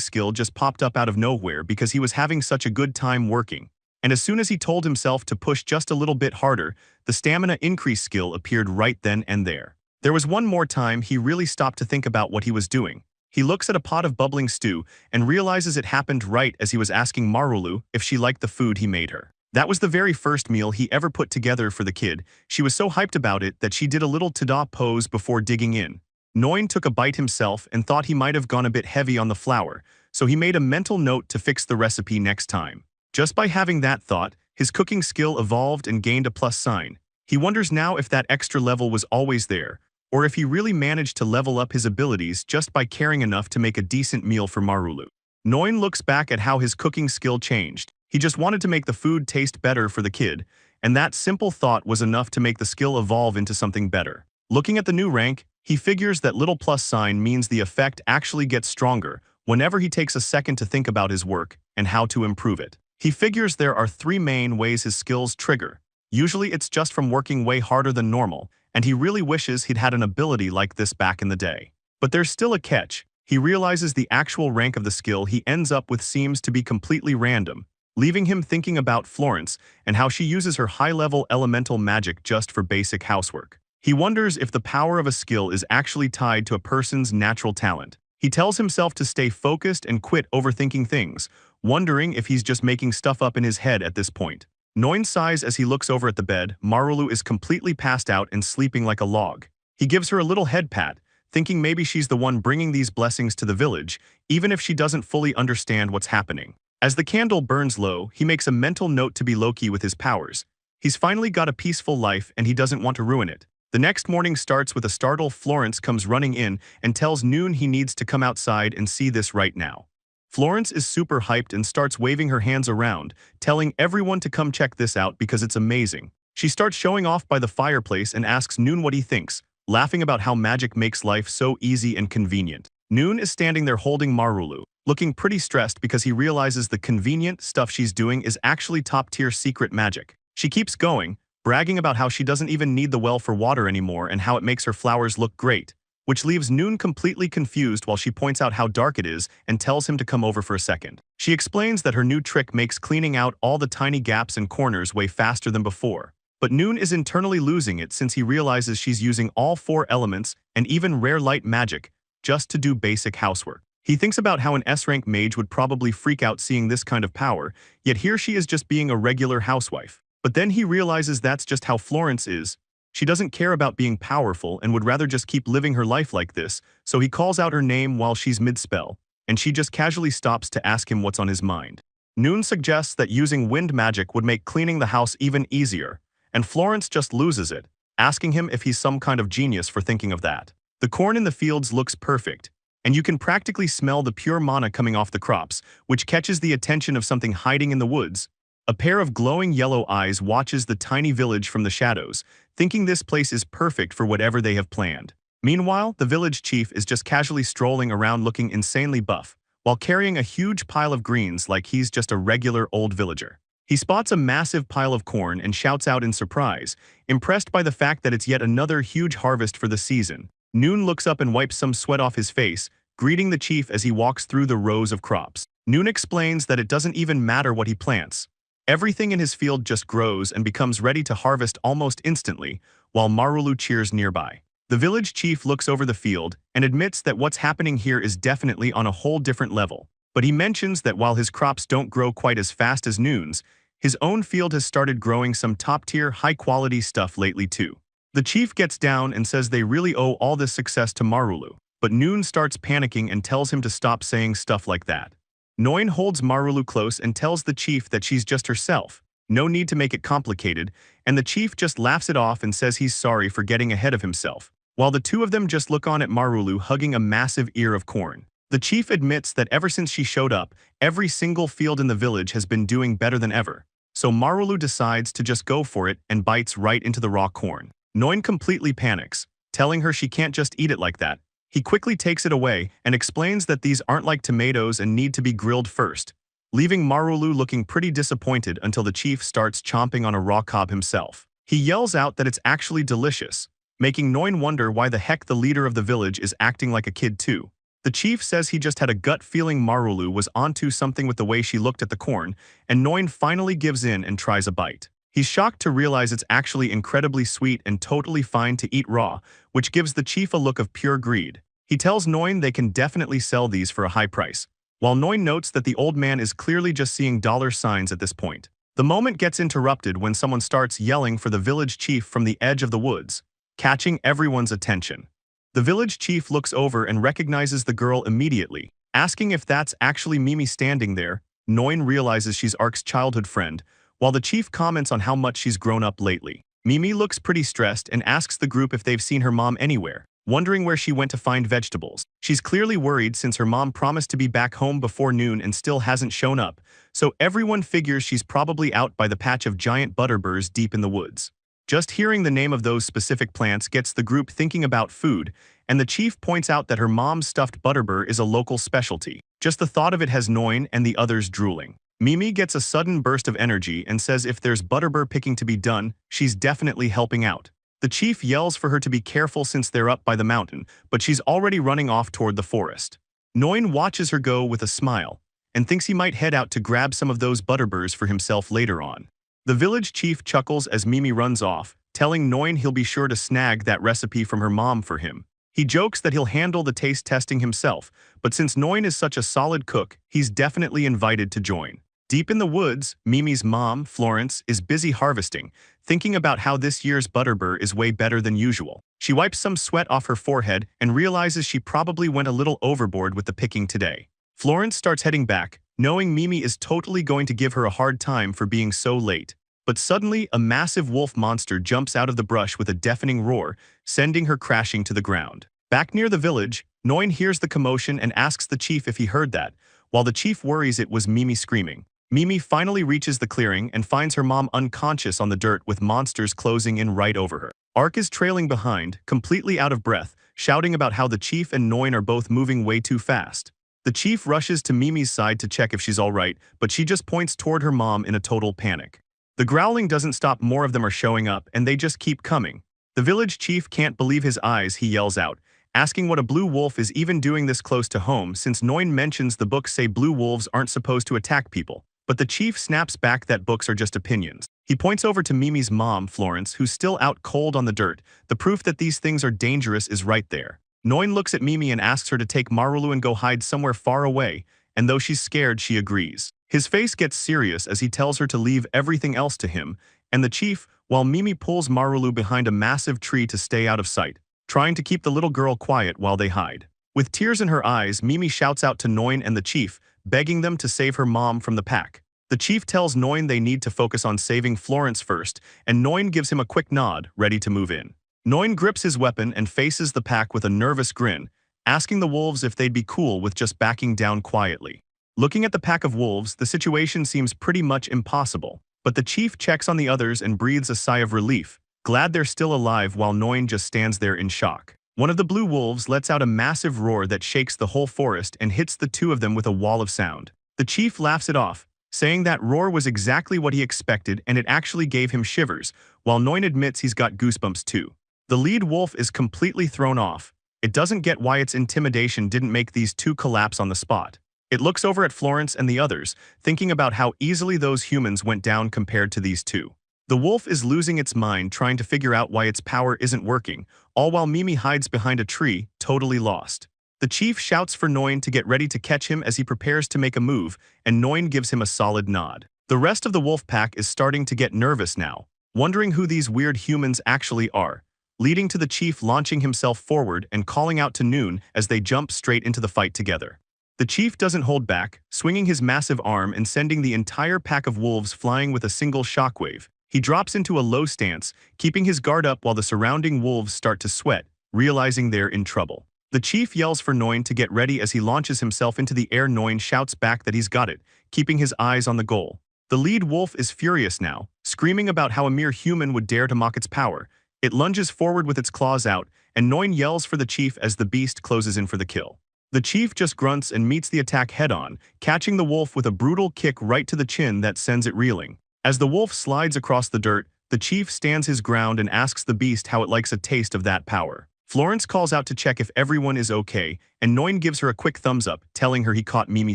skill just popped up out of nowhere because he was having such a good time working. And as soon as he told himself to push just a little bit harder, the stamina increase skill appeared right then and there. There was one more time he really stopped to think about what he was doing. He looks at a pot of bubbling stew and realizes it happened right as he was asking Marulu if she liked the food he made her. That was the very first meal he ever put together for the kid. She was so hyped about it that she did a little ta-da pose before digging in. Noin took a bite himself and thought he might have gone a bit heavy on the flour, so he made a mental note to fix the recipe next time. Just by having that thought, his cooking skill evolved and gained a plus sign. He wonders now if that extra level was always there, or if he really managed to level up his abilities just by caring enough to make a decent meal for Marulu. Noin looks back at how his cooking skill changed. He just wanted to make the food taste better for the kid, and that simple thought was enough to make the skill evolve into something better. Looking at the new rank, he figures that little plus sign means the effect actually gets stronger whenever he takes a second to think about his work and how to improve it. He figures there are 3 main ways his skills trigger. Usually it's just from working way harder than normal, and he really wishes he'd had an ability like this back in the day. But there's still a catch. He realizes the actual rank of the skill he ends up with seems to be completely random, leaving him thinking about Florence and how she uses her high-level elemental magic just for basic housework. He wonders if the power of a skill is actually tied to a person's natural talent. He tells himself to stay focused and quit overthinking things, wondering if he's just making stuff up in his head at this point. Noin sighs as he looks over at the bed. Marulu is completely passed out and sleeping like a log. He gives her a little head pat, thinking maybe she's the one bringing these blessings to the village, even if she doesn't fully understand what's happening. As the candle burns low, he makes a mental note to be low-key with his powers. He's finally got a peaceful life and he doesn't want to ruin it. The next morning starts with a startled Florence comes running in and tells Noon he needs to come outside and see this right now. Florence is super hyped and starts waving her hands around, telling everyone to come check this out because it's amazing. She starts showing off by the fireplace and asks Noon what he thinks, laughing about how magic makes life so easy and convenient. Noon is standing there holding Marulu, looking pretty stressed because he realizes the convenient stuff she's doing is actually top-tier secret magic. She keeps going, bragging about how she doesn't even need the well for water anymore and how it makes her flowers look great, which leaves Noon completely confused while she points out how dark it is and tells him to come over for a second. She explains that her new trick makes cleaning out all the tiny gaps and corners way faster than before. But Noon is internally losing it since he realizes she's using all 4 elements and even rare light magic just to do basic housework. He thinks about how an S-rank mage would probably freak out seeing this kind of power, yet here she is just being a regular housewife. But then he realizes that's just how Florence is. She doesn't care about being powerful and would rather just keep living her life like this, so he calls out her name while she's mid-spell, and she just casually stops to ask him what's on his mind. Noon suggests that using wind magic would make cleaning the house even easier, and Florence just loses it, asking him if he's some kind of genius for thinking of that. The corn in the fields looks perfect, and you can practically smell the pure mana coming off the crops, which catches the attention of something hiding in the woods. A pair of glowing yellow eyes watches the tiny village from the shadows, thinking this place is perfect for whatever they have planned. Meanwhile, the village chief is just casually strolling around looking insanely buff, while carrying a huge pile of greens like he's just a regular old villager. He spots a massive pile of corn and shouts out in surprise, impressed by the fact that it's yet another huge harvest for the season. Noon looks up and wipes some sweat off his face, greeting the chief as he walks through the rows of crops. Noon explains that it doesn't even matter what he plants. Everything in his field just grows and becomes ready to harvest almost instantly, while Marulu cheers nearby. The village chief looks over the field and admits that what's happening here is definitely on a whole different level. But he mentions that while his crops don't grow quite as fast as Noon's, his own field has started growing some top-tier, high-quality stuff lately too. The chief gets down and says they really owe all this success to Marulu, but Noon starts panicking and tells him to stop saying stuff like that. Noin holds Marulu close and tells the chief that she's just herself, no need to make it complicated, and the chief just laughs it off and says he's sorry for getting ahead of himself, while the two of them just look on at Marulu hugging a massive ear of corn. The chief admits that ever since she showed up, every single field in the village has been doing better than ever, so Marulu decides to just go for it and bites right into the raw corn. Noin completely panics, telling her she can't just eat it like that. He quickly takes it away and explains that these aren't like tomatoes and need to be grilled first, leaving Marulu looking pretty disappointed until the chief starts chomping on a raw cob himself. He yells out that it's actually delicious, making Noin wonder why the heck the leader of the village is acting like a kid too. The chief says he just had a gut feeling Marulu was onto something with the way she looked at the corn, and Noin finally gives in and tries a bite. He's shocked to realize it's actually incredibly sweet and totally fine to eat raw, which gives the chief a look of pure greed. He tells Noin they can definitely sell these for a high price, while Noin notes that the old man is clearly just seeing dollar signs at this point. The moment gets interrupted when someone starts yelling for the village chief from the edge of the woods, catching everyone's attention. The village chief looks over and recognizes the girl immediately, asking if that's actually Mimi standing there. Noin realizes she's Ark's childhood friend, while the chief comments on how much she's grown up lately. Mimi looks pretty stressed and asks the group if they've seen her mom anywhere. wondering where she went to find vegetables. She's clearly worried since her mom promised to be back home before noon and still hasn't shown up, so everyone figures she's probably out by the patch of giant butterburs deep in the woods. Just hearing the name of those specific plants gets the group thinking about food, and the chief points out that her mom's stuffed butterbur is a local specialty. Just the thought of it has Noin and the others drooling. Mimi gets a sudden burst of energy and says if there's butterbur picking to be done, she's definitely helping out. The chief yells for her to be careful since they're up by the mountain, but she's already running off toward the forest. Noin watches her go with a smile, and thinks he might head out to grab some of those butterburs for himself later on. The village chief chuckles as Mimi runs off, telling Noin he'll be sure to snag that recipe from her mom for him. He jokes that he'll handle the taste testing himself, but since Noin is such a solid cook, he's definitely invited to join. Deep in the woods, Mimi's mom, Florence, is busy harvesting, thinking about how this year's butterbur is way better than usual. She wipes some sweat off her forehead and realizes she probably went a little overboard with the picking today. Florence starts heading back, knowing Mimi is totally going to give her a hard time for being so late. But suddenly, a massive wolf monster jumps out of the brush with a deafening roar, sending her crashing to the ground. Back near the village, Noin hears the commotion and asks the chief if he heard that, while the chief worries it was Mimi screaming. Mimi finally reaches the clearing and finds her mom unconscious on the dirt with monsters closing in right over her. Ark is trailing behind, completely out of breath, shouting about how the chief and Noin are both moving way too fast. The chief rushes to Mimi's side to check if she's alright, but she just points toward her mom in a total panic. The growling doesn't stop, more of them are showing up, and they just keep coming. The village chief can't believe his eyes, he yells out, asking what a blue wolf is even doing this close to home since Noin mentions the books say blue wolves aren't supposed to attack people. But the chief snaps back that books are just opinions. He points over to Mimi's mom, Florence, who's still out cold on the dirt. The proof that these things are dangerous is right there. Noin looks at Mimi and asks her to take Marulu and go hide somewhere far away, and though she's scared, she agrees. His face gets serious as he tells her to leave everything else to him, and the chief, while Mimi pulls Marulu behind a massive tree to stay out of sight, trying to keep the little girl quiet while they hide. With tears in her eyes, Mimi shouts out to Noin and the chief, begging them to save her mom from the pack. The chief tells Noin they need to focus on saving Florence first, and Noin gives him a quick nod, ready to move in. Noin grips his weapon and faces the pack with a nervous grin, asking the wolves if they'd be cool with just backing down quietly. Looking at the pack of wolves, the situation seems pretty much impossible, but the chief checks on the others and breathes a sigh of relief, glad they're still alive while Noin just stands there in shock. One of the blue wolves lets out a massive roar that shakes the whole forest and hits the two of them with a wall of sound. The chief laughs it off, saying that roar was exactly what he expected and it actually gave him shivers, while Noin admits he's got goosebumps too. The lead wolf is completely thrown off. It doesn't get why its intimidation didn't make these two collapse on the spot. It looks over at Florence and the others, thinking about how easily those humans went down compared to these two. The wolf is losing its mind trying to figure out why its power isn't working, all while Mimi hides behind a tree, totally lost. The chief shouts for Noin to get ready to catch him as he prepares to make a move, and Noin gives him a solid nod. The rest of the wolf pack is starting to get nervous now, wondering who these weird humans actually are, leading to the chief launching himself forward and calling out to Noon as they jump straight into the fight together. The chief doesn't hold back, swinging his massive arm and sending the entire pack of wolves flying with a single shockwave. He drops into a low stance, keeping his guard up while the surrounding wolves start to sweat, realizing they're in trouble. The chief yells for Noin to get ready as he launches himself into the air. Noin shouts back that he's got it, keeping his eyes on the goal. The lead wolf is furious now, screaming about how a mere human would dare to mock its power. It lunges forward with its claws out, and Noin yells for the chief as the beast closes in for the kill. The chief just grunts and meets the attack head-on, catching the wolf with a brutal kick right to the chin that sends it reeling. As the wolf slides across the dirt, the chief stands his ground and asks the beast how it likes a taste of that power. Florence calls out to check if everyone is okay, and Noin gives her a quick thumbs up, telling her he caught Mimi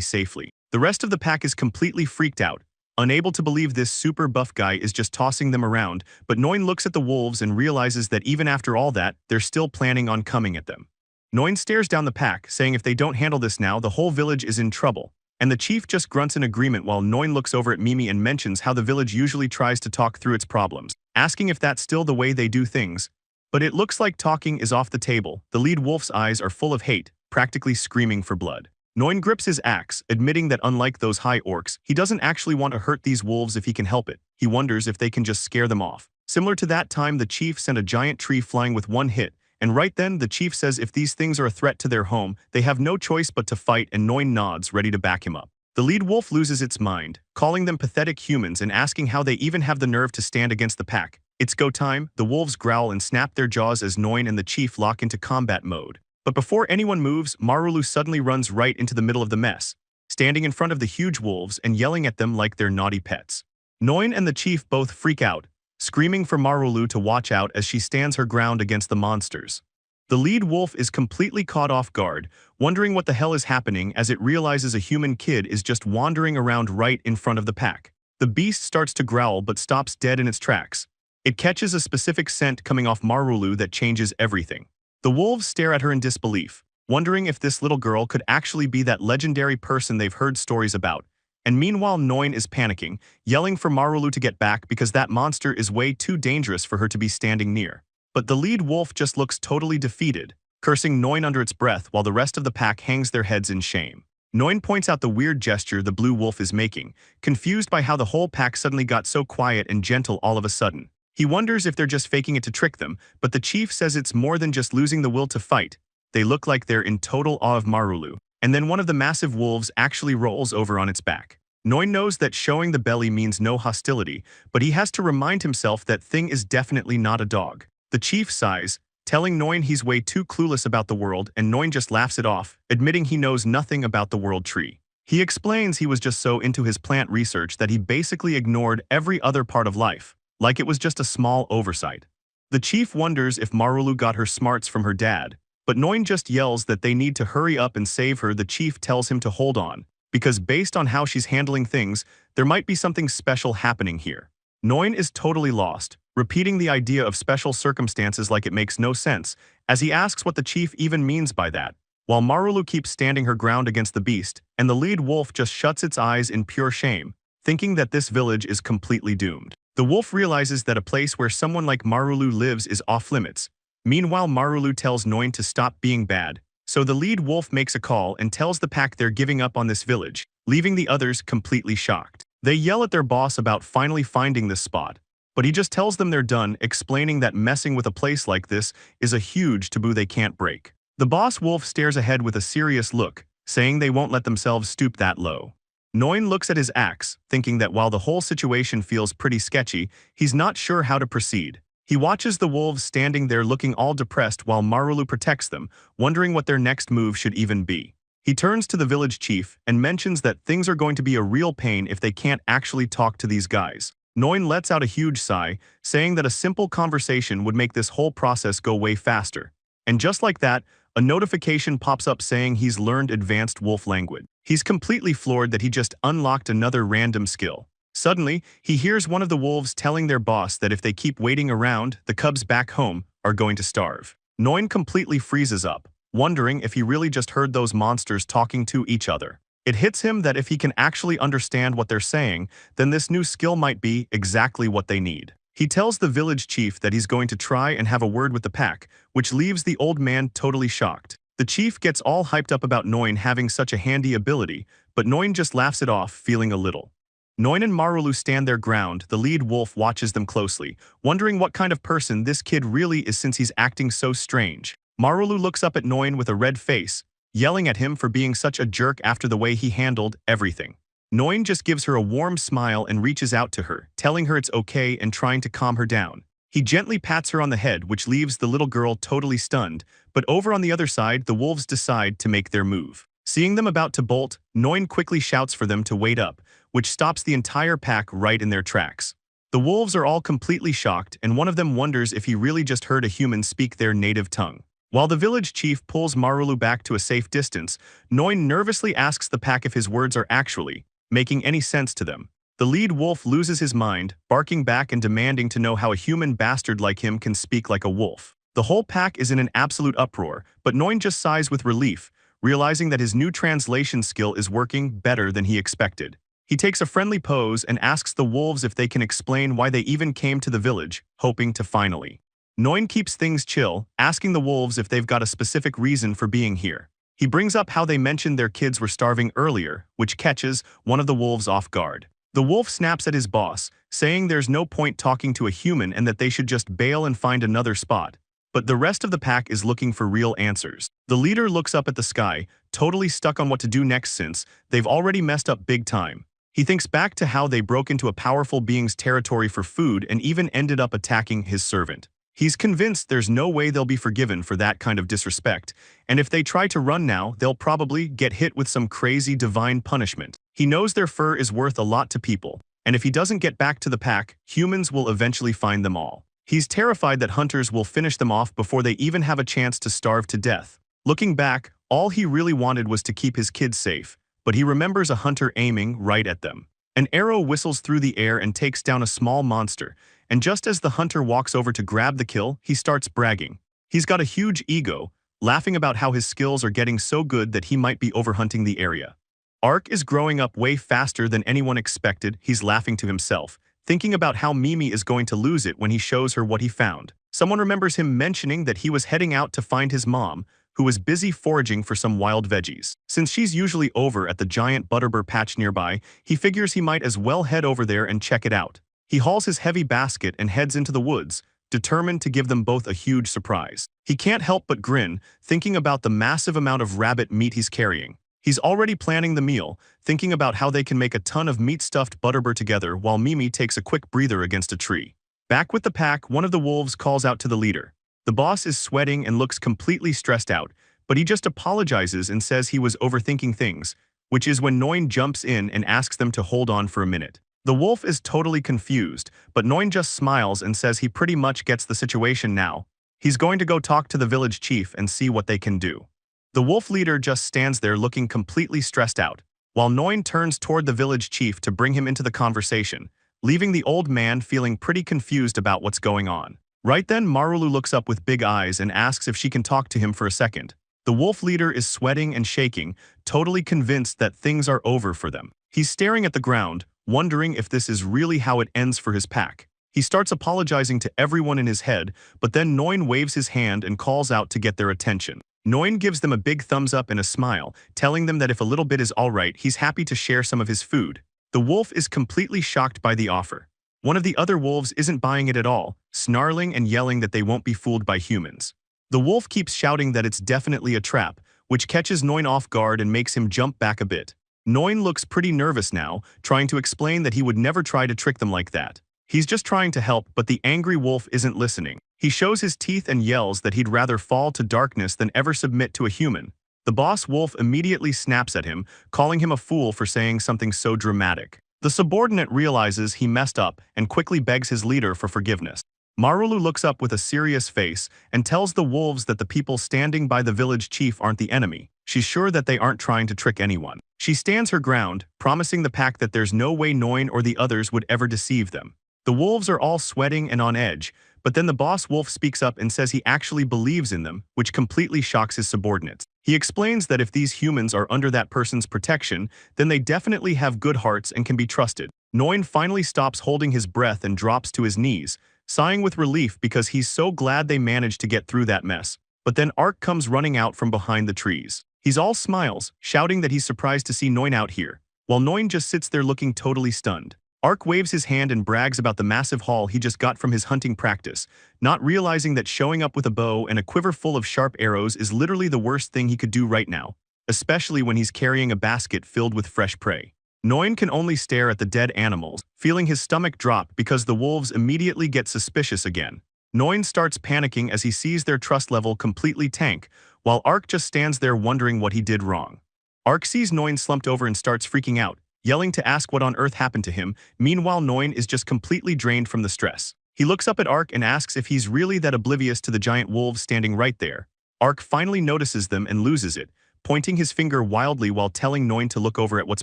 safely. The rest of the pack is completely freaked out, unable to believe this super buff guy is just tossing them around, but Noin looks at the wolves and realizes that even after all that, they're still planning on coming at them. Noin stares down the pack, saying if they don't handle this now, the whole village is in trouble, and the chief just grunts in agreement while Noin looks over at Mimi and mentions how the village usually tries to talk through its problems, asking if that's still the way they do things. But it looks like talking is off the table. The lead wolf's eyes are full of hate, practically screaming for blood. Noin grips his axe, admitting that unlike those high orcs, he doesn't actually want to hurt these wolves if he can help it. He wonders if they can just scare them off. Similar to that time the chief sent a giant tree flying with one hit, and right then the chief says if these things are a threat to their home, they have no choice but to fight, and Noin nods, ready to back him up. The lead wolf loses its mind, calling them pathetic humans and asking how they even have the nerve to stand against the pack. It's go time, the wolves growl and snap their jaws as Noin and the chief lock into combat mode. But before anyone moves, Marulu suddenly runs right into the middle of the mess, standing in front of the huge wolves and yelling at them like they're naughty pets. Noin and the chief both freak out, screaming for Marulu to watch out as she stands her ground against the monsters. The lead wolf is completely caught off guard, wondering what the hell is happening as it realizes a human kid is just wandering around right in front of the pack. The beast starts to growl but stops dead in its tracks. It catches a specific scent coming off Marulu that changes everything. The wolves stare at her in disbelief, wondering if this little girl could actually be that legendary person they've heard stories about. And meanwhile Noin is panicking, yelling for Marulu to get back because that monster is way too dangerous for her to be standing near. But the lead wolf just looks totally defeated, cursing Noin under its breath while the rest of the pack hangs their heads in shame. Noin points out the weird gesture the blue wolf is making, confused by how the whole pack suddenly got so quiet and gentle all of a sudden. He wonders if they're just faking it to trick them, but the chief says it's more than just losing the will to fight. They look like they're in total awe of Marulu. And then one of the massive wolves actually rolls over on its back. Noin knows that showing the belly means no hostility, but he has to remind himself that thing is definitely not a dog. The chief sighs, telling Noin he's way too clueless about the world, and Noin just laughs it off, admitting he knows nothing about the world tree. He explains he was just so into his plant research that he basically ignored every other part of life, like it was just a small oversight. The chief wonders if Marulu got her smarts from her dad, but Noin just yells that they need to hurry up and save her. The chief tells him to hold on, because based on how she's handling things, there might be something special happening here. Noin is totally lost, repeating the idea of special circumstances like it makes no sense, as he asks what the chief even means by that, while Marulu keeps standing her ground against the beast, and the lead wolf just shuts its eyes in pure shame, thinking that this village is completely doomed. The wolf realizes that a place where someone like Marulu lives is off-limits. Meanwhile, Marulu tells Noin to stop being bad, so the lead wolf makes a call and tells the pack they're giving up on this village, leaving the others completely shocked. They yell at their boss about finally finding this spot, but he just tells them they're done, explaining that messing with a place like this is a huge taboo they can't break. The boss wolf stares ahead with a serious look, saying they won't let themselves stoop that low. Noin looks at his axe, thinking that while the whole situation feels pretty sketchy, he's not sure how to proceed. He watches the wolves standing there looking all depressed while Marulu protects them, wondering what their next move should even be. He turns to the village chief and mentions that things are going to be a real pain if they can't actually talk to these guys. Noin lets out a huge sigh, saying that a simple conversation would make this whole process go way faster. And just like that, a notification pops up saying he's learned advanced wolf language. He's completely floored that he just unlocked another random skill. Suddenly, he hears one of the wolves telling their boss that if they keep waiting around, the cubs back home are going to starve. Noin completely freezes up, wondering if he really just heard those monsters talking to each other. It hits him that if he can actually understand what they're saying, then this new skill might be exactly what they need. He tells the village chief that he's going to try and have a word with the pack, which leaves the old man totally shocked. The chief gets all hyped up about Noin having such a handy ability, but Noin just laughs it off, feeling a little. Noin and Marulu stand their ground. The lead wolf watches them closely, wondering what kind of person this kid really is since he's acting so strange. Marulu looks up at Noin with a red face, yelling at him for being such a jerk after the way he handled everything. Noin just gives her a warm smile and reaches out to her, telling her it's okay and trying to calm her down. He gently pats her on the head, which leaves the little girl totally stunned, but over on the other side, the wolves decide to make their move. Seeing them about to bolt, Noin quickly shouts for them to wait up, which stops the entire pack right in their tracks. The wolves are all completely shocked, and one of them wonders if he really just heard a human speak their native tongue. While the village chief pulls Marulu back to a safe distance, Noin nervously asks the pack if his words are actually making any sense to them. The lead wolf loses his mind, barking back and demanding to know how a human bastard like him can speak like a wolf. The whole pack is in an absolute uproar, but Noin just sighs with relief, realizing that his new translation skill is working better than he expected. He takes a friendly pose and asks the wolves if they can explain why they even came to the village, hoping to finally. Noin keeps things chill, asking the wolves if they've got a specific reason for being here. He brings up how they mentioned their kids were starving earlier, which catches one of the wolves off guard. The wolf snaps at his boss, saying there's no point talking to a human and that they should just bail and find another spot. but the rest of the pack is looking for real answers. The leader looks up at the sky, totally stuck on what to do next since they've already messed up big time. He thinks back to how they broke into a powerful being's territory for food and even ended up attacking his servant. He's convinced there's no way they'll be forgiven for that kind of disrespect, and if they try to run now, they'll probably get hit with some crazy divine punishment. He knows their fur is worth a lot to people, and if he doesn't get back to the pack, humans will eventually find them all. He's terrified that hunters will finish them off before they even have a chance to starve to death. Looking back, all he really wanted was to keep his kids safe, but he remembers a hunter aiming right at them. An arrow whistles through the air and takes down a small monster, and just as the hunter walks over to grab the kill, he starts bragging. He's got a huge ego, laughing about how his skills are getting so good that he might be overhunting the area. Ark is growing up way faster than anyone expected. He's laughing to himself, thinking about how Mimi is going to lose it when he shows her what he found. Someone remembers him mentioning that he was heading out to find his mom, who was busy foraging for some wild veggies. Since she's usually over at the giant butterbur patch nearby, he figures he might as well head over there and check it out. He hauls his heavy basket and heads into the woods, determined to give them both a huge surprise. He can't help but grin, thinking about the massive amount of rabbit meat he's carrying. He's already planning the meal, thinking about how they can make a ton of meat-stuffed butterbur together while Mimi takes a quick breather against a tree. Back with the pack, one of the wolves calls out to the leader. The boss is sweating and looks completely stressed out, but he just apologizes and says he was overthinking things, which is when Noin jumps in and asks them to hold on for a minute. The wolf is totally confused, but Noin just smiles and says he pretty much gets the situation now. He's going to go talk to the village chief and see what they can do. The wolf leader just stands there looking completely stressed out, while Noin turns toward the village chief to bring him into the conversation, leaving the old man feeling pretty confused about what's going on. Right then, Marulu looks up with big eyes and asks if she can talk to him for a second. The wolf leader is sweating and shaking, totally convinced that things are over for them. He's staring at the ground, wondering if this is really how it ends for his pack. He starts apologizing to everyone in his head, but then Noin waves his hand and calls out to get their attention. Noin gives them a big thumbs up and a smile, telling them that if a little bit is alright, he's happy to share some of his food. The wolf is completely shocked by the offer. One of the other wolves isn't buying it at all, snarling and yelling that they won't be fooled by humans. The wolf keeps shouting that it's definitely a trap, which catches Noin off guard and makes him jump back a bit. Noin looks pretty nervous now, trying to explain that he would never try to trick them like that. He's just trying to help, but the angry wolf isn't listening. He shows his teeth and yells that he'd rather fall to darkness than ever submit to a human. The boss wolf immediately snaps at him, calling him a fool for saying something so dramatic. The subordinate realizes he messed up and quickly begs his leader for forgiveness. Marulu looks up with a serious face and tells the wolves that the people standing by the village chief aren't the enemy. She's sure that they aren't trying to trick anyone. She stands her ground, promising the pack that there's no way Noin or the others would ever deceive them. The wolves are all sweating and on edge, but then the boss wolf speaks up and says he actually believes in them, which completely shocks his subordinates. He explains that if these humans are under that person's protection, then they definitely have good hearts and can be trusted. Noin finally stops holding his breath and drops to his knees, sighing with relief because he's so glad they managed to get through that mess. But then Ark comes running out from behind the trees. He's all smiles, shouting that he's surprised to see Noin out here, while Noin just sits there looking totally stunned. Ark waves his hand and brags about the massive haul he just got from his hunting practice, not realizing that showing up with a bow and a quiver full of sharp arrows is literally the worst thing he could do right now, especially when he's carrying a basket filled with fresh prey. Noin can only stare at the dead animals, feeling his stomach drop because the wolves immediately get suspicious again. Noin starts panicking as he sees their trust level completely tank, while Ark just stands there wondering what he did wrong. Ark sees Noin slumped over and starts freaking out, yelling to ask what on earth happened to him. Meanwhile, Noin is just completely drained from the stress. He looks up at Ark and asks if he's really that oblivious to the giant wolves standing right there. Ark finally notices them and loses it, pointing his finger wildly while telling Noin to look over at what's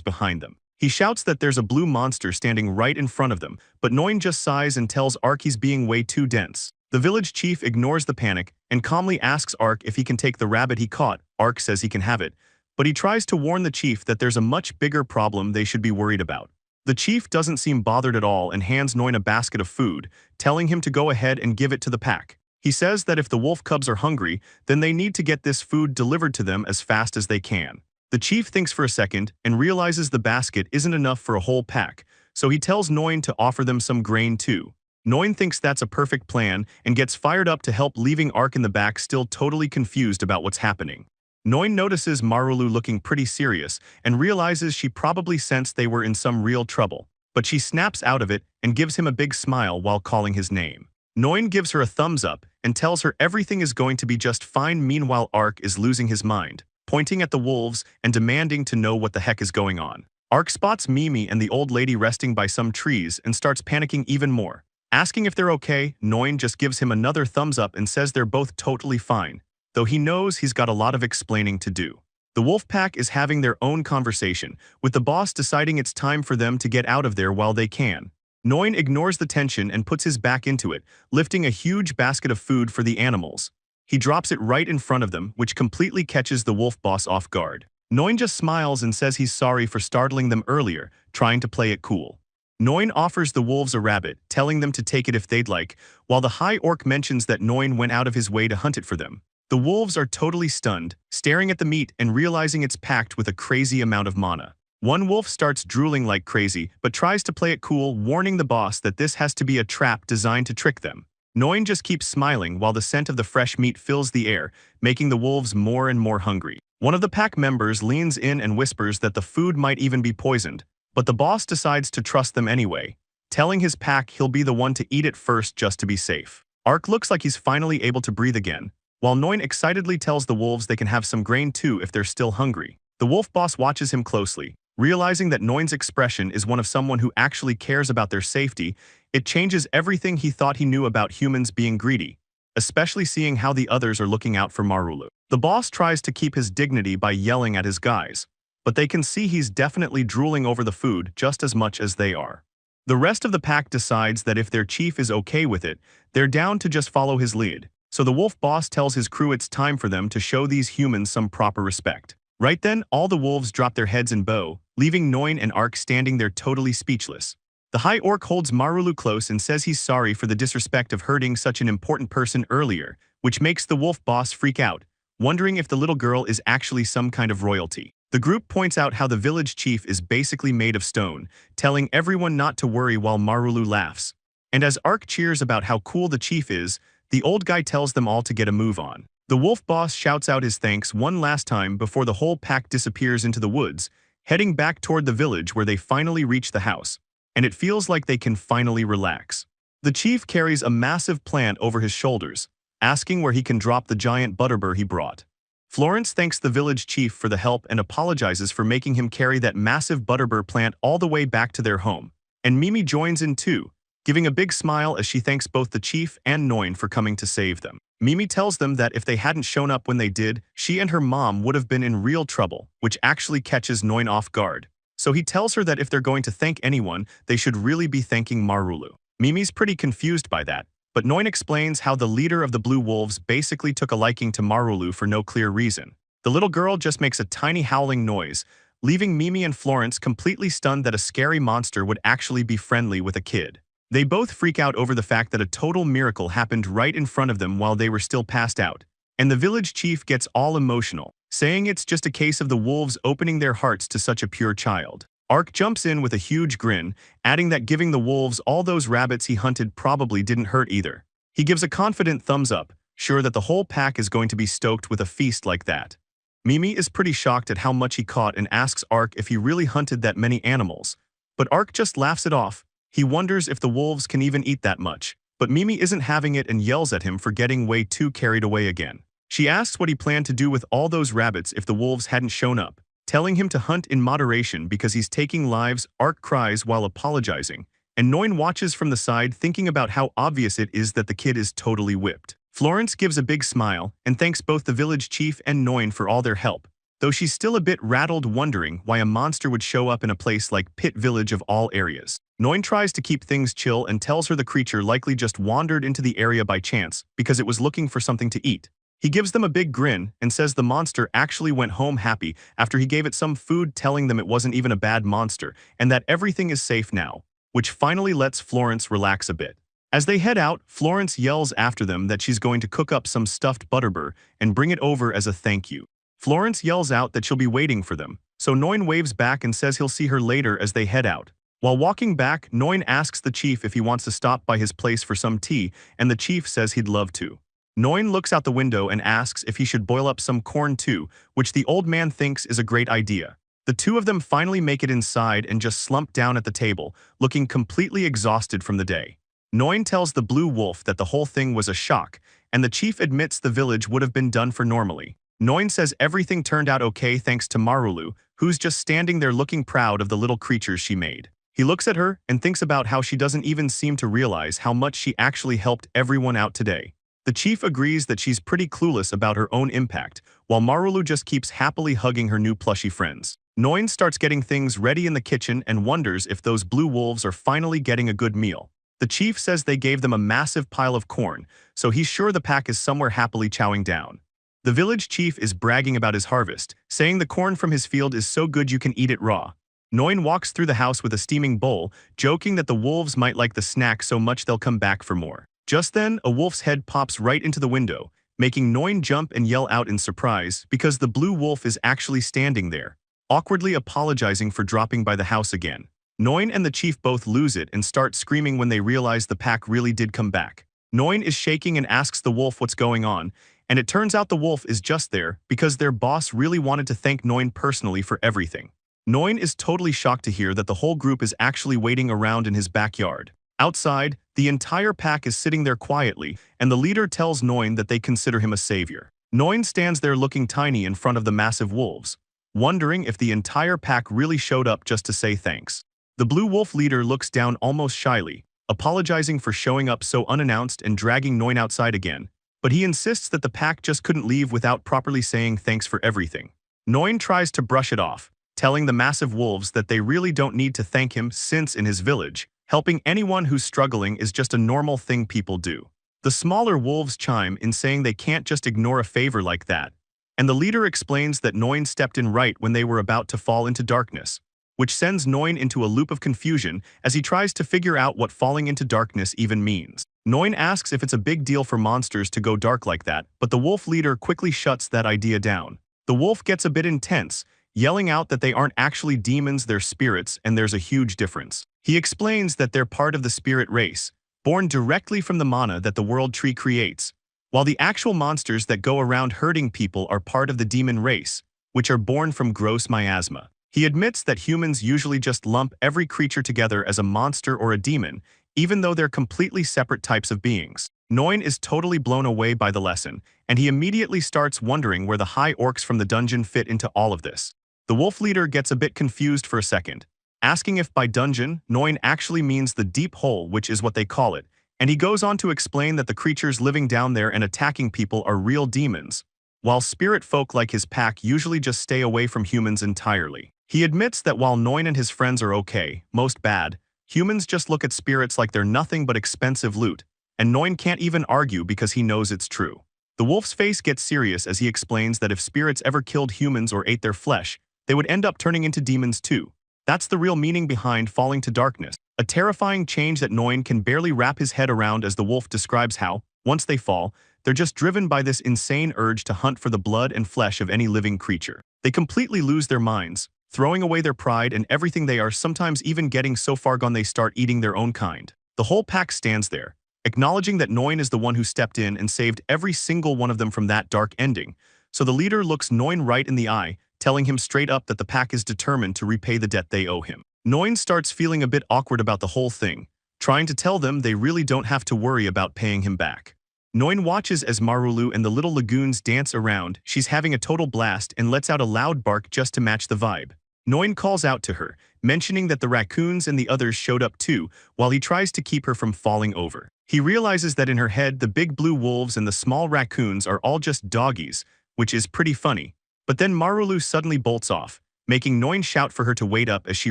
behind them. He shouts that there's a blue monster standing right in front of them, but Noin just sighs and tells Ark he's being way too dense. The village chief ignores the panic and calmly asks Ark if he can take the rabbit he caught. Ark says he can have it, but he tries to warn the chief that there's a much bigger problem they should be worried about. The chief doesn't seem bothered at all and hands Noin a basket of food, telling him to go ahead and give it to the pack. He says that if the wolf cubs are hungry, then they need to get this food delivered to them as fast as they can. The chief thinks for a second and realizes the basket isn't enough for a whole pack, so he tells Noin to offer them some grain too. Noin thinks that's a perfect plan and gets fired up to help, leaving Ark in the back still totally confused about what's happening. Noin notices Marulu looking pretty serious and realizes she probably sensed they were in some real trouble, but she snaps out of it and gives him a big smile while calling his name. Noin gives her a thumbs up and tells her everything is going to be just fine. Meanwhile, Ark is losing his mind, pointing at the wolves and demanding to know what the heck is going on. Ark spots Mimi and the old lady resting by some trees and starts panicking even more. Asking if they're okay, Noin just gives him another thumbs up and says they're both totally fine, though he knows he's got a lot of explaining to do. The wolf pack is having their own conversation, with the boss deciding it's time for them to get out of there while they can. Noin ignores the tension and puts his back into it, lifting a huge basket of food for the animals. He drops it right in front of them, which completely catches the wolf boss off guard. Noin just smiles and says he's sorry for startling them earlier, trying to play it cool. Noin offers the wolves a rabbit, telling them to take it if they'd like, while the high orc mentions that Noin went out of his way to hunt it for them. The wolves are totally stunned, staring at the meat and realizing it's packed with a crazy amount of mana. One wolf starts drooling like crazy, but tries to play it cool, warning the boss that this has to be a trap designed to trick them. Noin just keeps smiling while the scent of the fresh meat fills the air, making the wolves more and more hungry. One of the pack members leans in and whispers that the food might even be poisoned, but the boss decides to trust them anyway, telling his pack he'll be the one to eat it first just to be safe. Ark looks like he's finally able to breathe again, while Noin excitedly tells the wolves they can have some grain too if they're still hungry. The wolf boss watches him closely. Realizing that Noin's expression is one of someone who actually cares about their safety, it changes everything he thought he knew about humans being greedy, especially seeing how the others are looking out for Marulu. The boss tries to keep his dignity by yelling at his guys, but they can see he's definitely drooling over the food just as much as they are. The rest of the pack decides that if their chief is okay with it, they're down to just follow his lead. So the wolf boss tells his crew it's time for them to show these humans some proper respect. Right then, all the wolves drop their heads and bow, leaving Noin and Ark standing there totally speechless. The high orc holds Marulu close and says he's sorry for the disrespect of hurting such an important person earlier, which makes the wolf boss freak out, wondering if the little girl is actually some kind of royalty. The group points out how the village chief is basically made of stone, telling everyone not to worry while Marulu laughs. And as Ark cheers about how cool the chief is, the old guy tells them all to get a move on. The wolf boss shouts out his thanks one last time before the whole pack disappears into the woods, heading back toward the village where they finally reach the house, and it feels like they can finally relax. The chief carries a massive plant over his shoulders, asking where he can drop the giant butterbur he brought. Florence thanks the village chief for the help and apologizes for making him carry that massive butterbur plant all the way back to their home, and Mimi joins in too, giving a big smile as she thanks both the chief and Noin for coming to save them. Mimi tells them that if they hadn't shown up when they did, she and her mom would have been in real trouble, which actually catches Noin off guard. So he tells her that if they're going to thank anyone, they should really be thanking Marulu. Mimi's pretty confused by that, but Noin explains how the leader of the Blue Wolves basically took a liking to Marulu for no clear reason. The little girl just makes a tiny howling noise, leaving Mimi and Florence completely stunned that a scary monster would actually be friendly with a kid. They both freak out over the fact that a total miracle happened right in front of them while they were still passed out, and the village chief gets all emotional, saying it's just a case of the wolves opening their hearts to such a pure child. Ark jumps in with a huge grin, adding that giving the wolves all those rabbits he hunted probably didn't hurt either. He gives a confident thumbs up, sure that the whole pack is going to be stoked with a feast like that. Mimi is pretty shocked at how much he caught and asks Ark if he really hunted that many animals, but Ark just laughs it off. He wonders if the wolves can even eat that much, but Mimi isn't having it and yells at him for getting way too carried away again. She asks what he planned to do with all those rabbits if the wolves hadn't shown up, telling him to hunt in moderation because he's taking lives. Ark cries while apologizing, and Noin watches from the side thinking about how obvious it is that the kid is totally whipped. Florence gives a big smile and thanks both the village chief and Noin for all their help, though she's still a bit rattled wondering why a monster would show up in a place like Pit Village of all areas. Noin tries to keep things chill and tells her the creature likely just wandered into the area by chance because it was looking for something to eat. He gives them a big grin and says the monster actually went home happy after he gave it some food, telling them it wasn't even a bad monster and that everything is safe now, which finally lets Florence relax a bit. As they head out, Florence yells after them that she's going to cook up some stuffed butterbur and bring it over as a thank you. Florence yells out that she'll be waiting for them, so Noin waves back and says he'll see her later as they head out. While walking back, Noin asks the chief if he wants to stop by his place for some tea, and the chief says he'd love to. Noin looks out the window and asks if he should boil up some corn too, which the old man thinks is a great idea. The two of them finally make it inside and just slump down at the table, looking completely exhausted from the day. Noin tells the blue wolf that the whole thing was a shock, and the chief admits the village would have been done for normally. Noin says everything turned out okay thanks to Marulu, who's just standing there looking proud of the little creatures she made. He looks at her and thinks about how she doesn't even seem to realize how much she actually helped everyone out today. The chief agrees that she's pretty clueless about her own impact, while Marulu just keeps happily hugging her new plushy friends. Noin starts getting things ready in the kitchen and wonders if those blue wolves are finally getting a good meal. The chief says they gave them a massive pile of corn, so he's sure the pack is somewhere happily chowing down. The village chief is bragging about his harvest, saying the corn from his field is so good you can eat it raw. Noin walks through the house with a steaming bowl, joking that the wolves might like the snack so much they'll come back for more. Just then, a wolf's head pops right into the window, making Noin jump and yell out in surprise because the blue wolf is actually standing there, awkwardly apologizing for dropping by the house again. Noin and the chief both lose it and start screaming when they realize the pack really did come back. Noin is shaking and asks the wolf what's going on, and it turns out the wolf is just there because their boss really wanted to thank Noin personally for everything. Noin is totally shocked to hear that the whole group is actually waiting around in his backyard. Outside, the entire pack is sitting there quietly, and the leader tells Noin that they consider him a savior. Noin stands there looking tiny in front of the massive wolves, wondering if the entire pack really showed up just to say thanks. The blue wolf leader looks down almost shyly, apologizing for showing up so unannounced and dragging Noin outside again, but he insists that the pack just couldn't leave without properly saying thanks for everything. Noin tries to brush it off, telling the massive wolves that they really don't need to thank him since in his village, helping anyone who's struggling is just a normal thing people do. The smaller wolves chime in saying they can't just ignore a favor like that, and the leader explains that Noin stepped in right when they were about to fall into darkness, which sends Noin into a loop of confusion as he tries to figure out what falling into darkness even means. Noin asks if it's a big deal for monsters to go dark like that, but the wolf leader quickly shuts that idea down. The wolf gets a bit intense, yelling out that they aren't actually demons, they're spirits, and there's a huge difference. He explains that they're part of the spirit race, born directly from the mana that the world tree creates, while the actual monsters that go around hurting people are part of the demon race, which are born from gross miasma. He admits that humans usually just lump every creature together as a monster or a demon, even though they're completely separate types of beings. Noin is totally blown away by the lesson, and he immediately starts wondering where the high orcs from the dungeon fit into all of this. The wolf leader gets a bit confused for a second, asking if by dungeon, Noin actually means the deep hole, which is what they call it, and he goes on to explain that the creatures living down there and attacking people are real demons, while spirit folk like his pack usually just stay away from humans entirely. He admits that while Noin and his friends are okay, most bad, humans just look at spirits like they're nothing but expensive loot, and Noin can't even argue because he knows it's true. The wolf's face gets serious as he explains that if spirits ever killed humans or ate their flesh, they would end up turning into demons too. That's the real meaning behind falling to darkness, a terrifying change that Noin can barely wrap his head around as the wolf describes how, once they fall, they're just driven by this insane urge to hunt for the blood and flesh of any living creature. They completely lose their minds, throwing away their pride and everything they are, sometimes even getting so far gone they start eating their own kind. The whole pack stands there, acknowledging that Noin is the one who stepped in and saved every single one of them from that dark ending, so the leader looks Noin right in the eye, telling him straight up that the pack is determined to repay the debt they owe him. Noin starts feeling a bit awkward about the whole thing, trying to tell them they really don't have to worry about paying him back. Noin watches as Marulu and the little lagoons dance around. She's having a total blast and lets out a loud bark just to match the vibe. Noin calls out to her, mentioning that the raccoons and the others showed up too, while he tries to keep her from falling over. He realizes that in her head the big blue wolves and the small raccoons are all just doggies, which is pretty funny. But then Marulu suddenly bolts off, making Noin shout for her to wait up as she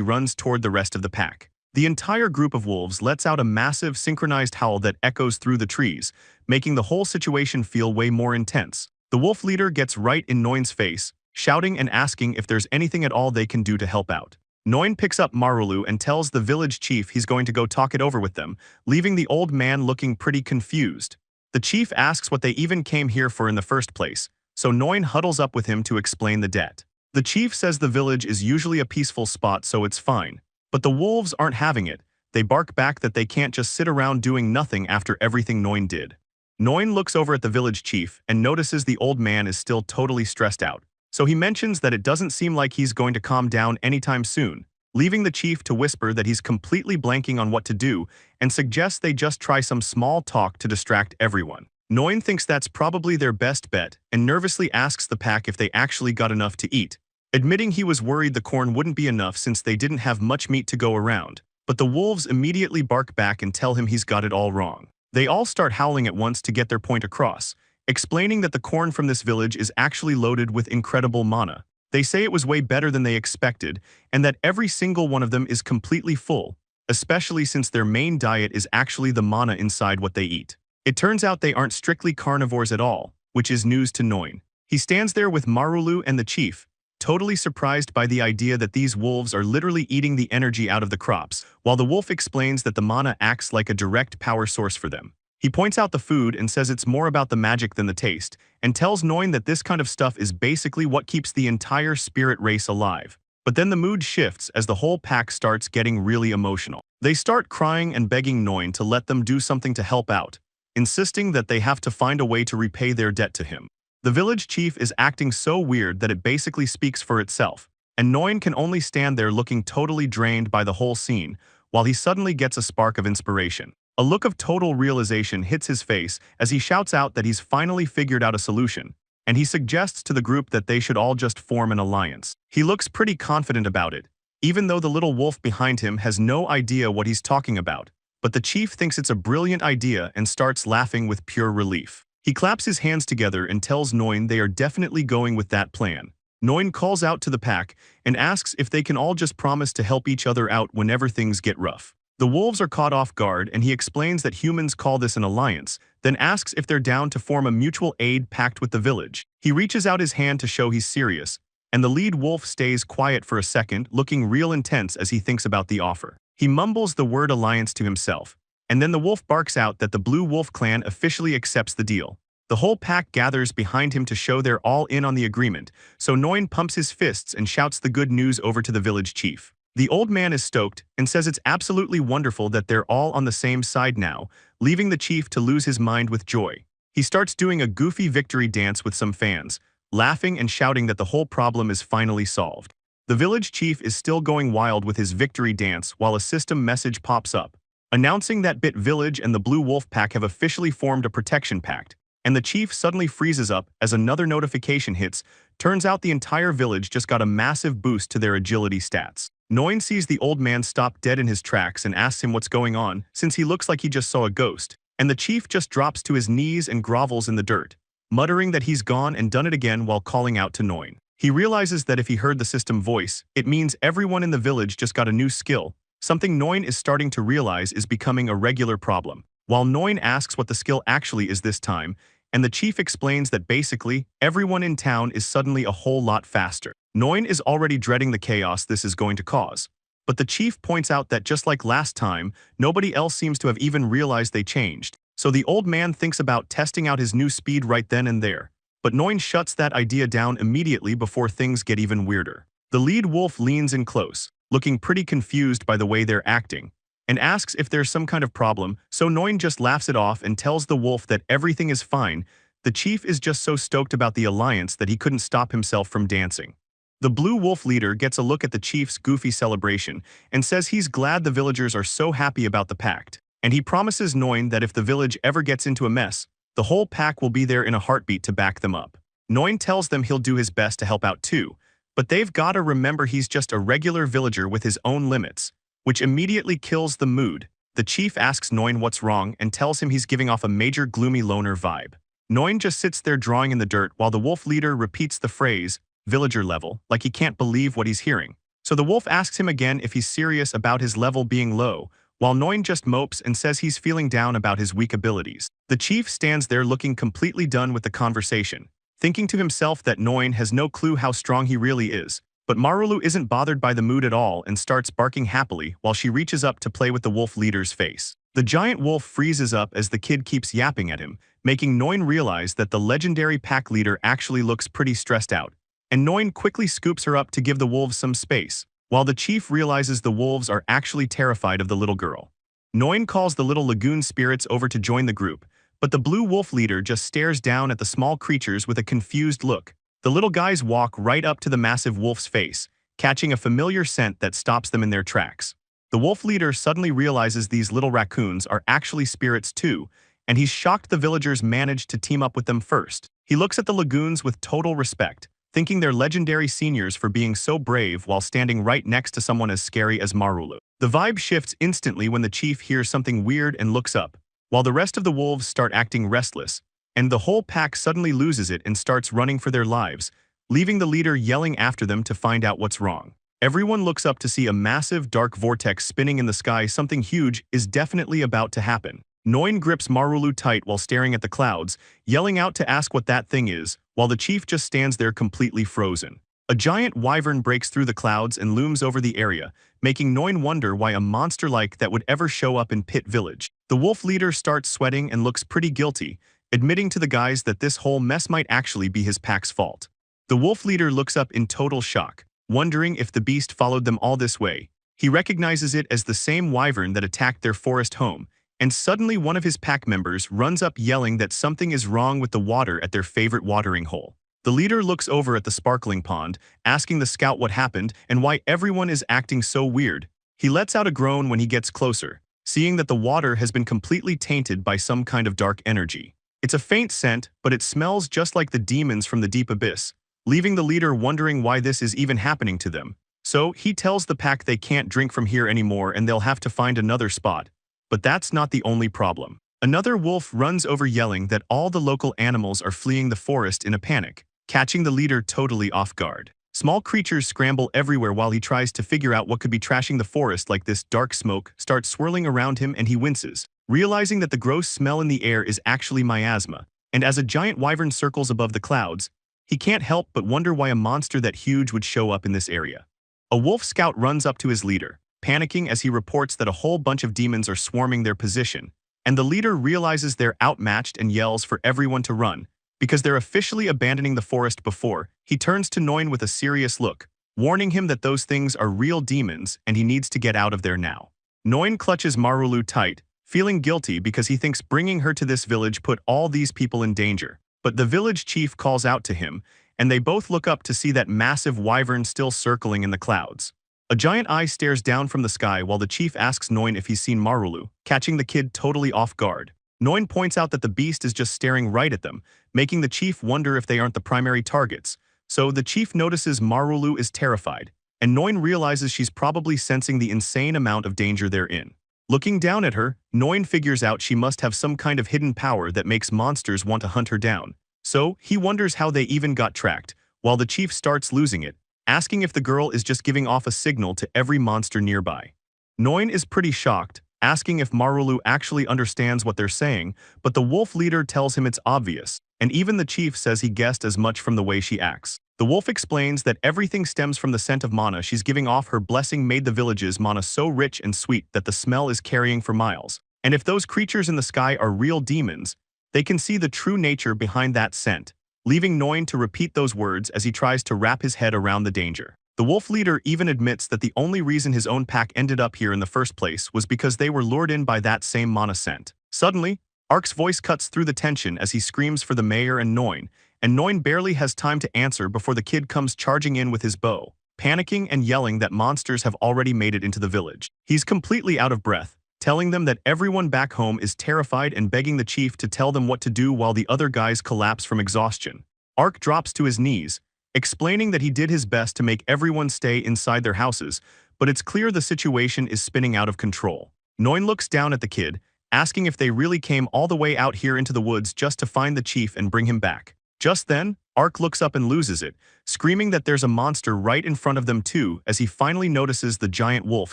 runs toward the rest of the pack. The entire group of wolves lets out a massive synchronized howl that echoes through the trees, making the whole situation feel way more intense. The wolf leader gets right in Noin's face, shouting and asking if there's anything at all they can do to help out. Noin picks up Marulu and tells the village chief he's going to go talk it over with them, leaving the old man looking pretty confused. The chief asks what they even came here for in the first place, so Noin huddles up with him to explain the debt. The chief says the village is usually a peaceful spot, so it's fine, But the wolves aren't having it. They bark back that they can't just sit around doing nothing after everything Noin did. Noin looks over at the village chief and notices the old man is still totally stressed out. So he mentions that it doesn't seem like he's going to calm down anytime soon, leaving the chief to whisper that he's completely blanking on what to do and suggests they just try some small talk to distract everyone. Noin thinks that's probably their best bet and nervously asks the pack if they actually got enough to eat, admitting he was worried the corn wouldn't be enough since they didn't have much meat to go around. But the wolves immediately bark back and tell him he's got it all wrong. They all start howling at once to get their point across, explaining that the corn from this village is actually loaded with incredible mana. They say it was way better than they expected, and that every single one of them is completely full, especially since their main diet is actually the mana inside what they eat. It turns out they aren't strictly carnivores at all, which is news to Noin. He stands there with Marulu and the chief, totally surprised by the idea that these wolves are literally eating the energy out of the crops, while the wolf explains that the mana acts like a direct power source for them. He points out the food and says it's more about the magic than the taste, and tells Noin that this kind of stuff is basically what keeps the entire spirit race alive. But then the mood shifts as the whole pack starts getting really emotional. They start crying and begging Noin to let them do something to help out, insisting that they have to find a way to repay their debt to him. The village chief is acting so weird that it basically speaks for itself, and Noin can only stand there looking totally drained by the whole scene, while he suddenly gets a spark of inspiration. A look of total realization hits his face as he shouts out that he's finally figured out a solution, and he suggests to the group that they should all just form an alliance. He looks pretty confident about it, even though the little wolf behind him has no idea what he's talking about. But the chief thinks it's a brilliant idea and starts laughing with pure relief. He claps his hands together and tells Noin they are definitely going with that plan. Noin calls out to the pack and asks if they can all just promise to help each other out whenever things get rough. The wolves are caught off guard and he explains that humans call this an alliance, then asks if they're down to form a mutual aid pact with the village. He reaches out his hand to show he's serious, and the lead wolf stays quiet for a second, looking real intense as he thinks about the offer. He mumbles the word alliance to himself, and then the wolf barks out that the Blue Wolf clan officially accepts the deal. The whole pack gathers behind him to show they're all in on the agreement, so Noin pumps his fists and shouts the good news over to the village chief. The old man is stoked and says it's absolutely wonderful that they're all on the same side now, leaving the chief to lose his mind with joy. He starts doing a goofy victory dance with some fans, laughing and shouting that the whole problem is finally solved. The village chief is still going wild with his victory dance while a system message pops up, announcing that Bit Village and the Blue Wolf Pack have officially formed a protection pact, and the chief suddenly freezes up as another notification hits. Turns out the entire village just got a massive boost to their agility stats. Noin sees the old man stop dead in his tracks and asks him what's going on, since he looks like he just saw a ghost, and the chief just drops to his knees and grovels in the dirt, muttering that he's gone and done it again while calling out to Noin. He realizes that if he heard the system voice, it means everyone in the village just got a new skill, something Noin is starting to realize is becoming a regular problem. While Noin asks what the skill actually is this time, and the chief explains that basically, everyone in town is suddenly a whole lot faster. Noin is already dreading the chaos this is going to cause. But the chief points out that just like last time, nobody else seems to have even realized they changed. So the old man thinks about testing out his new speed right then and there. But Noin shuts that idea down immediately before things get even weirder. The lead wolf leans in close, looking pretty confused by the way they're acting, and asks if there's some kind of problem, so Noin just laughs it off and tells the wolf that everything is fine. The chief is just so stoked about the alliance that he couldn't stop himself from dancing. The Blue Wolf leader gets a look at the chief's goofy celebration and says he's glad the villagers are so happy about the pact, and he promises Noin that if the village ever gets into a mess, the whole pack will be there in a heartbeat to back them up. Noin tells them he'll do his best to help out too, but they've gotta remember he's just a regular villager with his own limits, which immediately kills the mood. The chief asks Noin what's wrong and tells him he's giving off a major gloomy loner vibe. Noin just sits there drawing in the dirt while the wolf leader repeats the phrase, villager level, like he can't believe what he's hearing. So the wolf asks him again if he's serious about his level being low, while Noin just mopes and says he's feeling down about his weak abilities. The chief stands there looking completely done with the conversation, thinking to himself that Noin has no clue how strong he really is. But Marulu isn't bothered by the mood at all and starts barking happily while she reaches up to play with the wolf leader's face. The giant wolf freezes up as the kid keeps yapping at him, making Noin realize that the legendary pack leader actually looks pretty stressed out, and Noin quickly scoops her up to give the wolves some space. while the chief realizes the wolves are actually terrified of the little girl. Noin calls the little lagoon spirits over to join the group, but the blue wolf leader just stares down at the small creatures with a confused look. The little guys walk right up to the massive wolf's face, catching a familiar scent that stops them in their tracks. The wolf leader suddenly realizes these little raccoons are actually spirits too, and he's shocked the villagers managed to team up with them first. He looks at the lagoons with total respect, thanking their legendary seniors for being so brave while standing right next to someone as scary as Marulu. The vibe shifts instantly when the chief hears something weird and looks up, while the rest of the wolves start acting restless, and the whole pack suddenly loses it and starts running for their lives, leaving the leader yelling after them to find out what's wrong. Everyone looks up to see a massive dark vortex spinning in the sky. Something huge is definitely about to happen. Noin grips Marulu tight while staring at the clouds, yelling out to ask what that thing is, while the chief just stands there completely frozen. A giant wyvern breaks through the clouds and looms over the area, making Noin wonder why a monster like that would ever show up in Pit Village. The wolf leader starts sweating and looks pretty guilty, admitting to the guys that this whole mess might actually be his pack's fault. The wolf leader looks up in total shock, wondering if the beast followed them all this way. He recognizes it as the same wyvern that attacked their forest home, and suddenly one of his pack members runs up yelling that something is wrong with the water at their favorite watering hole. The leader looks over at the sparkling pond, asking the scout what happened and why everyone is acting so weird. He lets out a groan when he gets closer, seeing that the water has been completely tainted by some kind of dark energy. It's a faint scent, but it smells just like the demons from the deep abyss, leaving the leader wondering why this is even happening to them. So he tells the pack they can't drink from here anymore and they'll have to find another spot. But that's not the only problem. Another wolf runs over yelling that all the local animals are fleeing the forest in a panic, catching the leader totally off guard. Small creatures scramble everywhere while he tries to figure out what could be trashing the forest. Like this dark smoke starts swirling around him and he winces, realizing that the gross smell in the air is actually miasma. And as a giant wyvern circles above the clouds, he can't help but wonder why a monster that huge would show up in this area. A wolf scout runs up to his leader, panicking as he reports that a whole bunch of demons are swarming their position, and the leader realizes they're outmatched and yells for everyone to run, because they're officially abandoning the forest. Before he turns to Noin with a serious look, warning him that those things are real demons and he needs to get out of there now. Noin clutches Marulu tight, feeling guilty because he thinks bringing her to this village put all these people in danger. But the village chief calls out to him, and they both look up to see that massive wyvern still circling in the clouds. A giant eye stares down from the sky while the chief asks Noin if he's seen Marulu, catching the kid totally off guard. Noin points out that the beast is just staring right at them, making the chief wonder if they aren't the primary targets. So the chief notices Marulu is terrified, and Noin realizes she's probably sensing the insane amount of danger they're in. Looking down at her, Noin figures out she must have some kind of hidden power that makes monsters want to hunt her down. So he wonders how they even got tracked, while the chief starts losing it, asking if the girl is just giving off a signal to every monster nearby. Noin is pretty shocked, asking if Marulu actually understands what they're saying, but the wolf leader tells him it's obvious, and even the chief says he guessed as much from the way she acts. The wolf explains that everything stems from the scent of mana she's giving off. Her blessing made the village's mana so rich and sweet that the smell is carrying for miles. And if those creatures in the sky are real demons, they can see the true nature behind that scent, leaving Noin to repeat those words as he tries to wrap his head around the danger. The wolf leader even admits that the only reason his own pack ended up here in the first place was because they were lured in by that same mana scent. Suddenly, Ark's voice cuts through the tension as he screams for the mayor and Noin barely has time to answer before the kid comes charging in with his bow, panicking and yelling that monsters have already made it into the village. He's completely out of breath, telling them that everyone back home is terrified and begging the chief to tell them what to do while the other guys collapse from exhaustion. Ark drops to his knees, explaining that he did his best to make everyone stay inside their houses, but it's clear the situation is spinning out of control. Noin looks down at the kid, asking if they really came all the way out here into the woods just to find the chief and bring him back. Just then, Ark looks up and loses it, screaming that there's a monster right in front of them too as he finally notices the giant wolf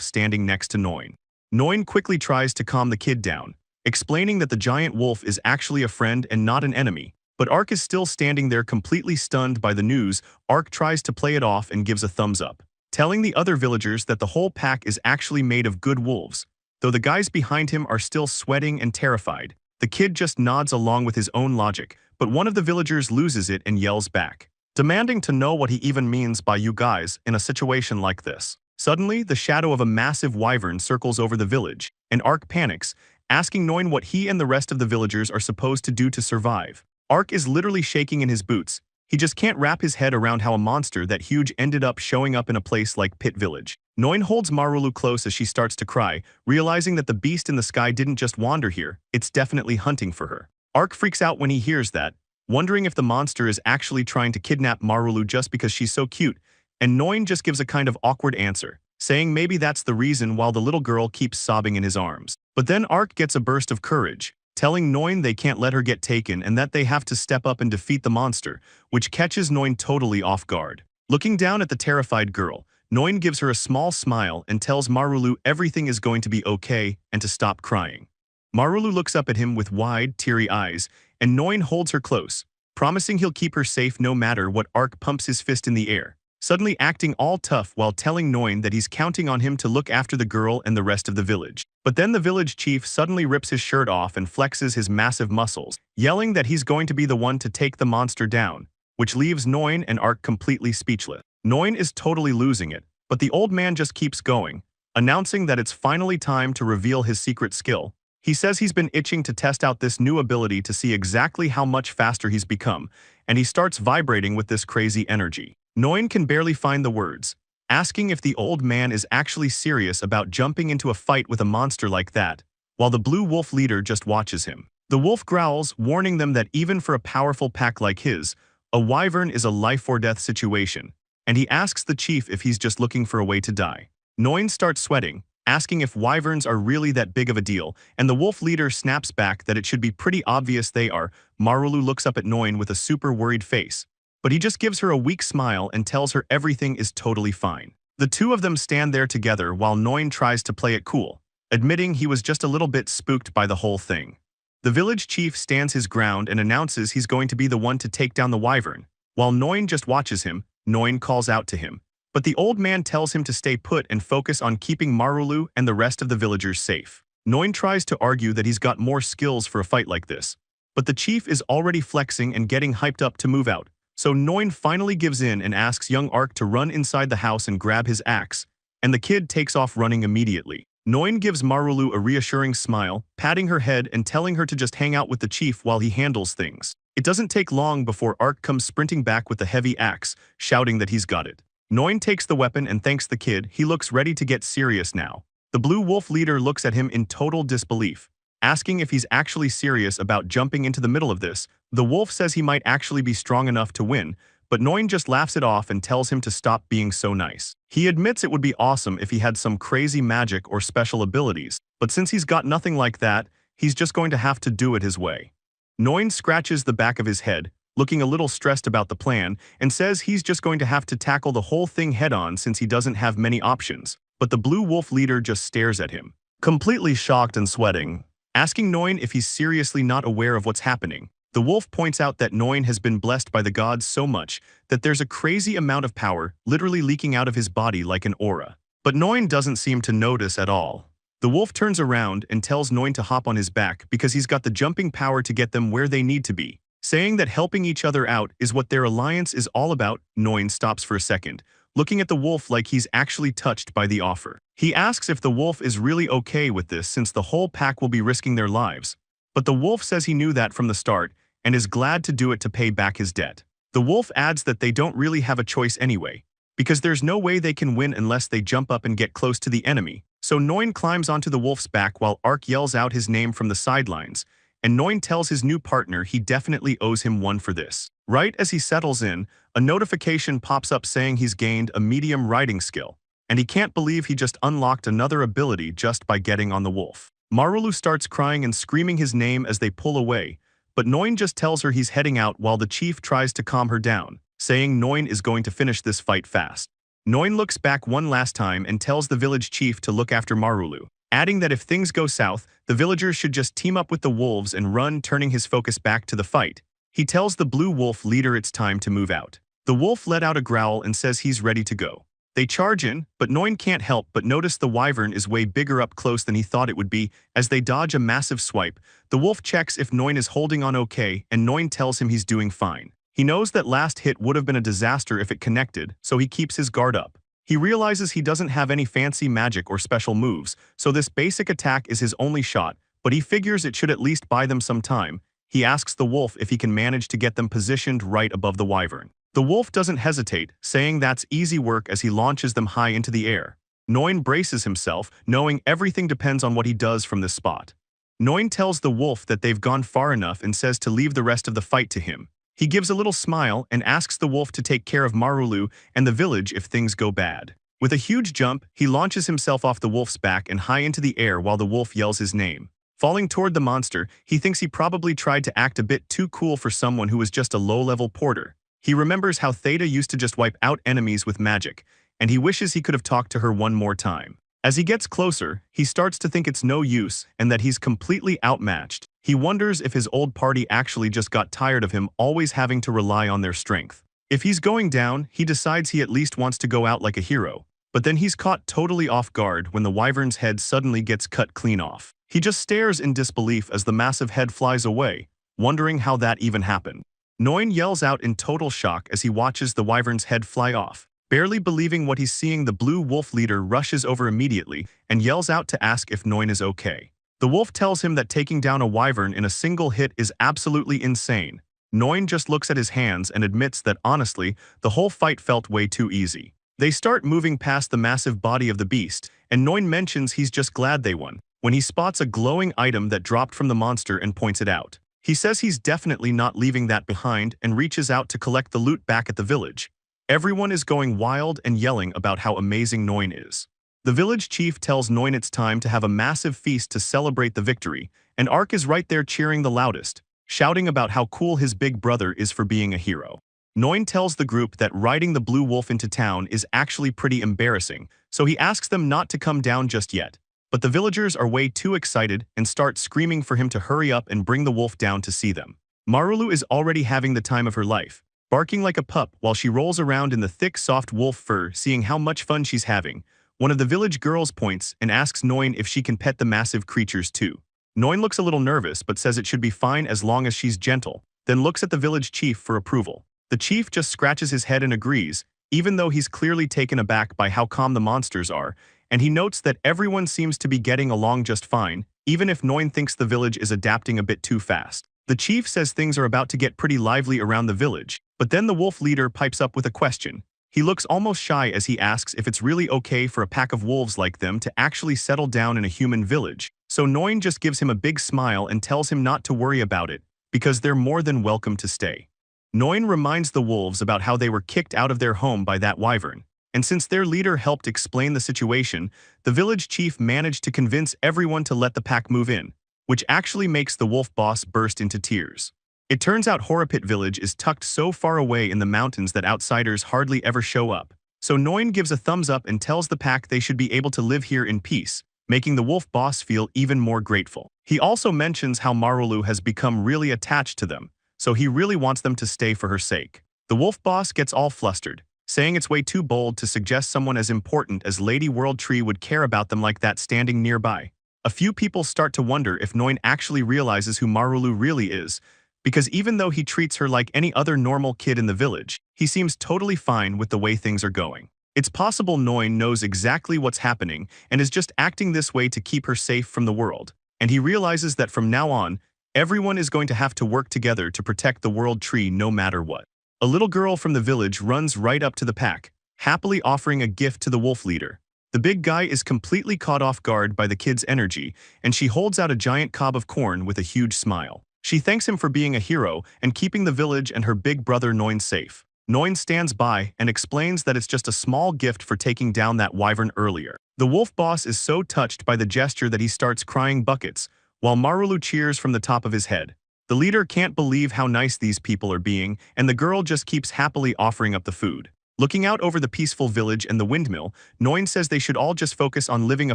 standing next to Noin. Noin quickly tries to calm the kid down, explaining that the giant wolf is actually a friend and not an enemy, but Ark is still standing there completely stunned by the news. Ark tries to play it off and gives a thumbs up, telling the other villagers that the whole pack is actually made of good wolves. Though the guys behind him are still sweating and terrified, the kid just nods along with his own logic, but one of the villagers loses it and yells back, demanding to know what he even means by "you guys" in a situation like this. Suddenly, the shadow of a massive wyvern circles over the village, and Ark panics, asking Noin what he and the rest of the villagers are supposed to do to survive. Ark is literally shaking in his boots. He just can't wrap his head around how a monster that huge ended up showing up in a place like Pit Village. Noin holds Marulu close as she starts to cry, realizing that the beast in the sky didn't just wander here, it's definitely hunting for her. Ark freaks out when he hears that, wondering if the monster is actually trying to kidnap Marulu just because she's so cute, and Noin just gives a kind of awkward answer, saying maybe that's the reason while the little girl keeps sobbing in his arms. But then Ark gets a burst of courage, telling Noin they can't let her get taken and that they have to step up and defeat the monster, which catches Noin totally off guard. Looking down at the terrified girl, Noin gives her a small smile and tells Marulu everything is going to be okay and to stop crying. Marulu looks up at him with wide, teary eyes, and Noin holds her close, promising he'll keep her safe no matter what. Ark pumps his fist in the air, suddenly acting all tough while telling Noin that he's counting on him to look after the girl and the rest of the village. But then the village chief suddenly rips his shirt off and flexes his massive muscles, yelling that he's going to be the one to take the monster down, which leaves Noin and Ark completely speechless. Noin is totally losing it, but the old man just keeps going, announcing that it's finally time to reveal his secret skill. He says he's been itching to test out this new ability to see exactly how much faster he's become, and he starts vibrating with this crazy energy. Noin can barely find the words, asking if the old man is actually serious about jumping into a fight with a monster like that, while the blue wolf leader just watches him. The wolf growls, warning them that even for a powerful pack like his, a wyvern is a life-or-death situation, and he asks the chief if he's just looking for a way to die. Noin starts sweating, asking if wyverns are really that big of a deal, and the wolf leader snaps back that it should be pretty obvious they are. Marulu looks up at Noin with a super worried face, but he just gives her a weak smile and tells her everything is totally fine. The two of them stand there together while Noin tries to play it cool, admitting he was just a little bit spooked by the whole thing. The village chief stands his ground and announces he's going to be the one to take down the wyvern. While Noin just watches him, Noin calls out to him, but the old man tells him to stay put and focus on keeping Marulu and the rest of the villagers safe. Noin tries to argue that he's got more skills for a fight like this, but the chief is already flexing and getting hyped up to move out. So Noin finally gives in and asks young Ark to run inside the house and grab his axe, and the kid takes off running immediately. Noin gives Marulu a reassuring smile, patting her head and telling her to just hang out with the chief while he handles things. It doesn't take long before Ark comes sprinting back with the heavy axe, shouting that he's got it. Noin takes the weapon and thanks the kid. He looks ready to get serious now. The blue wolf leader looks at him in total disbelief, asking if he's actually serious about jumping into the middle of this. The wolf says he might actually be strong enough to win, but Noin just laughs it off and tells him to stop being so nice. He admits it would be awesome if he had some crazy magic or special abilities, but since he's got nothing like that, he's just going to have to do it his way. Noin scratches the back of his head, looking a little stressed about the plan, and says he's just going to have to tackle the whole thing head-on since he doesn't have many options. But the blue wolf leader just stares at him, completely shocked and sweating, asking Noin if he's seriously not aware of what's happening. The wolf points out that Noin has been blessed by the gods so much that there's a crazy amount of power literally leaking out of his body like an aura. But Noin doesn't seem to notice at all. The wolf turns around and tells Noin to hop on his back because he's got the jumping power to get them where they need to be, saying that helping each other out is what their alliance is all about. Noin stops for a second, looking at the wolf like he's actually touched by the offer. He asks if the wolf is really okay with this since the whole pack will be risking their lives, but the wolf says he knew that from the start and is glad to do it to pay back his debt. The wolf adds that they don't really have a choice anyway, because there's no way they can win unless they jump up and get close to the enemy. So Noin climbs onto the wolf's back while Ark yells out his name from the sidelines, and Noin tells his new partner he definitely owes him one for this. Right as he settles in, a notification pops up saying he's gained a medium riding skill, and he can't believe he just unlocked another ability just by getting on the wolf. Marulu starts crying and screaming his name as they pull away, but Noin just tells her he's heading out while the chief tries to calm her down, saying Noin is going to finish this fight fast. Noin looks back one last time and tells the village chief to look after Marulu, adding that if things go south, the villagers should just team up with the wolves and run, turning his focus back to the fight. He tells the blue wolf leader it's time to move out. The wolf let out a growl and says he's ready to go. They charge in, but Noin can't help but notice the wyvern is way bigger up close than he thought it would be. As they dodge a massive swipe, the wolf checks if Noin is holding on okay, and Noin tells him he's doing fine. He knows that last hit would have been a disaster if it connected, so he keeps his guard up. He realizes he doesn't have any fancy magic or special moves, so this basic attack is his only shot, but he figures it should at least buy them some time. He asks the wolf if he can manage to get them positioned right above the wyvern. The wolf doesn't hesitate, saying that's easy work as he launches them high into the air. Noin braces himself, knowing everything depends on what he does from this spot. Noin tells the wolf that they've gone far enough and says to leave the rest of the fight to him. He gives a little smile and asks the wolf to take care of Marulu and the village if things go bad. With a huge jump, he launches himself off the wolf's back and high into the air while the wolf yells his name. Falling toward the monster, he thinks he probably tried to act a bit too cool for someone who was just a low-level porter. He remembers how Theta used to just wipe out enemies with magic, and he wishes he could have talked to her one more time. As he gets closer, he starts to think it's no use and that he's completely outmatched. He wonders if his old party actually just got tired of him always having to rely on their strength. If he's going down, he decides he at least wants to go out like a hero. But then he's caught totally off guard when the wyvern's head suddenly gets cut clean off. He just stares in disbelief as the massive head flies away, wondering how that even happened. Noin yells out in total shock as he watches the wyvern's head fly off. Barely believing what he's seeing, the blue wolf leader rushes over immediately and yells out to ask if Noin is okay. The wolf tells him that taking down a wyvern in a single hit is absolutely insane. Noin just looks at his hands and admits that honestly, the whole fight felt way too easy. They start moving past the massive body of the beast, and Noin mentions he's just glad they won, when he spots a glowing item that dropped from the monster and points it out. He says he's definitely not leaving that behind and reaches out to collect the loot back at the village. Everyone is going wild and yelling about how amazing Noin is. The village chief tells Noin it's time to have a massive feast to celebrate the victory, and Ark is right there cheering the loudest, shouting about how cool his big brother is for being a hero. Noin tells the group that riding the blue wolf into town is actually pretty embarrassing, so he asks them not to come down just yet. But the villagers are way too excited and start screaming for him to hurry up and bring the wolf down to see them. Marulu is already having the time of her life, barking like a pup while she rolls around in the thick, soft wolf fur, seeing how much fun she's having. One of the village girls points and asks Noin if she can pet the massive creatures too. Noin looks a little nervous but says it should be fine as long as she's gentle, then looks at the village chief for approval. The chief just scratches his head and agrees, even though he's clearly taken aback by how calm the monsters are, and he notes that everyone seems to be getting along just fine, even if Noin thinks the village is adapting a bit too fast. The chief says things are about to get pretty lively around the village, but then the wolf leader pipes up with a question. He looks almost shy as he asks if it's really okay for a pack of wolves like them to actually settle down in a human village, so Noin just gives him a big smile and tells him not to worry about it, because they're more than welcome to stay. Noin reminds the wolves about how they were kicked out of their home by that wyvern, and since their leader helped explain the situation, the village chief managed to convince everyone to let the pack move in, which actually makes the wolf boss burst into tears. It turns out Horripit village is tucked so far away in the mountains that outsiders hardly ever show up, so Noin gives a thumbs up and tells the pack they should be able to live here in peace, making the wolf boss feel even more grateful. He also mentions how Marulu has become really attached to them, so he really wants them to stay for her sake. The wolf boss gets all flustered, saying it's way too bold to suggest someone as important as Lady World Tree would care about them like that standing nearby. A few people start to wonder if Noin actually realizes who Marulu really is, because even though he treats her like any other normal kid in the village, he seems totally fine with the way things are going. It's possible Noin knows exactly what's happening and is just acting this way to keep her safe from the world, and he realizes that from now on, everyone is going to have to work together to protect the World Tree no matter what. A little girl from the village runs right up to the pack, happily offering a gift to the wolf leader. The big guy is completely caught off guard by the kid's energy, and she holds out a giant cob of corn with a huge smile. She thanks him for being a hero and keeping the village and her big brother Noin safe. Noin stands by and explains that it's just a small gift for taking down that wyvern earlier. The wolf boss is so touched by the gesture that he starts crying buckets, while Marulu cheers from the top of his head. The leader can't believe how nice these people are being, and the girl just keeps happily offering up the food. Looking out over the peaceful village and the windmill, Noin says they should all just focus on living a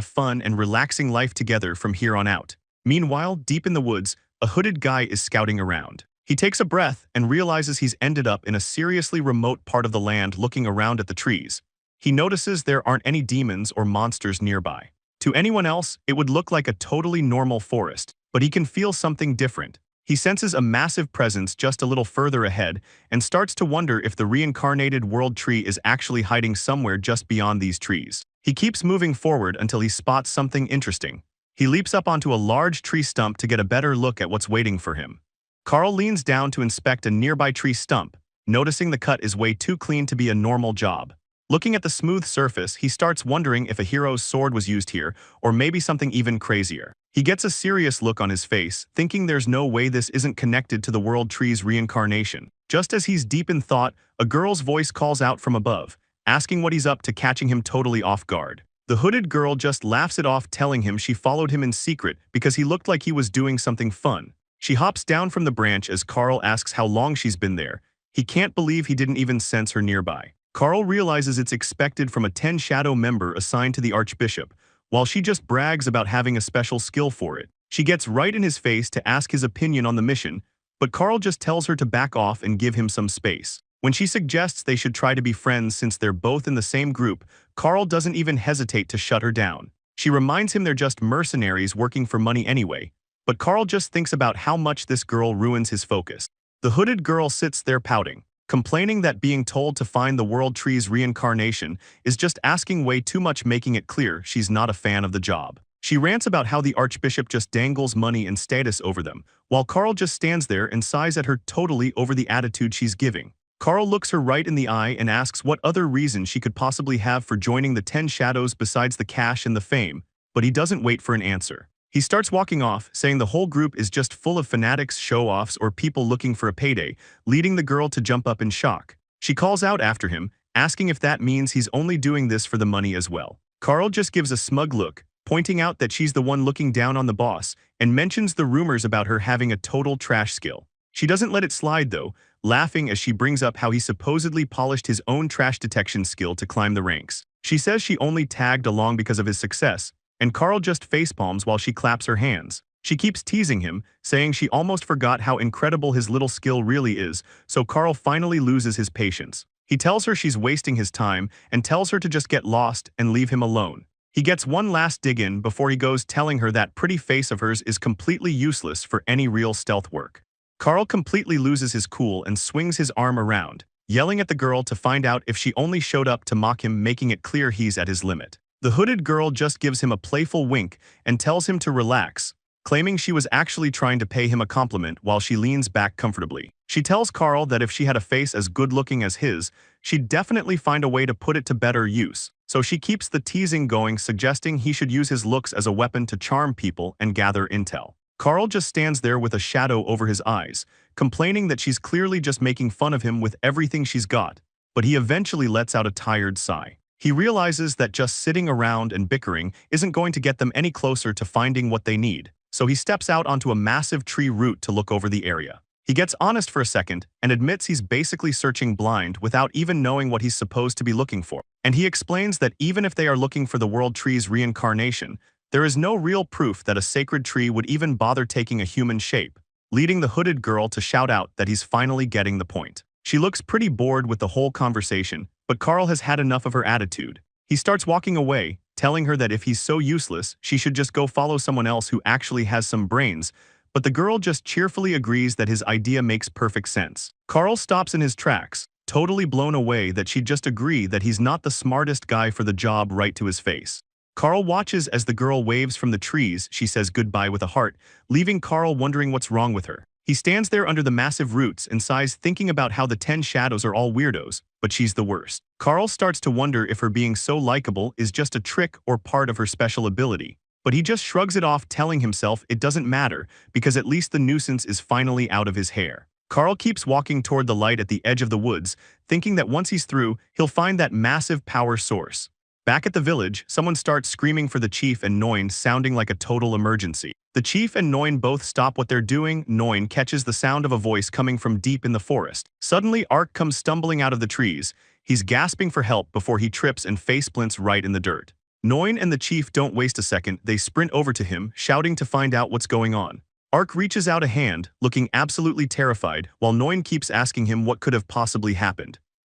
fun and relaxing life together from here on out. Meanwhile, deep in the woods, a hooded guy is scouting around. He takes a breath and realizes he's ended up in a seriously remote part of the land looking around at the trees. He notices there aren't any demons or monsters nearby. To anyone else, it would look like a totally normal forest, but he can feel something different. He senses a massive presence just a little further ahead and starts to wonder if the reincarnated world tree is actually hiding somewhere just beyond these trees. He keeps moving forward until he spots something interesting. He leaps up onto a large tree stump to get a better look at what's waiting for him. Carl leans down to inspect a nearby tree stump, noticing the cut is way too clean to be a normal job. Looking at the smooth surface, he starts wondering if a hero's sword was used here, or maybe something even crazier. He gets a serious look on his face, thinking there's no way this isn't connected to the world tree's reincarnation. Just as he's deep in thought, a girl's voice calls out from above, asking what he's up to, catching him totally off guard. The hooded girl just laughs it off, telling him she followed him in secret because he looked like he was doing something fun. She hops down from the branch as Carl asks how long she's been there. He can't believe he didn't even sense her nearby. Carl realizes it's expected from a 10 Shadow member assigned to the Archbishop, while she just brags about having a special skill for it. She gets right in his face to ask his opinion on the mission, but Carl just tells her to back off and give him some space. When she suggests they should try to be friends since they're both in the same group, Carl doesn't even hesitate to shut her down. She reminds him they're just mercenaries working for money anyway, but Carl just thinks about how much this girl ruins his focus. The hooded girl sits there pouting, complaining that being told to find the world tree's reincarnation is just asking way too much, making it clear she's not a fan of the job. She rants about how the Archbishop just dangles money and status over them, while Carl just stands there and sighs at her, totally over the attitude she's giving. Carl looks her right in the eye and asks what other reason she could possibly have for joining the 10 Shadows besides the cash and the fame, but he doesn't wait for an answer. He starts walking off, saying the whole group is just full of fanatics, show-offs, or people looking for a payday, leading the girl to jump up in shock. She calls out after him, asking if that means he's only doing this for the money as well. Carl just gives a smug look, pointing out that she's the one looking down on the boss, and mentions the rumors about her having a total trash skill. She doesn't let it slide though, laughing as she brings up how he supposedly polished his own trash detection skill to climb the ranks. She says she only tagged along because of his success, and Carl just facepalms while she claps her hands. She keeps teasing him, saying she almost forgot how incredible his little skill really is, so Carl finally loses his patience. He tells her she's wasting his time and tells her to just get lost and leave him alone. He gets one last dig in before he goes, telling her that pretty face of hers is completely useless for any real stealth work. Carl completely loses his cool and swings his arm around, yelling at the girl to find out if she only showed up to mock him, making it clear he's at his limit. The hooded girl just gives him a playful wink and tells him to relax, claiming she was actually trying to pay him a compliment while she leans back comfortably. She tells Carl that if she had a face as good-looking as his, she'd definitely find a way to put it to better use. So she keeps the teasing going, suggesting he should use his looks as a weapon to charm people and gather intel. Carl just stands there with a shadow over his eyes, complaining that she's clearly just making fun of him with everything she's got, but he eventually lets out a tired sigh. He realizes that just sitting around and bickering isn't going to get them any closer to finding what they need, so he steps out onto a massive tree root to look over the area. He gets honest for a second and admits he's basically searching blind without even knowing what he's supposed to be looking for. And he explains that even if they are looking for the world tree's reincarnation, there is no real proof that a sacred tree would even bother taking a human shape, leading the hooded girl to shout out that he's finally getting the point. She looks pretty bored with the whole conversation, but Carl has had enough of her attitude. He starts walking away, telling her that if he's so useless, she should just go follow someone else who actually has some brains, but the girl just cheerfully agrees that his idea makes perfect sense. Carl stops in his tracks, totally blown away that she'd just agree that he's not the smartest guy for the job right to his face. Carl watches as the girl waves from the trees. She says goodbye with a heart, leaving Carl wondering what's wrong with her. He stands there under the massive roots and sighs, thinking about how the 10 Shadows are all weirdos, but she's the worst. Carl starts to wonder if her being so likable is just a trick or part of her special ability, but he just shrugs it off, telling himself it doesn't matter because at least the nuisance is finally out of his hair. Carl keeps walking toward the light at the edge of the woods, thinking that once he's through, he'll find that massive power source. Back at the village, someone starts screaming for the chief and Noin, sounding like a total emergency. The chief and Noin both stop what they're doing. Noin catches the sound of a voice coming from deep in the forest. Suddenly, Ark comes stumbling out of the trees. He's gasping for help before he trips and face-splints right in the dirt. Noin and the chief don't waste a second. They sprint over to him, shouting to find out what's going on. Ark reaches out a hand, looking absolutely terrified, while Noin keeps asking him what could have possibly happened.